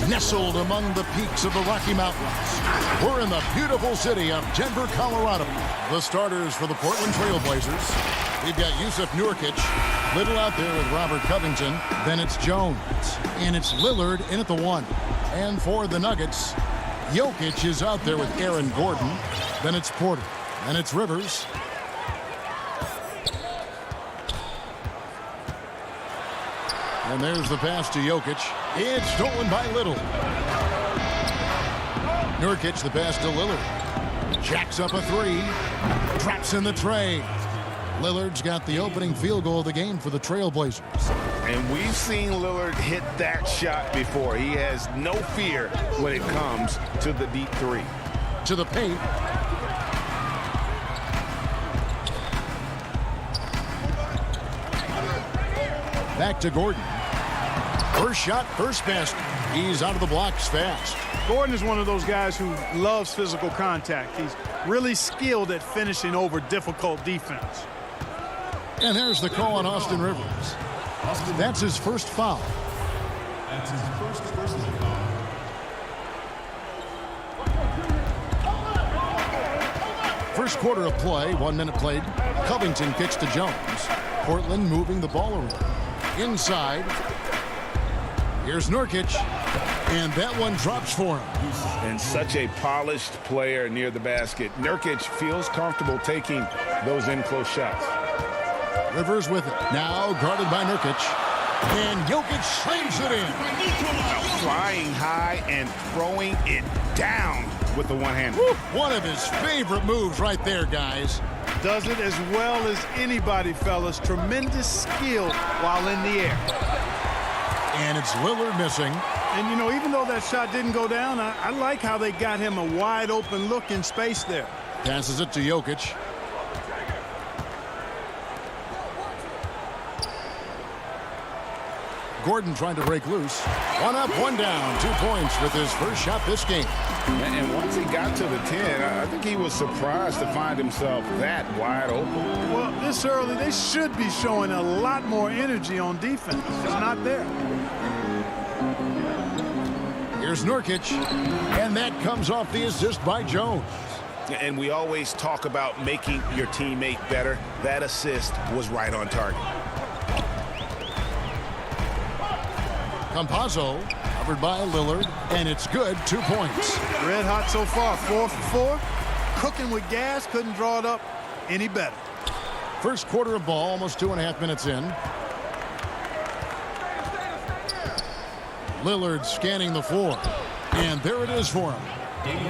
nestled among the peaks of the Rocky Mountains. We're in the beautiful city of Denver, Colorado. The starters for the Portland Trailblazers. We've got Yusuf Nurkic, Little out there with Robert Covington. Then it's Jones, and it's Lillard in at the 1. And for the Nuggets, Jokic is out there with Aaron Gordon. Then it's Porter, and it's Rivers. And there's the pass to Jokic. It's stolen by Little. Nurkic, the pass to Lillard. Jacks up a 3. Traps in the tray. Lillard's got the opening field goal of the game for the Trailblazers. And we've seen Lillard hit that shot before. He has no fear when it comes to the deep 3. To the paint. Back to Gordon. First shot, first basket. He's out of the blocks fast. Gordon is one of those guys who loves physical contact. He's really skilled at finishing over difficult defense. And there's the call on Austin Rivers. That's his first foul. That's his first personal foul. First quarter of play, 1 minute played. Covington kicks to Jones. Portland moving the ball around. Inside. Here's Nurkic. And that one drops for him. And such a polished player near the basket. Nurkic feels comfortable taking those in-close shots. Rivers with it. Now guarded by Nurkic. And Jokic slams it in. Flying high and throwing it down with the one-hand. One of his favorite moves right there, guys. Does it as well as anybody, fellas. Tremendous skill while in the air. And it's Lillard missing. And, you know, even though that shot didn't go down, I like how they got him a wide-open look in space there. Passes it to Jokic. Gordon trying to break loose. 1 up, 1 down. 2 points with his first shot this game. And once he got to the 10, I think he was surprised to find himself that wide open. Well, this early, they should be showing a lot more energy on defense. It's not there. Here's Nurkic, and that comes off the assist by Jones. And we always talk about making your teammate better. That assist was right on target. Campazzo, covered by Lillard, and it's good. 2 points. Red hot so far, 4 for 4. Cooking with gas, couldn't draw it up any better. First quarter of ball, almost 2.5 minutes in. Lillard scanning the floor, and there it is for him.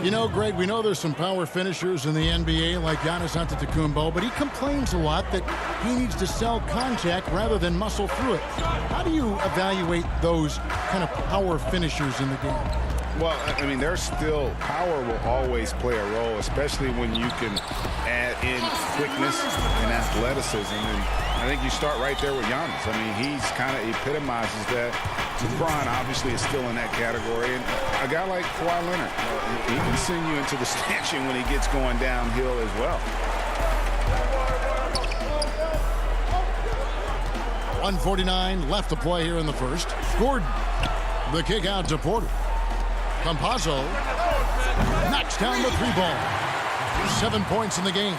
You know, Greg, we know there's some power finishers in the NBA like Giannis Antetokounmpo, but he complains a lot that he needs to sell contact rather than muscle through it. How do you evaluate those kind of power finishers in the game? Well, I mean, there's still power will always play a role, especially when you can add in quickness and athleticism. And I think you start right there with Giannis. I mean, he's kind of epitomizes that. LeBron obviously is still in that category. And a guy like Kawhi Leonard, he can send you into the stanchion when he gets going downhill as well. 1:49 left to play here in the first. Gordon, the kick out to Porter. Campazzo knocks down the 3-ball. 7 points in the game.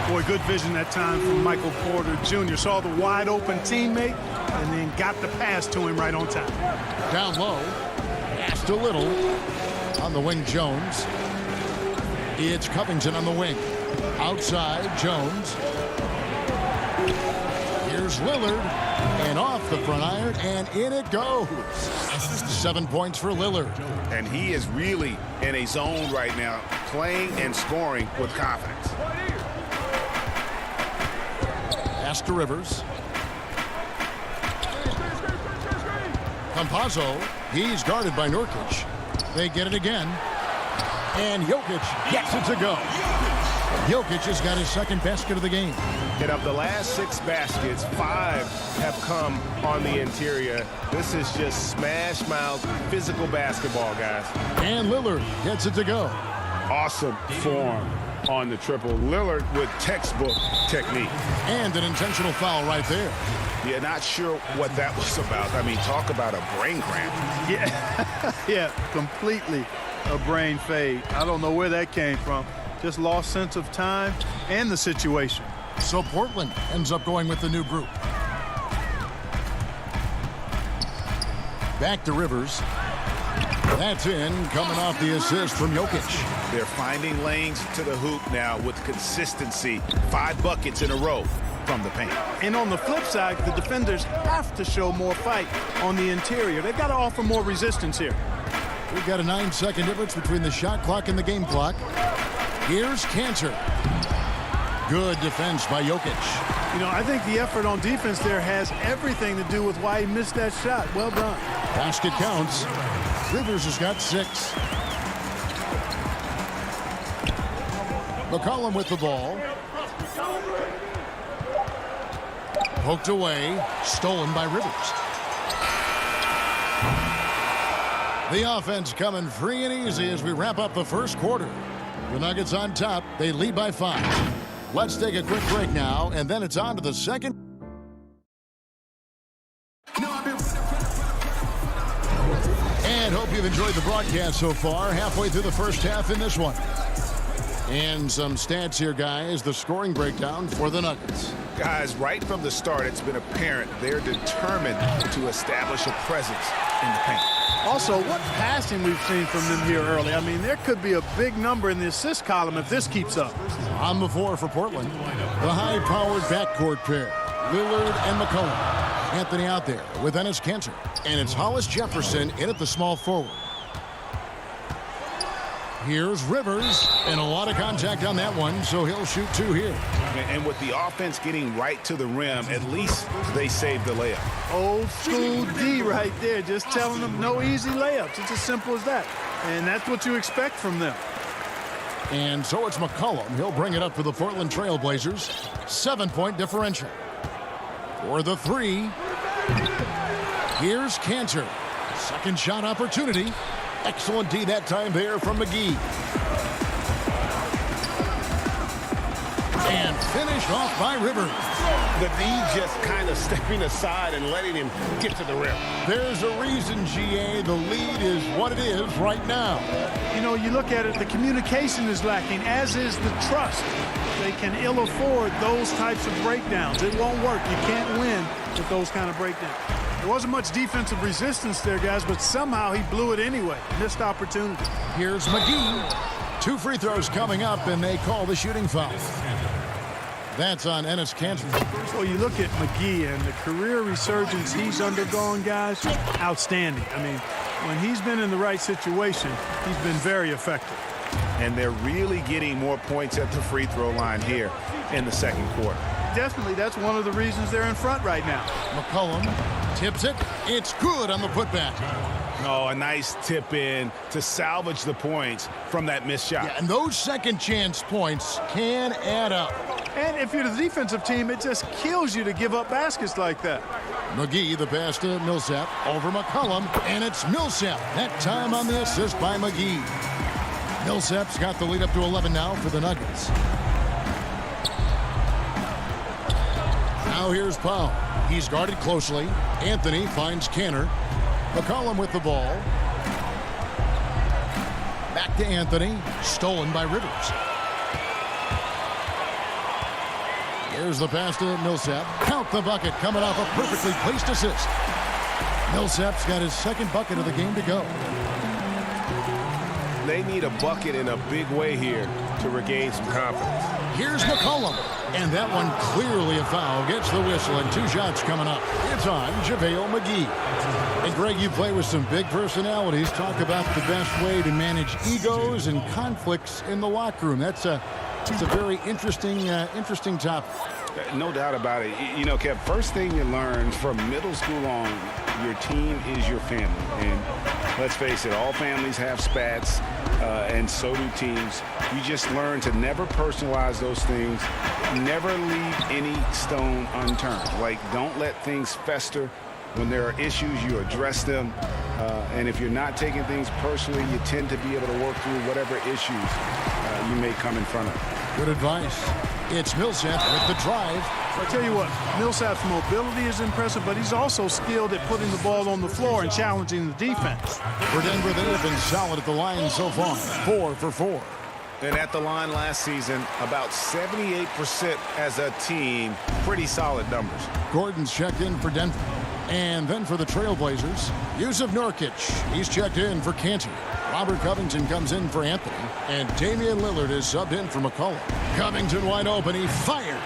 Boy, good vision that time from Michael Porter Jr. Saw the wide open teammate and then got the pass to him right on time. Down low. Pass to Little. On the wing, Jones. It's Covington on the wing. Outside, Jones. Here's Lillard. And off the front iron, and in it goes. 7 points for Lillard. And he is really in a zone right now, playing and scoring with confidence. Pass to Rivers. Campazzo, he's guarded by Nurkic. They get it again. And Jokic gets it to go. Jokic has got his second basket of the game. And of the last 6 baskets, 5 have come on the interior. This is just smash mouth physical basketball, guys. And Lillard gets it to go. Awesome form on the triple. Lillard with textbook technique. And an intentional foul right there. Yeah, not sure what that was about. I mean, talk about a brain cramp. Yeah, yeah, completely a brain fade. I don't know where that came from. Just lost sense of time and the situation. So Portland ends up going with the new group. Back to Rivers. That's in, coming off the assist from Jokic. They're finding lanes to the hoop now with consistency. 5 buckets in a row from the paint. And on the flip side, the defenders have to show more fight on the interior. They've got to offer more resistance here. We've got a 9-second difference between the shot clock and the game clock. Here's Cantor. Good defense by Jokic. You know, I think the effort on defense there has everything to do with why he missed that shot. Well done. Basket counts. Rivers has got 6. McCollum with the ball. Poked away. Stolen by Rivers. The offense coming free and easy as we wrap up the first quarter. The Nuggets on top. They lead by 5. Let's take a quick break now, and then it's on to the second. And hope you've enjoyed the broadcast so far. Halfway through the first half in this one. And some stats here, guys. The scoring breakdown for the Nuggets. Guys, right from the start, it's been apparent they're determined to establish a presence in the paint. Also, what passing we've seen from them here early. I mean, there could be a big number in the assist column if this keeps up. On the floor for Portland, the high-powered backcourt pair, Lillard and McCollum. Anthony out there with Enes Kanter. And it's Hollis Jefferson in at the small forward. Here's Rivers, and a lot of contact on that one, so he'll shoot 2 here. And with the offense getting right to the rim, at least they saved the layup. Old school D right there, just telling them no easy layups. It's as simple as that. And that's what you expect from them. And so it's McCollum. He'll bring it up for the Portland Trailblazers. 7-point differential. For the 3. Here's Kanter. Second shot opportunity. Excellent D that time there from McGee. And finished off by Rivers. The D just kind of stepping aside and letting him get to the rim. There's a reason, GA, the lead is what it is right now. You know, you look at it, the communication is lacking, as is the trust. They can ill afford those types of breakdowns. It won't work. You can't win with those kind of breakdowns. There wasn't much defensive resistance there, guys, but somehow he blew it anyway. Missed opportunity. Here's McGee. 2 free throws coming up, and they call the shooting foul. That's on Enes Kanter. Well, you look at McGee and the career resurgence he's undergone, guys, outstanding. I mean, when he's been in the right situation, he's been very effective. And they're really getting more points at the free throw line here in the second quarter. Definitely, that's one of the reasons they're in front right now. McCollum tips it. It's good on the putback. Oh, a nice tip in to salvage the points from that missed shot. Yeah, and those second chance points can add up. And if you're the defensive team, it just kills you to give up baskets like that. McGee, the pass to Millsap, over McCollum, and it's Millsap. That time on the assist by McGee. Millsap's got the lead up to 11 now for the Nuggets. Now here's Powell. He's guarded closely. Anthony finds Kanter. McCollum with the ball. Back to Anthony. Stolen by Rivers. Here's the pass to Millsap. Count the bucket coming off a perfectly placed assist. Millsap's got his second bucket of the game to go. They need a bucket in a big way here to regain some confidence. Here's McCollum. And that one clearly a foul. Gets the whistle, and 2 shots coming up. It's on JaVale McGee. And Greg, you play with some big personalities. Talk about the best way to manage egos and conflicts in the locker room. It's a very interesting topic. No doubt about it. You know, Kev, first thing you learn from middle school on, your team is your family. And let's face it, all families have spats, and so do teams. You just learn to never personalize those things. Never leave any stone unturned. Like, don't let things fester. When there are issues, you address them. And if you're not taking things personally, you tend to be able to work through whatever issues you may come in front of. Good advice. It's Millsap with the drive. I tell you what, Millsap's mobility is impressive, but he's also skilled at putting the ball on the floor and challenging the defense. For Denver, they have been solid at the line so far. 4 for 4. And at the line last season, about 78% as a team. Pretty solid numbers. Gordon's checked in for Denver. And then for the Trailblazers, Yusuf Nurkic. He's checked in for Cantor. Robert Covington comes in for Anthony. And Damian Lillard is subbed in for McCollum. Covington wide open. He fires.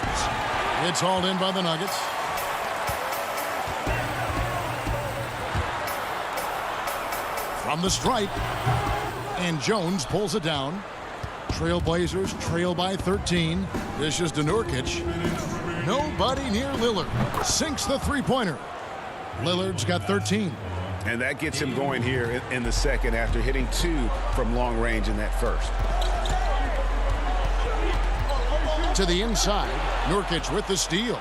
It's hauled in by the Nuggets. From the stripe. And Jones pulls it down. Trailblazers trail by 13. This is to Nurkic. Nobody near Lillard. Sinks the three-pointer. Lillard's got 13. And that gets him going here in the second after hitting 2 from long range in that first. To the inside. Nurkic with the steal.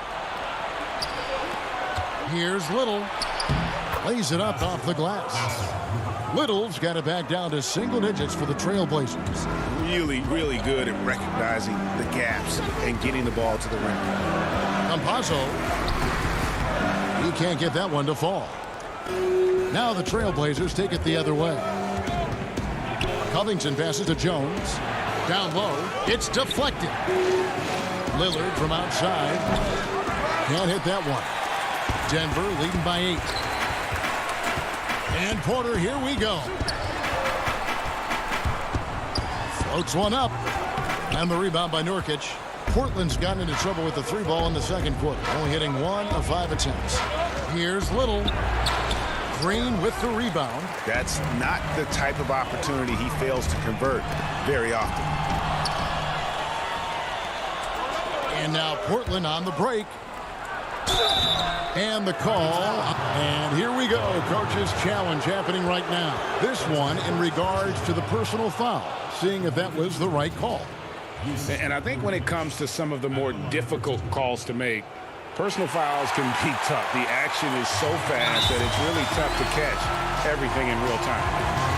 Here's Little. Lays it up off the glass. Little's got it back down to single digits for the Trailblazers. Really, really good at recognizing the gaps and getting the ball to the rim. Campazzo. He can't get that one to fall. Now the Trailblazers take it the other way. Covington passes to Jones. Down low. It's deflected. Lillard from outside. Can't hit that one. Denver leading by 8. And Porter, here we go. Floats one up. And the rebound by Nurkic. Portland's gotten into trouble with the 3 ball in the second quarter, only hitting 1 of 5 attempts. Here's Little. Green with the rebound. That's not the type of opportunity he fails to convert very often. And now Portland on the break. And the call. And here we go. Coach's challenge happening right now. This one in regards to the personal foul. Seeing if that was the right call. And I think when it comes to some of the more difficult calls to make, personal fouls can be tough. The action is so fast that it's really tough to catch everything in real time.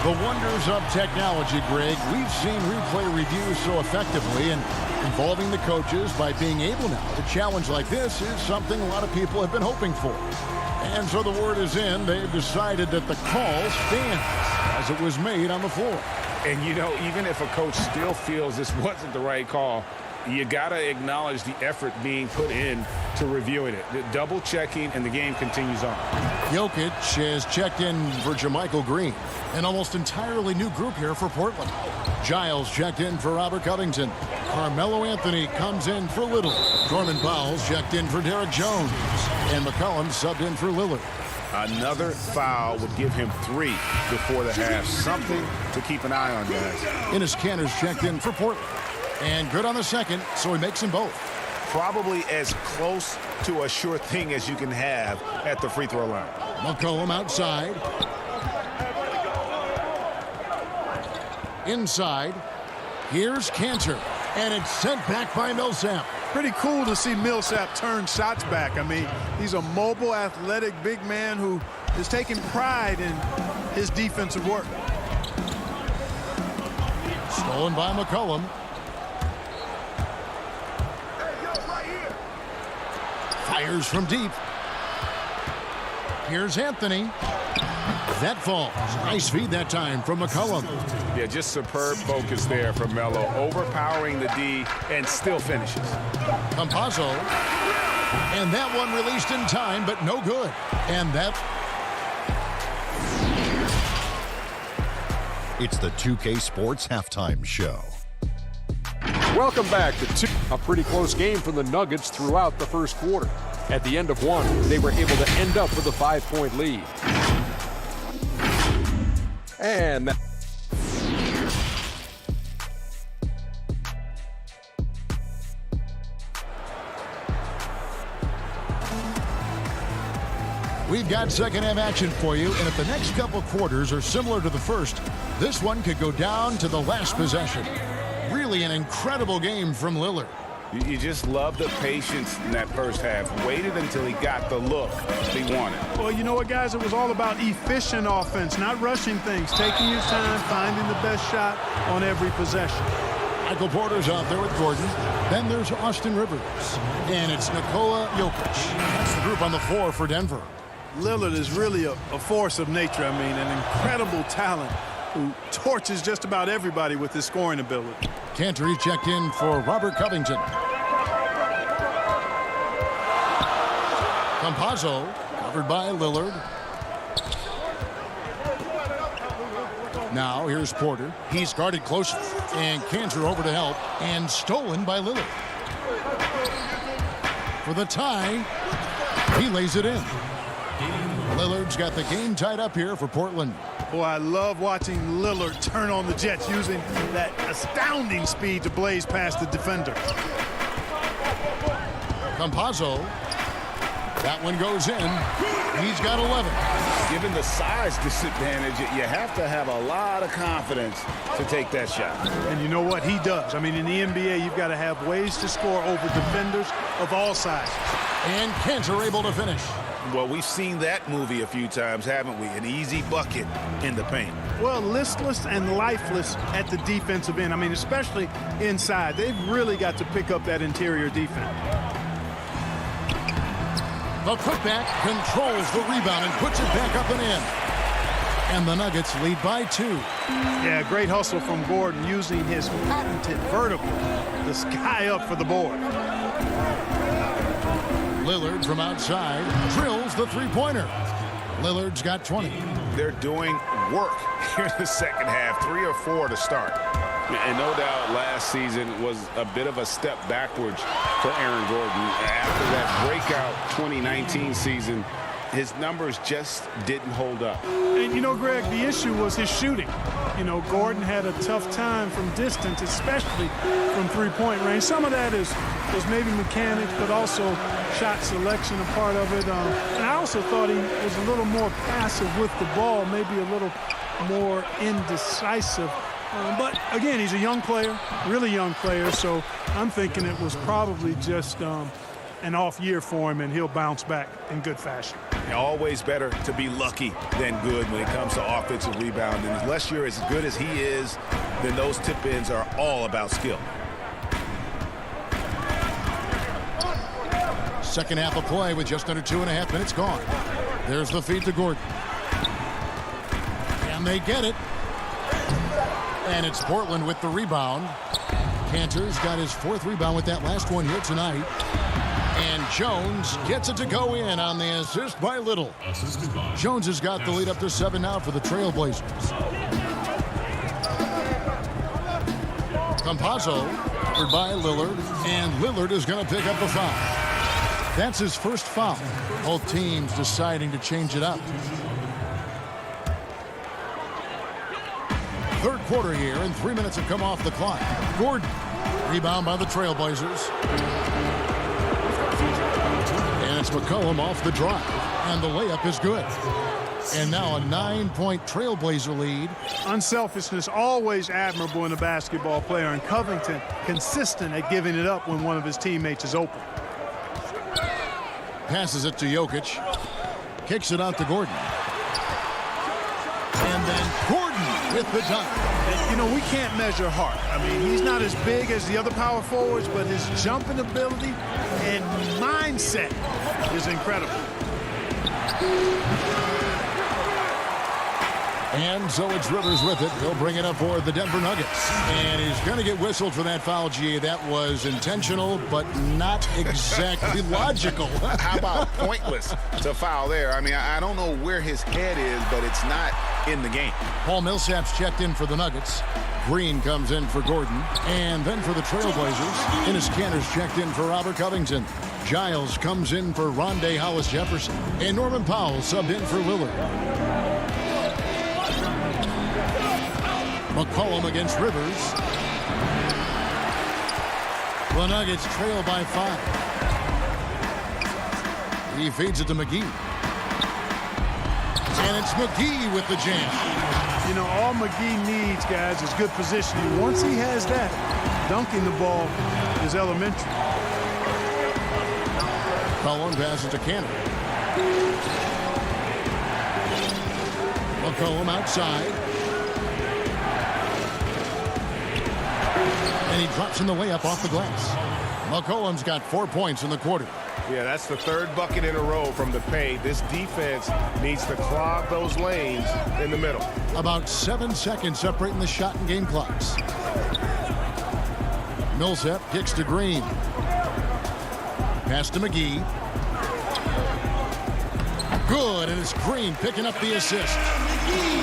The wonders of technology, Greg. We've seen replay reviews so effectively, and involving the coaches by being able now to challenge like this is something a lot of people have been hoping for. And so the word is in. They've decided that the call stands as it was made on the floor. And, you know, even if a coach still feels this wasn't the right call, you got to acknowledge the effort being put in to reviewing it. The double checking, and the game continues on. Jokic has checked in for JaMychal Green. An almost entirely new group here for Portland. Giles checked in for Robert Covington. Carmelo Anthony comes in for Little. Norman Powell's checked in for Derek Jones. And McCollum subbed in for Lillard. Another foul would give him 3 before the half. Something to keep an eye on, guys. Enes Kanter's checked in for Portland. And good on the second, so he makes them both. Probably as close to a sure thing as you can have at the free throw line. McCollum outside. Inside. Here's Cantor. And it's sent back by Millsap. Pretty cool to see Millsap turn shots back. I mean, he's a mobile, athletic, big man who is taking pride in his defensive work. Stolen by McCollum. Fires from deep. Here's Anthony. That falls. Nice feed that time from McCollum. Yeah, just superb focus there from Melo. Overpowering the D and still finishes. Campazzo. And that one released in time, but no good. And that... It's the 2K Sports Halftime Show. Welcome back to a pretty close game for the Nuggets throughout the first quarter. At the end of one, they were able to end up with a 5-point lead. And that... We've got second half action for you, and if the next couple quarters are similar to the first, this one could go down to the last possession. Really an incredible game from Lillard. You just love the patience in that first half. Waited until he got the look he wanted. Well, you know what, guys? It was all about efficient offense, not rushing things, taking your time, finding the best shot on every possession. Michael Porter's out there with Gordon. Then there's Austin Rivers. And it's Nikola Jokic. That's the group on the floor for Denver. Lillard is really a force of nature. I mean, an incredible talent who torches just about everybody with his scoring ability. Cantor, he's checked in for Robert Covington. Campazzo, covered by Lillard. Now here's Porter. He's guarded close, and Cantor over to help, and stolen by Lillard. For the tie, he lays it in. Lillard's got the game tied up here for Portland. Boy, I love watching Lillard turn on the Jets, using that astounding speed to blaze past the defender. Campazzo. That one goes in. He's got 11. Given the size disadvantage, you have to have a lot of confidence to take that shot. And you know what? He does. I mean, in the NBA, you've got to have ways to score over defenders of all sizes. And Cantor able to finish. Well, we've seen that movie a few times, haven't we? An easy bucket in the paint. Well, listless and lifeless at the defensive end. I mean, especially inside. They've really got to pick up that interior defense. The putback controls the rebound and puts it back up and in. And the Nuggets lead by 2. Yeah, great hustle from Gordon, using his patented vertical to sky up for the board. Lillard from outside drills the three-pointer. Lillard's got 20. They're doing work here in the second half, 3 or 4 to start. And no doubt last season was a bit of a step backwards for Aaron Gordon. After that breakout 2019 season, his numbers just didn't hold up. And, you know, Greg, the issue was his shooting. You know, Gordon had a tough time from distance, especially from three-point range. Some of that is maybe mechanics, but also shot selection a part of it. And I also thought he was a little more passive with the ball, maybe a little more indecisive. But, again, he's a young player, really young player, so I'm thinking it was probably just an off year for him, and he'll bounce back in good fashion. Always better to be lucky than good when it comes to offensive rebounding. Unless you're as good as he is, then those tip-ins are all about skill. Second half of play with just under 2.5 minutes gone. There's the feed to Gordon. And they get it. And it's Portland with the rebound. Cantor's got his 4th rebound with that last one here tonight. And Jones gets it to go in on the assist by Little. Jones has got the lead up to 7 now for the Trailblazers. Campazzo covered by Lillard, and Lillard is going to pick up the foul. That's his first foul. Both teams deciding to change it up. Third quarter here, and 3 minutes have come off the clock. Gordon, rebound by the Trailblazers. And it's McCollum off the drive, and the layup is good. And now a 9-point Trailblazer lead. Unselfishness, always admirable in a basketball player, and Covington consistent at giving it up when one of his teammates is open. Passes it to Jokic. Kicks it out to Gordon. And then Gordon with the dunk. And, you know, we can't measure heart. I mean, he's not as big as the other power forwards, but his jumping ability and mindset is incredible. And so it's Rivers with it. He'll bring it up for the Denver Nuggets. And he's going to get whistled for that foul, G. That was intentional, but not exactly logical. How about pointless to foul there? I mean, I don't know where his head is, but it's not in the game. Paul Millsap's checked in for the Nuggets. Green comes in for Gordon. And then for the Trailblazers, Enes Kanter's checked in for Robert Covington. Giles comes in for Rondé Hollis-Jefferson. And Norman Powell subbed in for Lillard. McCollum against Rivers. The Nuggets trail by 5. He feeds it to McGee. And it's McGee with the jam. You know, all McGee needs, guys, is good positioning. Once he has that, dunking the ball is elementary. McCollum passes to Cannon. McCollum outside. And he drops in the layup off the glass. McCollum's got 4 points in the quarter. Yeah, that's the third bucket in a row from the paint. This defense needs to clog those lanes in the middle. About 7 seconds separating the shot and game clocks. Millsap kicks to Green. Pass to McGee. Good, and it's Green picking up the assist.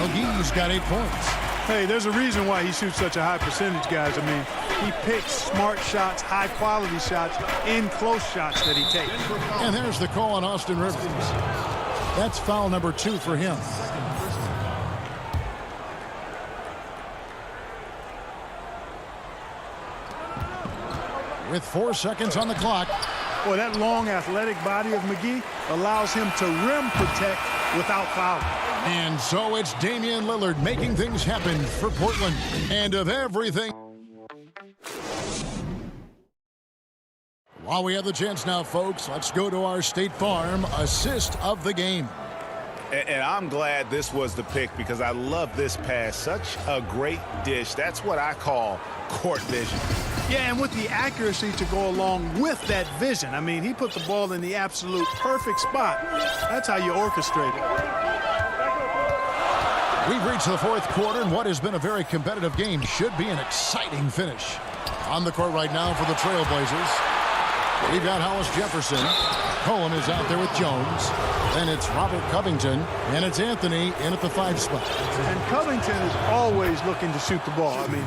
McGee's got 8 points. Hey, there's a reason why he shoots such a high percentage, guys. I mean, he picks smart shots, high-quality shots, in close shots that he takes. And there's the call on Austin Rivers. That's foul number 2 for him. With 4 seconds on the clock. Boy, that long athletic body of McGee allows him to rim protect without fouling. And so it's Damian Lillard making things happen for Portland. And of everything. While we have the chance now, folks, let's go to our State Farm assist of the game. And I'm glad this was the pick because I love this pass. Such a great dish. That's what I call court vision. Yeah, and with the accuracy to go along with that vision. I mean, he put the ball in the absolute perfect spot. That's how you orchestrate it. We've reached the 4th quarter, and what has been a very competitive game should be an exciting finish. On the court right now for the Trailblazers, we've got Hollis Jefferson. Cohen is out there with Jones. Then it's Robert Covington, and it's Anthony in at the 5 spot. And Covington is always looking to shoot the ball. I mean,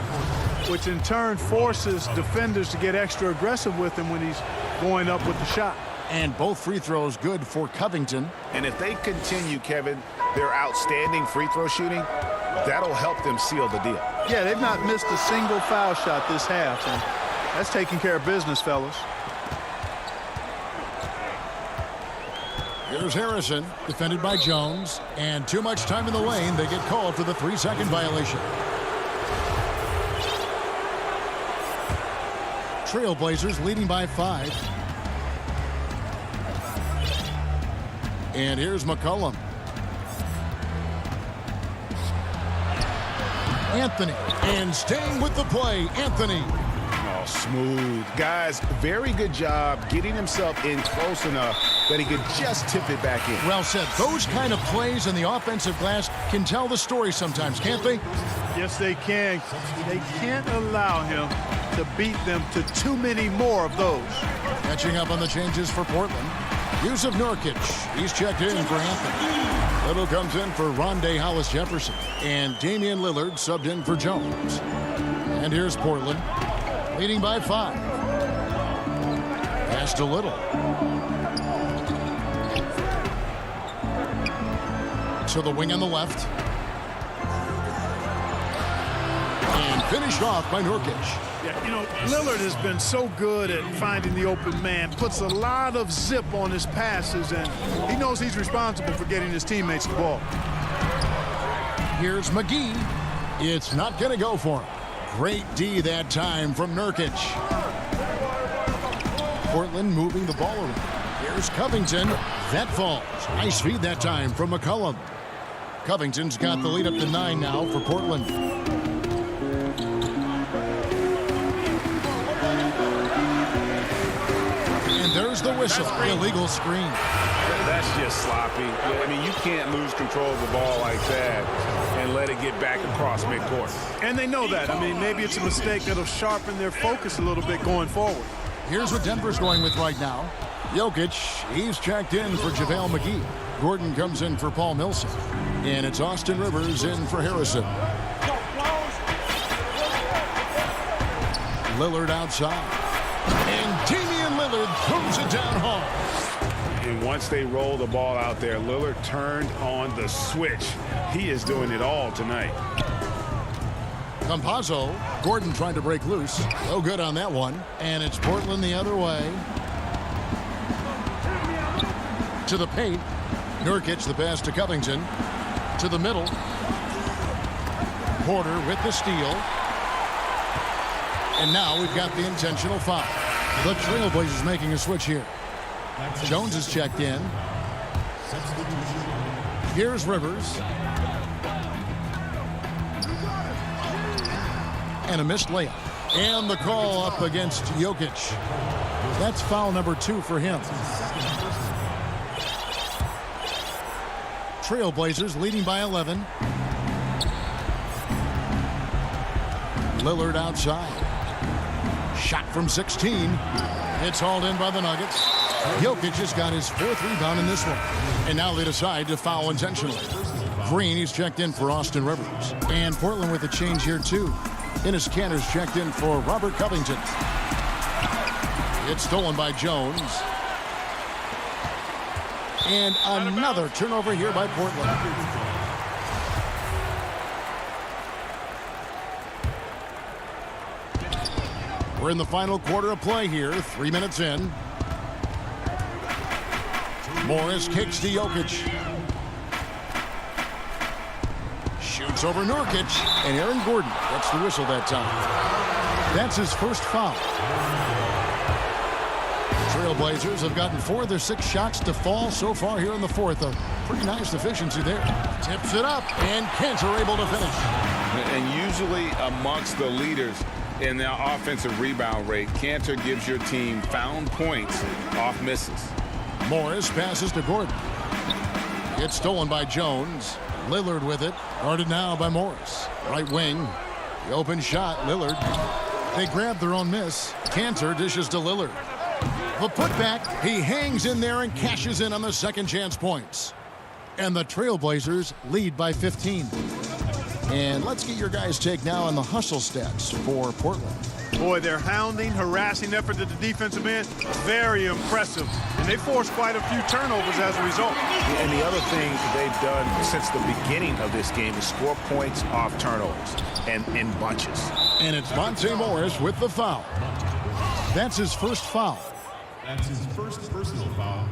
which in turn forces defenders to get extra aggressive with him when he's going up with the shot. And both free throws good for Covington. And if they continue, Kevin, their outstanding free throw shooting, that'll help them seal the deal. Yeah, they've not missed a single foul shot this half, and that's taking care of business, fellas. Here's Harrison, defended by Jones, and too much time in the lane. They get called for the 3-second violation. Trailblazers leading by 5. And here's McCollum. Anthony, and staying with the play, Anthony. Oh, smooth. Guys, very good job getting himself in close enough that he could just tip it back in. Well said. Those kind of plays in the offensive glass can tell the story sometimes, can't they? Yes, they can. They can't allow him to beat them to too many more of those. Catching up on the changes for Portland. Yusuf Nurkic, he's checked in for Anthony. Little comes in for Rondé Hollis Jefferson. And Damian Lillard subbed in for Jones. And here's Portland, leading by 5. Pass to Little. To the wing on the left. And finished off by Nurkic. Yeah, you know, Lillard has been so good at finding the open man, puts a lot of zip on his passes, and he knows he's responsible for getting his teammates the ball. Here's McGee. It's not going to go for him. Great D that time from Nurkic. Portland moving the ball around. Here's Covington. That falls. Nice feed that time from McCollum. Covington's got the lead up to 9 now for Portland. There's the whistle. Illegal screen. That's just sloppy. I mean, you can't lose control of the ball like that and let it get back across midcourt. And they know that. I mean, maybe it's a mistake that'll sharpen their focus a little bit going forward. Here's what Denver's going with right now. Jokic, he's checked in for JaVale McGee. Gordon comes in for Paul Millsap. And it's Austin Rivers in for Harrison. Lillard outside. And Damian Lillard throws it down hard. And once they roll the ball out there, Lillard turned on the switch. He is doing it all tonight. Campazzo, Gordon trying to break loose. No good on that one. And it's Portland the other way. To the paint. Nurkic, the pass to Covington. To the middle. Porter with the steal. And now we've got the intentional foul. The Trailblazers making a switch here. Jones is checked in. Here's Rivers. And a missed layup. And the call up against Jokic. That's foul number 2 for him. Trailblazers leading by 11. Lillard outside. Shot from 16. It's hauled in by the Nuggets. Jokic has got his 4th rebound in this one. And now they decide to foul intentionally. Green, he's checked in for Austin Rivers. And Portland with a change here, too. Enes Kanter's checked in for Robert Covington. It's stolen by Jones. And another turnover here by Portland. We're in the final quarter of play here, 3 minutes in. Morris kicks to Jokic. Shoots over Nurkic, and Aaron Gordon gets the whistle that time. That's his first foul. Trailblazers have gotten 4 of their 6 shots to fall so far here in the 4th. A pretty nice efficiency there. Tips it up, and Kanter able to finish. And usually amongst the leaders in their offensive rebound rate, Kanter gives your team found points off misses. Morris passes to Gordon. It's stolen by Jones. Lillard with it. Guarded now by Morris. Right wing. The open shot, Lillard. They grab their own miss. Kanter dishes to Lillard. The putback, he hangs in there and cashes in on the second chance points. And the Trailblazers lead by 15. And let's get your guys' take now on the hustle stats for Portland. Boy, their hounding, harassing effort at the defensive end, very impressive. And they forced quite a few turnovers as a result. And the other thing they've done since the beginning of this game is score points off turnovers and in bunches. And it's Monte Morris with the foul. That's his first foul. That's his first personal foul.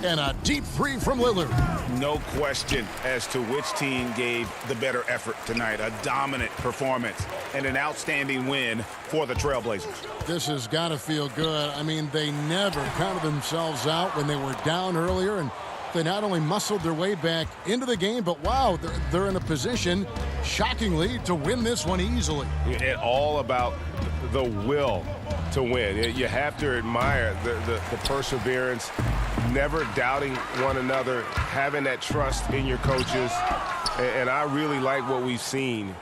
And a deep 3 from Lillard. No question as to which team gave the better effort tonight. A dominant performance and an outstanding win for the Trailblazers. This has got to feel good. I mean, they never counted themselves out when they were down earlier, and they not only muscled their way back into the game, but wow, they're in a position, shockingly, to win this one easily. It's all about the will to win. You have to admire the perseverance, never doubting one another, having that trust in your coaches. And I really like what we've seen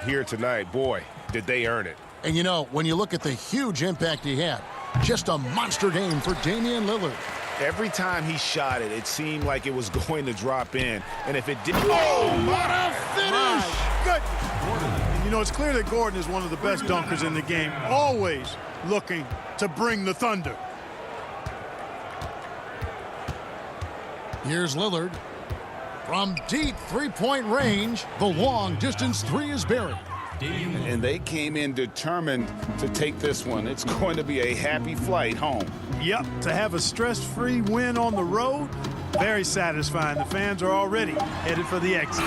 here tonight. Boy, did they earn it. And you know, when you look at the huge impact he had, just a monster game for Damian Lillard. Every time he shot it, it seemed like it was going to drop in. And if it didn't... Oh, what a finish! Good. And you know, it's clear that Gordon is one of the best dunkers in the game, always looking to bring the thunder. Here's Lillard. From deep three-point range, the long-distance 3 is buried. And they came in determined to take this one. It's going to be a happy flight home. Yep, to have a stress-free win on the road, very satisfying. The fans are already headed for the exit.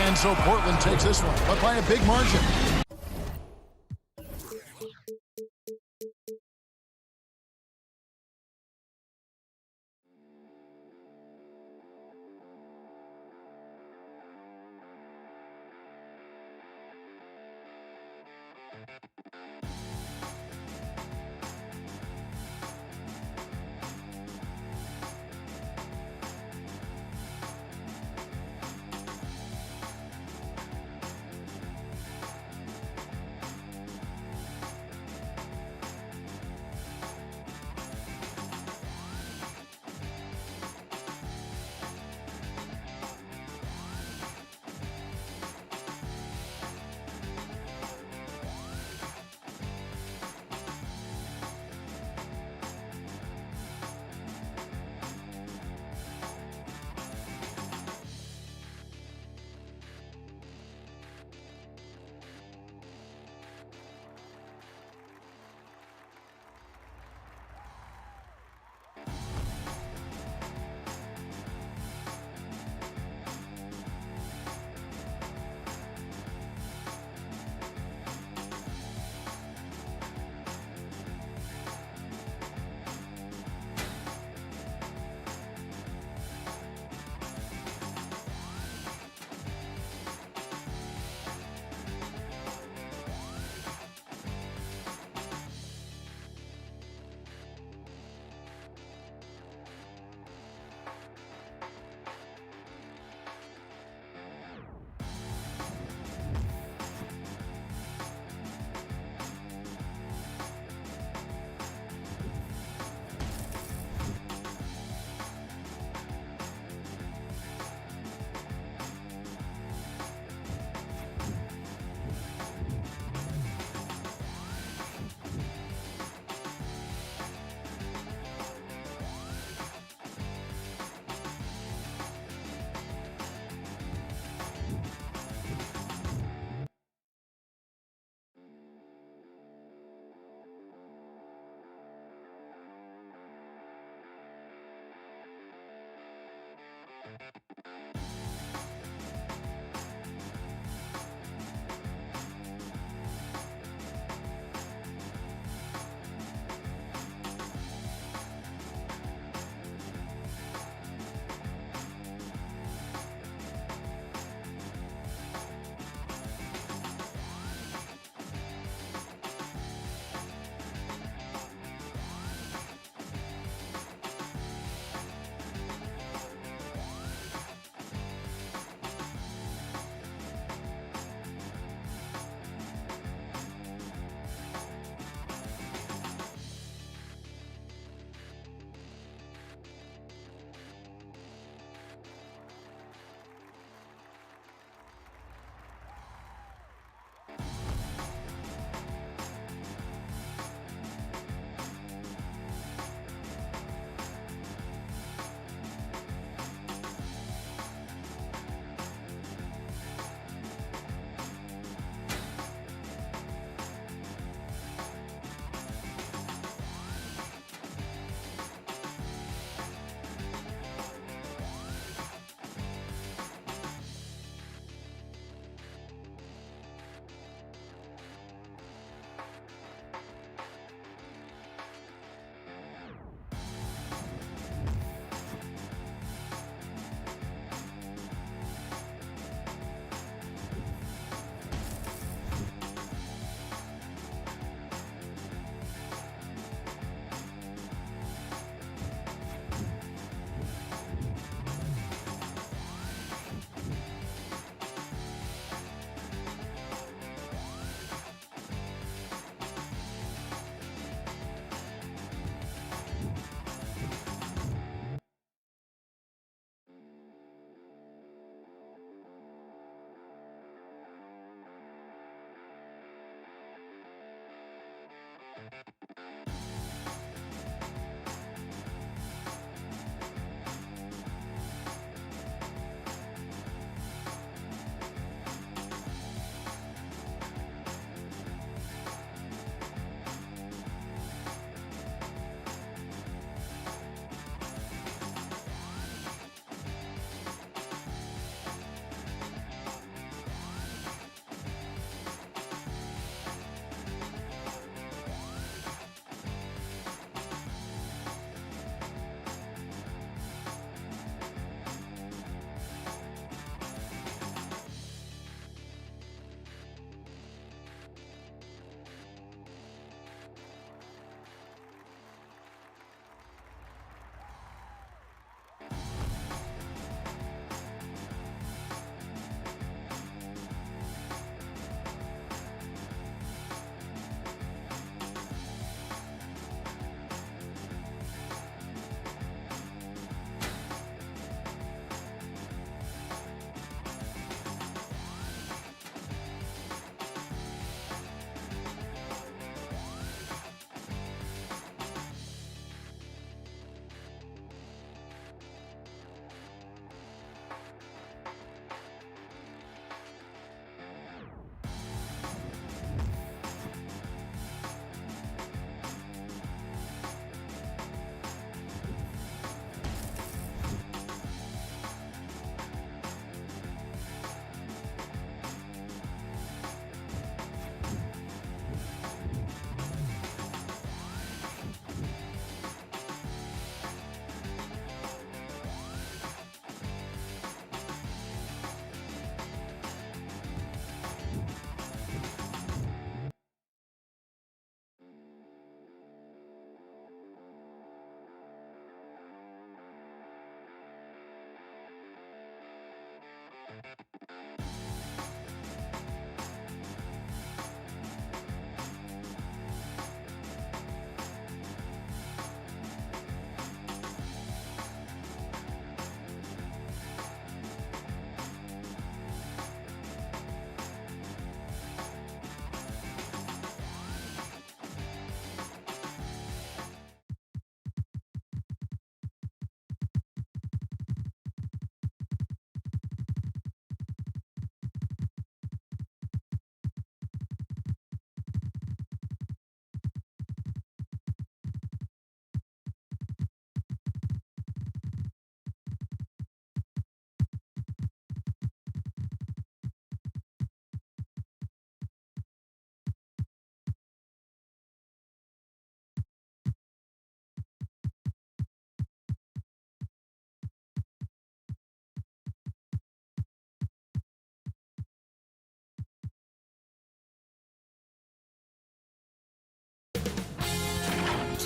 And so Portland takes this one, but by a big margin.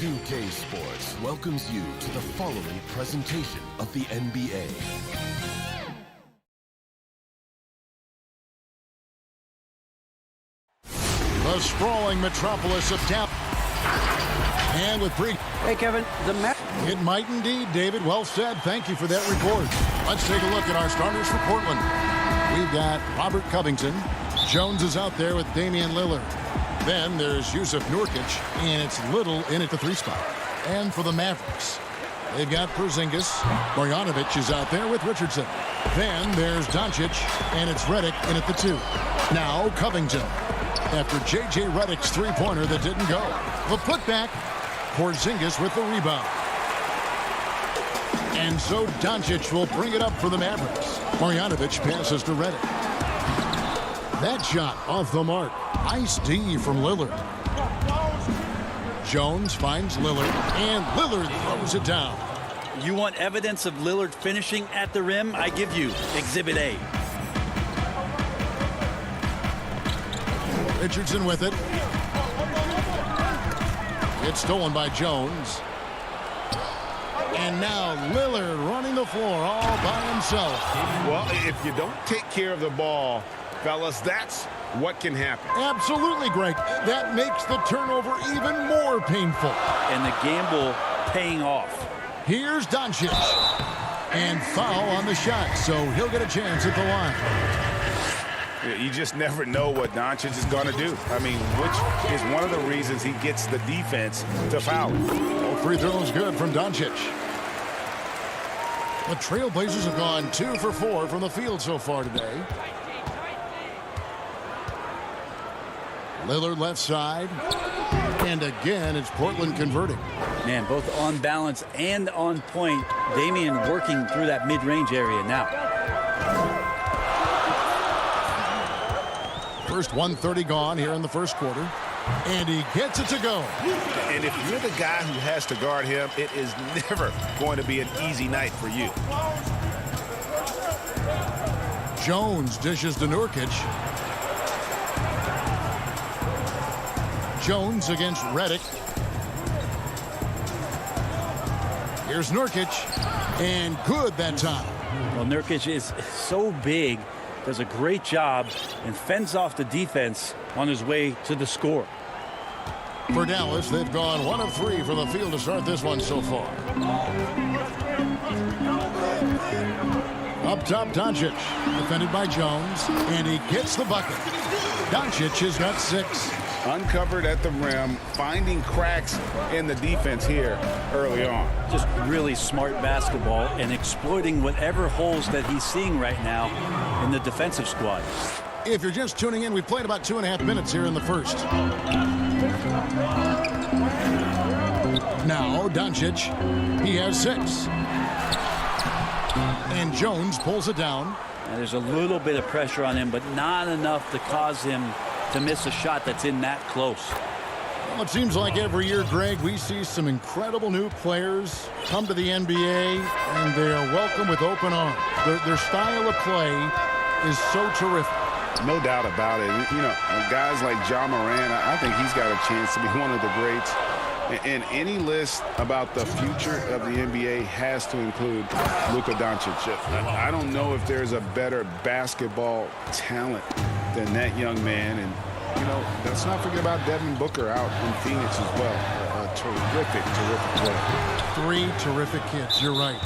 2K Sports welcomes you to the following presentation of the NBA. The sprawling metropolis of Tampa. And with Bree. Hey, Kevin, it might indeed, David. Well said. Thank you for that report. Let's take a look at our starters for Portland. We've got Robert Covington. Jones is out there with Damian Lillard. Then there's Yusuf Nurkic, and it's Little in at the 3 spot. And for the Mavericks, they've got Porzingis. Marjanovic is out there with Richardson. Then there's Doncic, and it's Redick in at the 2. Now Covington. After J.J. Redick's 3-pointer that didn't go. The putback. Porzingis with the rebound. And so Doncic will bring it up for the Mavericks. Marjanovic passes to Redick. That shot off the mark. Nice D from Lillard. Jones finds Lillard, and Lillard throws it down. You want evidence of Lillard finishing at the rim? I give you Exhibit A. Richardson with it. It's stolen by Jones. And now Lillard running the floor all by himself. Well, if you don't take care of the ball, fellas, that's what can happen. Absolutely, Greg. That makes the turnover even more painful. And the gamble paying off. Here's Doncic. And foul on the shot, so he'll get a chance at the line. You just never know what Doncic is going to do. I mean, which is one of the reasons he gets the defense to foul him. All 3 throws good from Doncic. The Trailblazers have gone 2 for 4 from the field so far today. Lillard left side. And again, it's Portland converting. Man, both on balance and on point. Damian working through that mid-range area now. First 1:30 gone here in the first quarter. And he gets it to go. And if you're the guy who has to guard him, it is never going to be an easy night for you. Jones dishes to Nurkic. Jones against Redick. Here's Nurkic. And good that time. Well, Nurkic is so big, does a great job, and fends off the defense on his way to the score. For Dallas, they've gone 1 of 3 from the field to start this one so far. Up top, Doncic. Defended by Jones. And he gets the bucket. Doncic has got 6. Uncovered at the rim, finding cracks in the defense here early on. Just really smart basketball and exploiting whatever holes that he's seeing right now in the defensive squad. If you're just tuning in, we've played about 2.5 minutes here in the first. Now, Doncic, he has 6. And Jones pulls it down. And there's a little bit of pressure on him, but not enough to cause him to miss a shot that's in that close. Well, it seems like every year, Greg, we see some incredible new players come to the NBA, and they are welcome with open arms. Their style of play is so terrific. No doubt about it. You know, guys like Ja Morant, I think he's got a chance to be one of the greats. And any list about the future of the NBA has to include Luka Doncic. I don't know if there's a better basketball talent than that young man. And, you know, let's not forget about Devin Booker out in Phoenix as well. A terrific player. 3 terrific kids. You're right.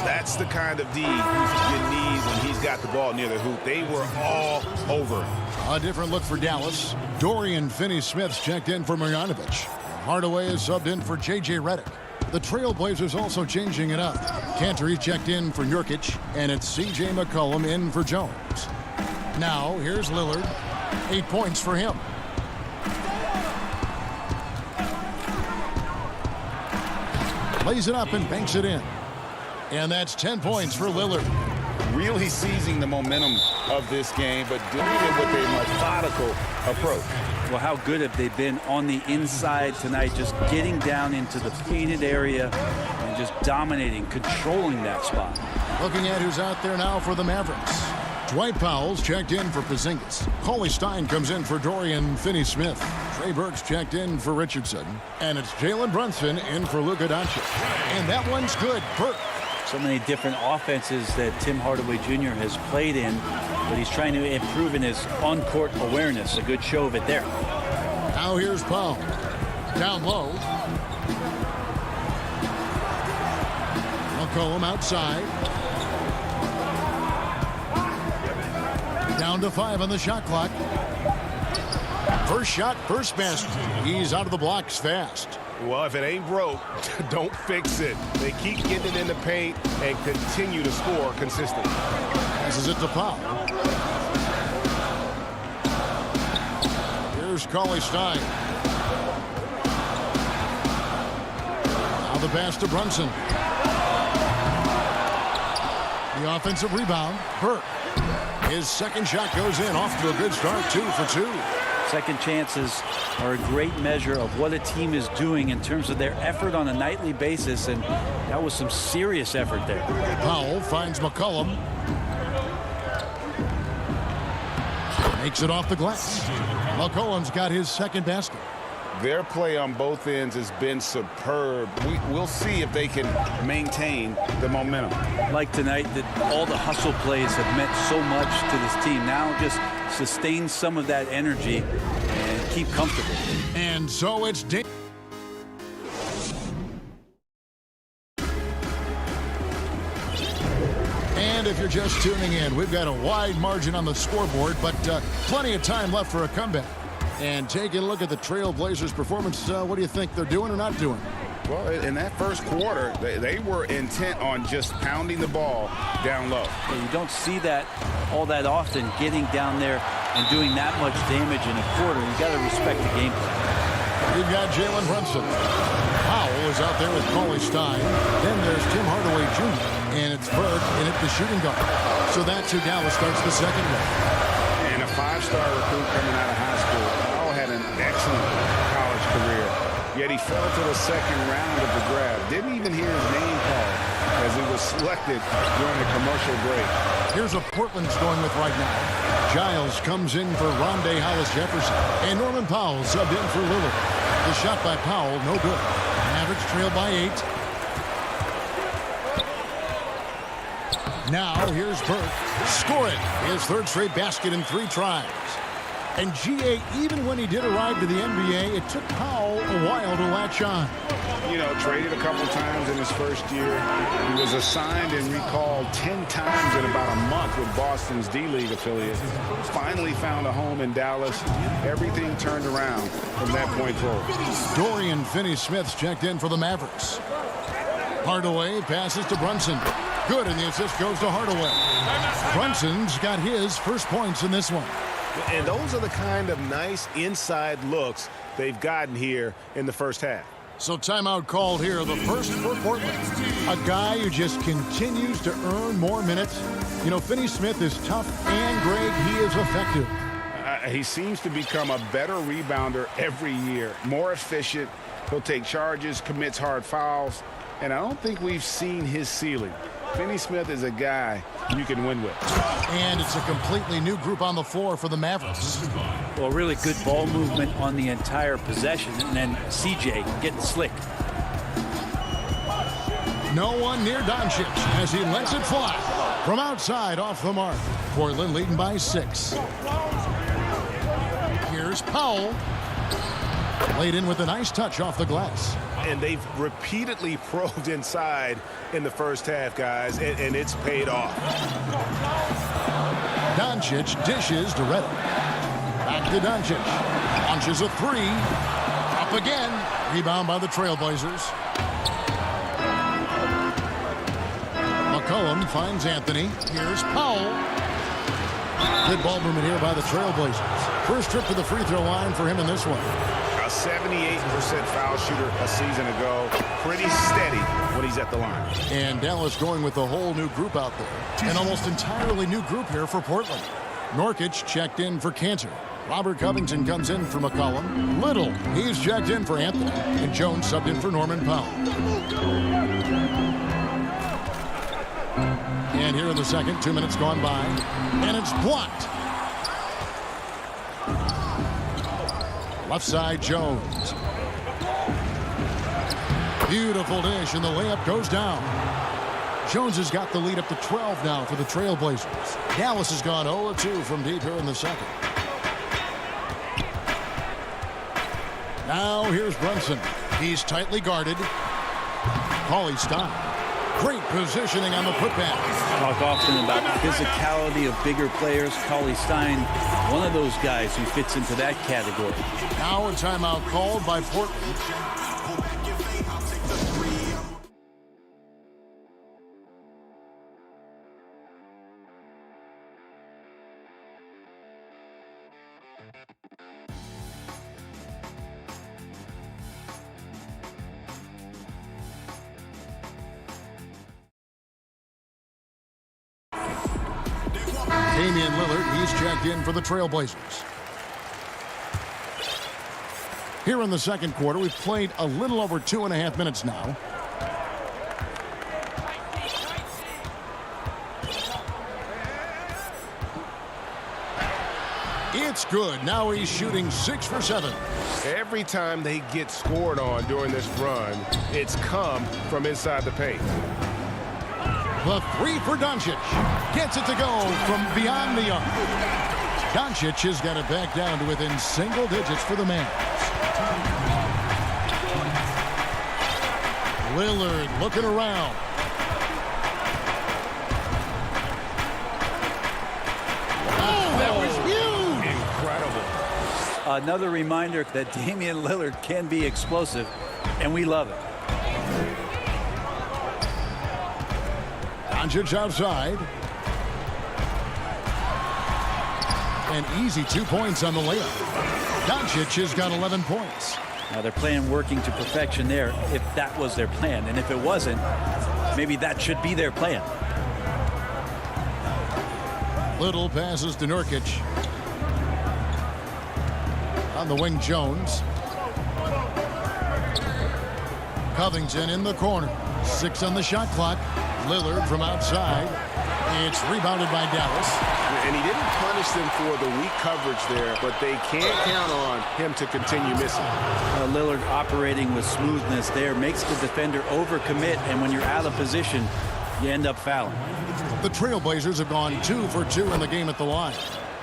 That's the kind of D you need when he's got the ball near the hoop. They were all over. A different look for Dallas. Dorian Finney-Smith's checked in for Marjanovic. Hardaway is subbed in for J.J. Redick. The Trailblazers also changing it up. Cantor checked in for Nurkic, and it's C.J. McCollum in for Jones. Now, here's Lillard. 8 points for him. Lays it up and banks it in. And that's 10 points for Lillard. Really seizing the momentum of this game, but doing it with a methodical approach. Well, how good have they been on the inside tonight, just getting down into the painted area and just dominating, controlling that spot. Looking at who's out there now for the Mavericks. Dwight Powell's checked in for Porzingis. Cauley Stein comes in for Dorian Finney-Smith. Trey Burke's checked in for Richardson. And it's Jalen Brunson in for Luka Doncic. And that one's good. Burke. So many different offenses that Tim Hardaway Jr. has played in, but he's trying to improve in his on-court awareness. A good show of it there. Now here's Powell. Down low. McCollum outside. Down to 5 on the shot clock. First shot, first basket. He's out of the blocks fast. Well, if it ain't broke, don't fix it. They keep getting it in the paint and continue to score consistently. Passes it to Powell. Here's Cauley Stein. Now the pass to Brunson. The offensive rebound, Burke. His second shot goes in, off to a good start, 2 for 2. Second chances are a great measure of what a team is doing in terms of their effort on a nightly basis, and that was some serious effort there. Powell finds McCollum. Makes it off the glass. McCollum's got his second basket. Their play on both ends has been superb. We'll see if they can maintain the momentum. Like tonight, that all the hustle plays have meant so much to this team. Now just sustain some of that energy and keep comfortable. And so it's And if you're just tuning in, we've got a wide margin on the scoreboard, but plenty of time left for a comeback. And taking a look at the Trailblazers' performance, what do you think they're doing or not doing? Well, in that first quarter, they were intent on just pounding the ball down low. Well, you don't see that all that often, getting down there and doing that much damage in a quarter. You got to respect the game plan. We've got Jalen Brunson. Powell is out there with Cauley Stein. Then there's Tim Hardaway Jr. And it's Burke in at the shooting guard. So that's who Dallas starts the second with. And a 5-star recruit coming out of high school. Powell had an excellent college career. Yet he fell to the second round of the draft. Didn't even hear his name called as he was selected during the commercial break. Here's what Portland's going with right now. Giles comes in for Rondé Hollis-Jefferson. And Norman Powell subbed in for Lillard. The shot by Powell, no good. Mavericks trail by 8. Now here's Burke. Scoring his third straight basket in 3 tries. And G.A., even when he did arrive to the NBA, it took Powell a while to latch on. You know, traded a couple times in his first year. He was assigned and recalled 10 times in about a month with Boston's D-League affiliate. Finally found a home in Dallas. Everything turned around from that point forward. Dorian Finney-Smith's checked in for the Mavericks. Hardaway passes to Brunson. Good, and the assist goes to Hardaway. Brunson's got his first points in this one. And those are the kind of nice inside looks they've gotten here in the first half. So timeout called here, the first for Portland. A guy who just continues to earn more minutes. You know, Finney-Smith is tough, and Greg, he is effective. He seems to become a better rebounder every year. More efficient. He'll take charges, commits hard fouls. And I don't think we've seen his ceiling. Finney-Smith is a guy you can win with. And it's a completely new group on the floor for the Mavericks. Well, really good ball movement on the entire possession, and then CJ getting slick. No one near Doncic as he lets it fly. From outside, off the mark. Portland leading by 6. Here's Powell. Laid in with a nice touch off the glass. And they've repeatedly probed inside in the first half, guys, and it's paid off. Doncic dishes to Reddick. Back to Doncic. Launches a 3. Up again. Rebound by the Trailblazers. McCollum finds Anthony. Here's Powell. Good ball movement here by the Trailblazers. First trip to the free throw line for him in this one. A 78% foul shooter a season ago. Pretty steady when he's at the line. And Dallas going with a whole new group out there. An almost entirely new group here for Portland. Norkic checked in for Cantor. Robert Covington comes in for McCollum. Little, he's checked in for Anthony. And Jones subbed in for Norman Powell. And here in the second, 2 minutes gone by. And it's blocked. Left side, Jones. Beautiful dish, and the layup goes down. Jones has got the lead up to 12 now for the Trailblazers. Dallas has gone 0-2 from deep here in the second. Now here's Brunson. He's tightly guarded. Cauley Stein. Great positioning on the putback. Talk often about physicality of bigger players. Cauley Stein, one of those guys who fits into that category. Now a timeout called by Portland. Damian Lillard, he's checked in for the Trailblazers. Here in the second quarter, we've played a little over 2.5 minutes now. It's good. Now he's shooting 6 for 7. Every time they get scored on during this run, it's come from inside the paint. The three for Doncic. Gets it to go from beyond the arc. Doncic has got it back down to within single digits for the Mavs. Lillard looking around. Oh, that was huge. Incredible. Another reminder that Damian Lillard can be explosive, and we love it. Doncic outside. An easy 2 points on the layup. Doncic has got 11 points. Now they're playing working to perfection there if that was their plan. And if it wasn't, maybe that should be their plan. Little passes to Nurkic. On the wing, Jones. Covington in the corner. 6 on the shot clock. Lillard from outside. It's rebounded by Dallas. And he didn't punish them for the weak coverage there, but they can't count on him to continue missing. Lillard operating with smoothness there makes the defender overcommit, and when you're out of position, you end up fouling. The Trailblazers have gone 2 for 2 in the game at the line.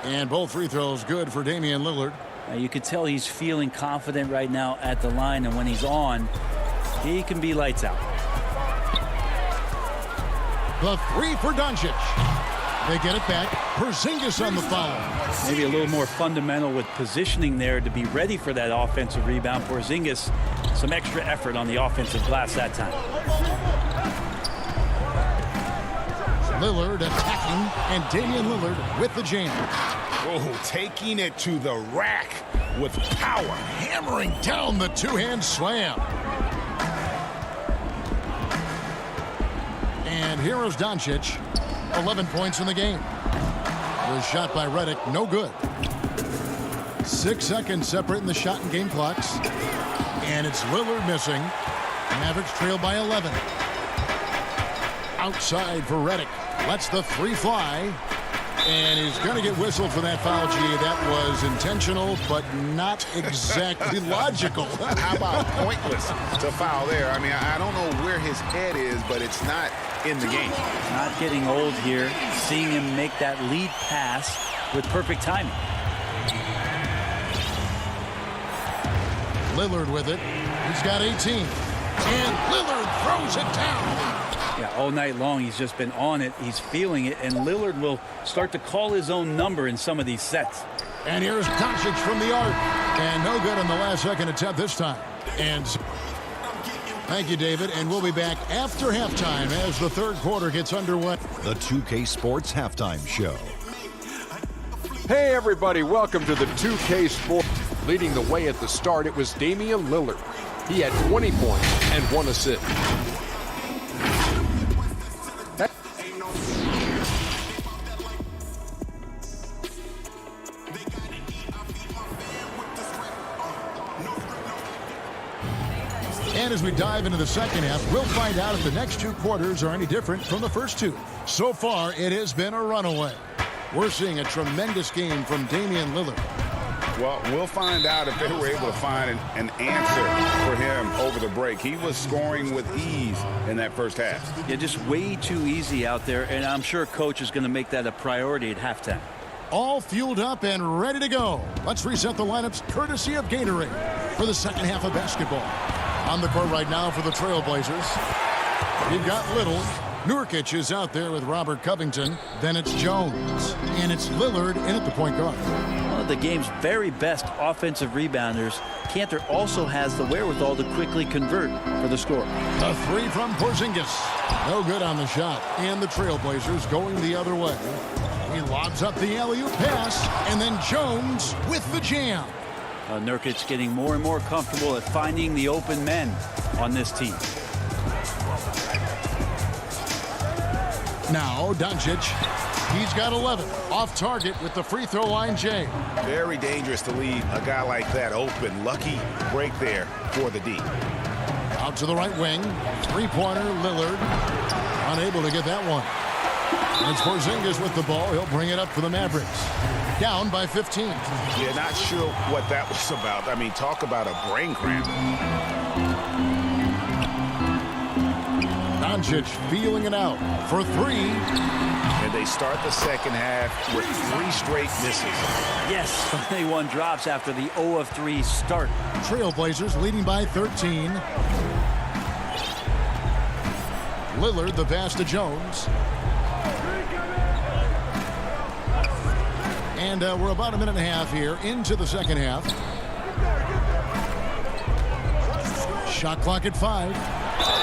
And both free throws good for Damian Lillard. Now you could tell he's feeling confident right now at the line, and when he's on, he can be lights out. The three for Doncic. They get it back. Porzingis on the foul. Maybe a little more fundamental with positioning there to be ready for that offensive rebound. Porzingis, some extra effort on the offensive glass that time. Lillard attacking, and Damian Lillard with the jam. Oh, taking it to the rack with power. Hammering down the two-hand slam. And here is Doncic. 11 points in the game. The shot by Redick, no good. 6 seconds separating the shot and game clocks. And it's Lillard missing. Mavericks trail by 11. Outside for Redick. Lets the three fly. And he's going to get whistled for that foul, G. That was intentional, but not exactly logical. How about pointless to foul there? I mean, I don't know where his head is, but it's not in the game. Not getting old here. Seeing him make that lead pass with perfect timing. Lillard with it. He's got 18. And Lillard throws it down. Yeah, all night long he's just been on it. He's feeling it, and Lillard will start to call his own number in some of these sets. And here's Doncic from the arc. And no good on the last second attempt this time. And thank you, David. And we'll be back after halftime as the third quarter gets underway. The 2K Sports Halftime Show. Hey, everybody. Welcome to the 2K Sports. Leading the way at the start, it was Damian Lillard. He had 20 points and 1 assist. And as we dive into the second half, we'll find out if the next two quarters are any different from the first two. So far, it has been a runaway. We're seeing a tremendous game from Damian Lillard. Well, we'll find out if they were able to find an answer for him over the break. He was scoring with ease in that first half. Yeah, just way too easy out there, and I'm sure coach is going to make that a priority at halftime. All fueled up and ready to go. Let's reset the lineups courtesy of Gatorade for the second half of basketball. On the court right now for the Trailblazers, you've got Little. Nurkic is out there with Robert Covington. Then it's Jones. And it's Lillard in at the point guard. One of the game's very best offensive rebounders, Cantor also has the wherewithal to quickly convert for the score. A three from Porzingis. No good on the shot. And the Trailblazers going the other way. He lobs up the alley-oop pass. And then Jones with the jam. Nurkic getting more and more comfortable at finding the open men on this team. Now, Doncic, he's got 11. Off target with the free throw line, Jay. Very dangerous to leave a guy like that open. Lucky break there for the D. Out to the right wing. Three-pointer, Lillard. Unable to get that one. It's Porzingis with the ball. He'll bring it up for the Mavericks. Down by 15. Yeah, not sure what that was about. I mean, talk about a brain cramp. Doncic feeling it out for three. And they start the second half with 3 straight misses. Yes, 21 drops after the 0 of 3 start. Trailblazers leading by 13. Lillard the pass to Jones. And we're about a minute and a half here into the second half. Shot clock at 5.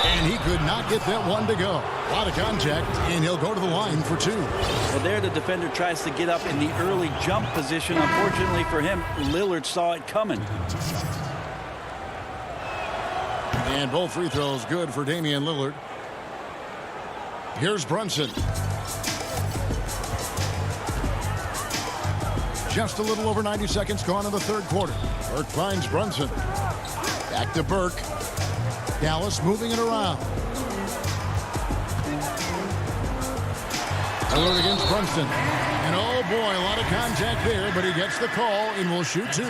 And he could not get that one to go. A lot of contact, and he'll go to the line for 2. Well, there the defender tries to get up in the early jump position. Unfortunately for him, Lillard saw it coming. And both free throws good for Damian Lillard. Here's Brunson. Just a little over 90 seconds gone in the third quarter. Burke finds Brunson. Back to Burke. Dallas moving it around. Lillard against Brunson. And oh boy, a lot of contact there, but he gets the call and will shoot 2.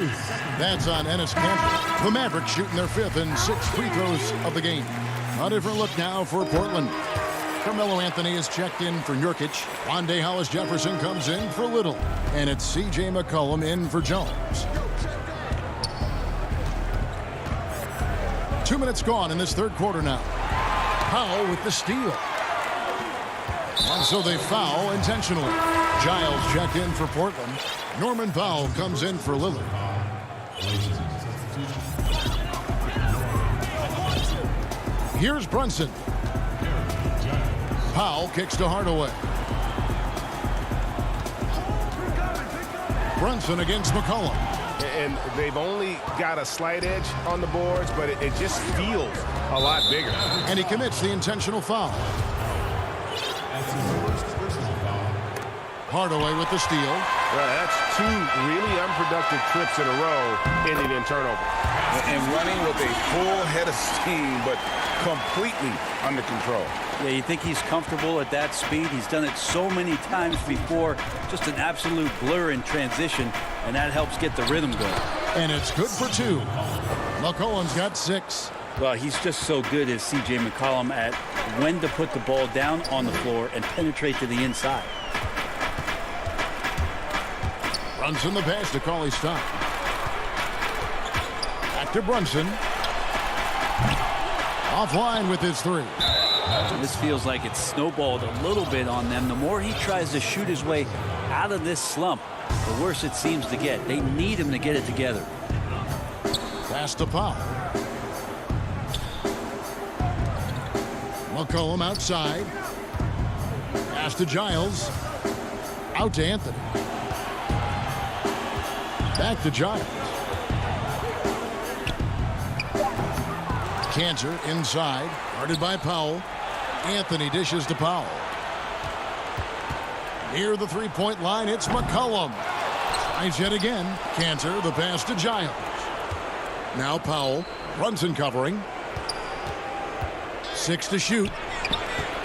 That's on Enes Kanter. The Mavericks shooting their 5th and 6th free throws of the game. A different look now for Portland. Carmelo Anthony is checked in for Nurkic. Wande Hollis-Jefferson comes in for Little. And it's C.J. McCollum in for Jones. 2 minutes gone in this third quarter now. Powell with the steal. And so they foul intentionally. Giles checked in for Portland. Norman Powell comes in for Lillard. Here's Brunson. Powell kicks to Hardaway. Brunson against McCollum. And they've only got a slight edge on the boards, but it just feels a lot bigger. And he commits the intentional foul. That's his first personal foul. Hardaway with the steal. Well, that's 2 really unproductive trips in a row, ending in turnover. And running with a full head of steam, but completely under control. Yeah, you think he's comfortable at that speed? He's done it so many times before. Just an absolute blur in transition, and that helps get the rhythm going. And it's good for 2. McCollum's got 6. Well, he's just so good as C.J. McCollum at when to put the ball down on the floor and penetrate to the inside. Brunson the pass to Cauley Stein. Back to Brunson. Offline with his 3. This feels like it's snowballed a little bit on them. The more he tries to shoot his way out of this slump, the worse it seems to get. They need him to get it together. Pass to Powell. McCollum outside. Pass to Giles. Out to Anthony. Back to Giles. Kanter inside. Guarded by Powell. Anthony dishes to Powell. Near the three-point line, it's McCollum. Tries yet again. Kanter, the pass to Giles. Now Powell. Brunson covering. 6 to shoot.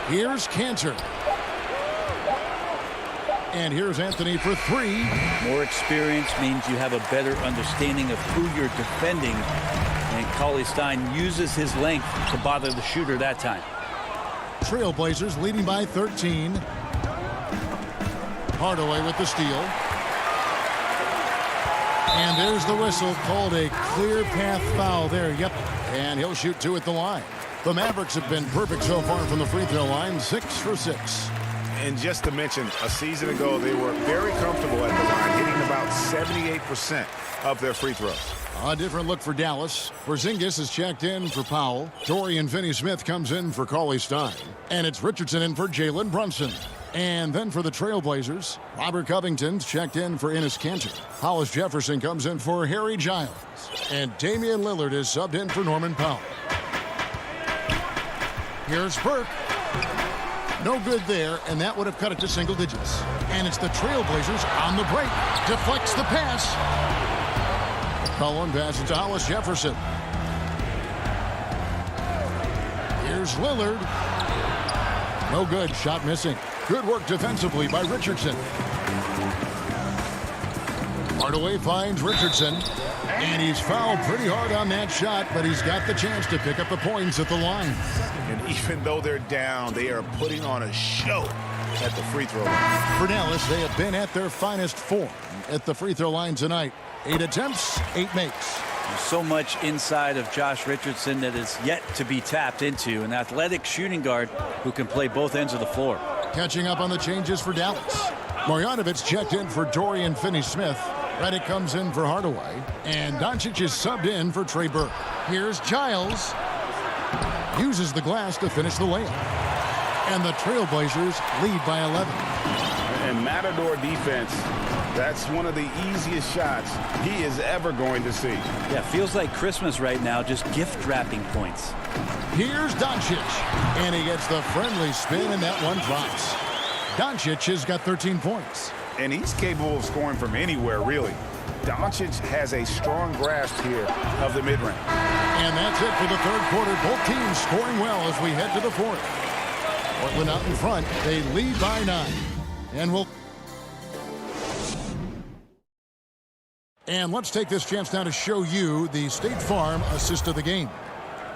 Here's Cantor. And here's Anthony for 3. More experience means you have a better understanding of who you're defending. And Cauley-Stein uses his length to bother the shooter that time. Trailblazers leading by 13. Hardaway with the steal. And there's the whistle, called a clear path foul there. Yep. And he'll shoot 2 at the line. The Mavericks have been perfect so far from the free throw line, 6 for 6. And just to mention, a season ago, they were very comfortable at the line, hitting about 78% of their free throws. A different look for Dallas. Porzingis is checked in for Powell. Dorian Finney-Smith comes in for Cauley-Stein. And it's Richardson in for Jalen Brunson. And then for the Trailblazers, Robert Covington's checked in for Enes Kanter. Hollis Jefferson comes in for Harry Giles. And Damian Lillard is subbed in for Norman Powell. Here's Burke. No good there, and that would have cut it to single digits. And it's the Trailblazers on the break. Deflects the pass. Cullen passes to Hollis Jefferson. Here's Lillard. No good. Shot missing. Good work defensively by Richardson. Hardaway finds Richardson. And he's fouled pretty hard on that shot, but he's got the chance to pick up the points at the line. And even though they're down, they are putting on a show at the free throw line. For Dallas, they have been at their finest form at the free throw line tonight. 8 attempts, 8 makes. There's so much inside of Josh Richardson that is yet to be tapped into. An athletic shooting guard who can play both ends of the floor. Catching up on the changes for Dallas. Marjanovic checked in for Dorian Finney-Smith. Redick comes in for Hardaway. And Doncic is subbed in for Trey Burke. Here's Giles. Uses the glass to finish the layup. And the Trailblazers lead by 11. And Matador defense, that's one of the easiest shots he is ever going to see. Yeah, feels like Christmas right now, just gift wrapping points. Here's Doncic. And he gets the friendly spin, and that one drops. Doncic has got 13 points. And he's capable of scoring from anywhere, really. Doncic has a strong grasp here of the mid-range. And that's it for the third quarter. Both teams scoring well as we head to the fourth. Portland out in front. They lead by 9. And let's take this chance now to show you the State Farm assist of the game.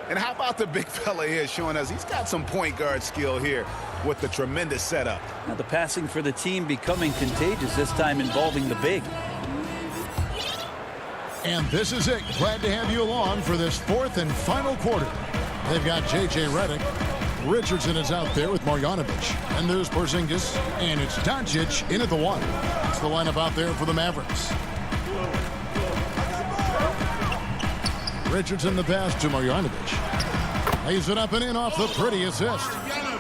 And how about the big fella here showing us he's got some point guard skill here with the tremendous setup. Now the passing for the team becoming contagious, this time involving the big. And this is it. Glad to have you along for this fourth and final quarter. They've got J.J. Redick. Richardson is out there with Marjanovic. And there's Porzingis. And it's Doncic in at the 1. That's the lineup out there for the Mavericks. Richardson the pass to Marjanovic. Lays it up and in off the pretty assist.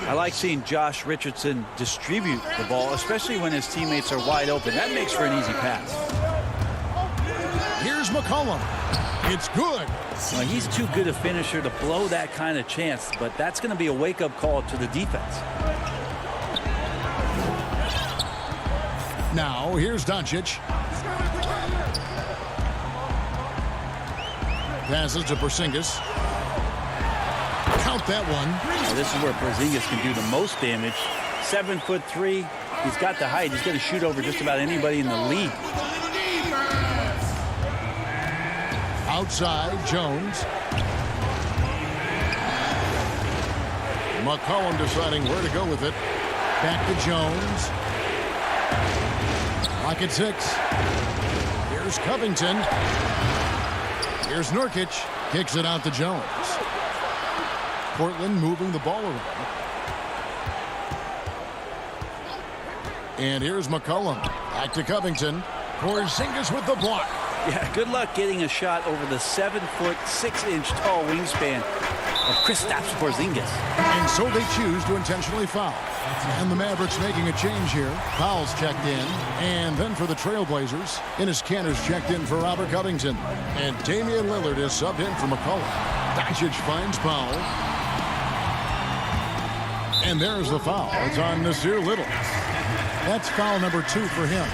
I like seeing Josh Richardson distribute the ball, especially when his teammates are wide open. That makes for an easy pass. Here's McCollum. It's good. Well, he's too good a finisher to blow that kind of chance, but that's going to be a wake-up call to the defense. Now, here's Doncic. Passes to Porzingis. Count that one. Now, this is where Porzingis can do the most damage. 7'3". He's got the height. He's going to shoot over just about anybody in the league. Outside, Jones. McCollum deciding where to go with it. Back to Jones. Clock at 6. Here's Covington. Here's Nurkic. Kicks it out to Jones. Portland moving the ball around. And here's McCollum. Back to Covington. Porzingis with the block. Yeah, good luck getting a shot over the 7'6" tall wingspan of Kristaps Porzingis. And so they choose to intentionally foul. And the Mavericks making a change here. Powell's checked in. And then for the Trailblazers, Enes Kanter's checked in for Robert Covington. And Damian Lillard is subbed in for McCollum. Doncic finds Powell. And there's the foul. It's on Nasir Little. That's foul number 2 for him.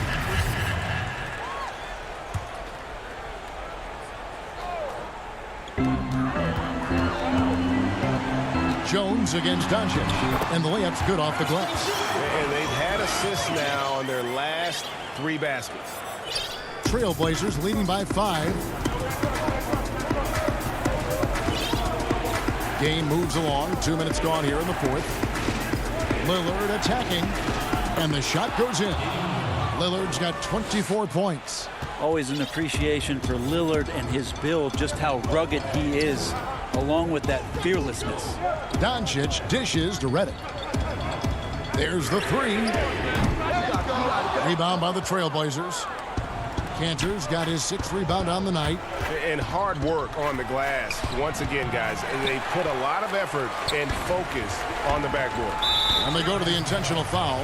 Jones against Doncic, and the layup's good off the glass. And they've had assists now on their last 3 baskets. Trailblazers leading by 5. Game moves along. 2 minutes gone here in the 4th. Lillard attacking, and the shot goes in. Lillard's got 24 points. Always an appreciation for Lillard and his build, just how rugged he is, along with that fearlessness. Doncic dishes to Redick. There's the 3. Rebound by the Trailblazers. Cantor's got his 6th rebound on the night. And hard work on the glass. Once again, guys, they put a lot of effort and focus on the backboard. And they go to the intentional foul.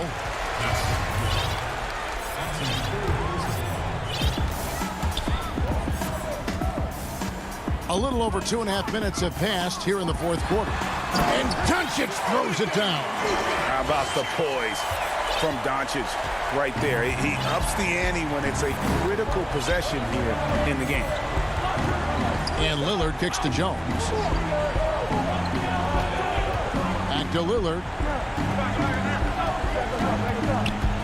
A little over 2.5 minutes have passed here in the 4th quarter. And Doncic throws it down. How about the poise from Doncic right there? He ups the ante when it's a critical possession here in the game. And Lillard kicks to Jones. Back to Lillard.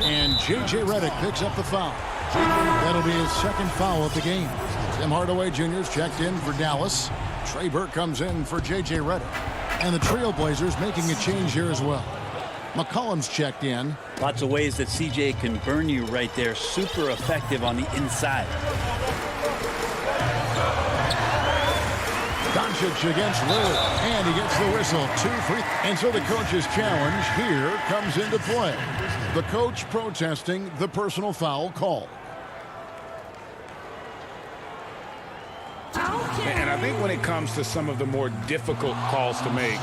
And J.J. Redick picks up the foul. That'll be his 2nd foul of the game. Tim Hardaway Jr.'s checked in for Dallas. Trey Burke comes in for J.J. Redick. And the Trailblazers making a change here as well. McCollum's checked in. Lots of ways that CJ can burn you right there. Super effective on the inside. Doncic against Lillard, and he gets the whistle. 2 free. And so the coach's challenge here comes into play. The coach protesting the personal foul call. And I think when it comes to some of the more difficult calls to make,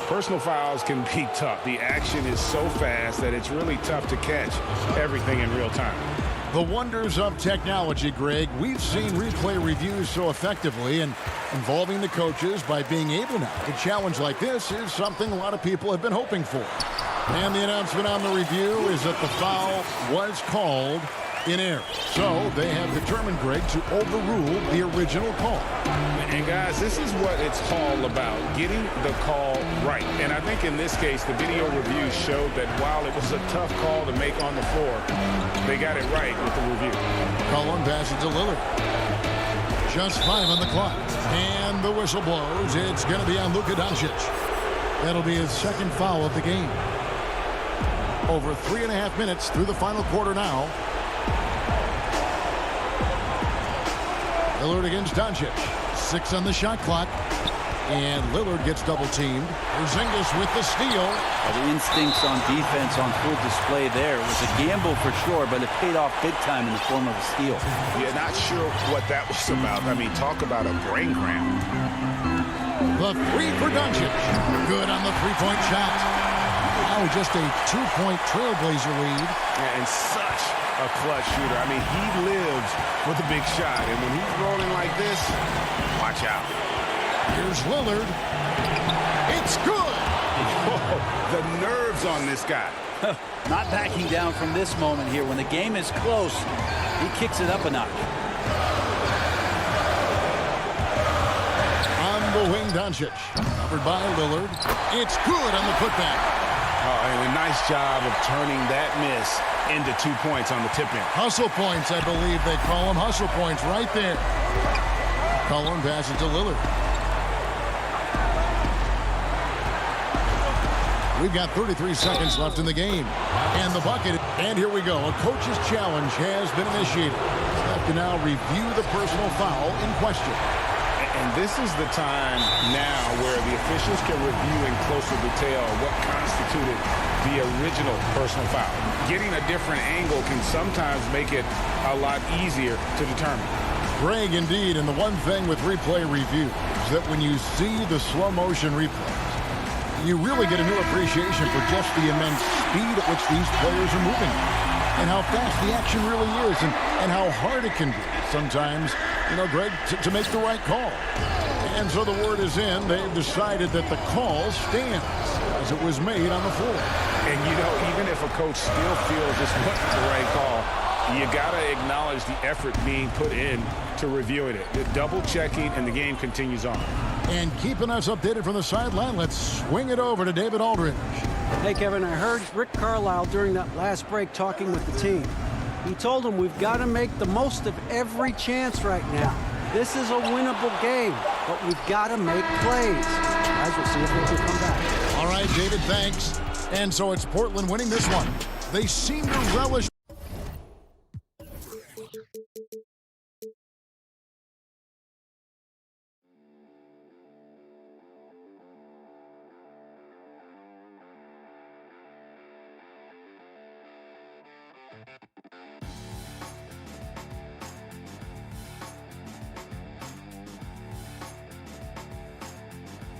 personal fouls can be tough. The action is so fast that it's really tough to catch everything in real time. The wonders of technology, Greg. We've seen replay reviews so effectively, and involving the coaches by being able now to challenge like this is something a lot of people have been hoping for. And the announcement on the review is that the foul was called in error. So they have determined, Greg, to overrule the original call. And guys, this is what it's all about, getting the call right. And I think in this case, the video review showed that while it was a tough call to make on the floor, they got it right with the review. Collin passes to Lillard. Just 5 on the clock. And the whistle blows. It's going to be on Luka Doncic. That'll be his 2nd foul of the game. Over 3.5 minutes through the final quarter now. Lillard against Doncic. 6 on the shot clock. And Lillard gets double-teamed. Porzingis with the steal. The instincts on defense on full display there. It was a gamble for sure, but it paid off big time in the form of a steal. Yeah, not sure what that was about. I mean, talk about a brain cramp. The 3 for Doncic. Good on the 3-point shot. Now just a 2-point Trailblazer lead. And such a clutch shooter. I mean, he lives with a big shot. And when he's rolling like this, watch out. Here's Lillard. It's good. Whoa, the nerves on this guy. Not backing down from this moment here. When the game is close, he kicks it up a notch. On the wing, Doncic. Covered by Lillard. It's good on the putback. Oh, and a nice job of turning that miss into 2 points on the tip-in. Hustle points, I believe they call them. Hustle points right there. Collin passes to Lillard. We've got 33 seconds left in the game. And the bucket. And here we go. A coach's challenge has been initiated. We'll have to now review the personal foul in question. And this is the time now where the officials can review in closer detail what constituted the original personal foul. Getting a different angle can sometimes make it a lot easier to determine. Greg, indeed, and the one thing with replay review is that when you see the slow motion replays, you really get a new appreciation for just the immense speed at which these players are moving and how fast the action really is and how hard it can be sometimes, you know, Greg, to make the right call. And so the word is in. They've decided that the call stands as it was made on the floor. And, you know, even if a coach still feels this wasn't the right call, you got to acknowledge the effort being put in to reviewing it. The double checking, and the game continues on. And keeping us updated from the sideline, let's swing it over to David Aldridge. Hey, Kevin, I heard Rick Carlisle during that last break talking with the team. He told them we've got to make the most of every chance right now. This is a winnable game, but we've got to make plays. Guys, we'll see if they can come back. All right, David, thanks. And so it's Portland winning this one. They seem to relish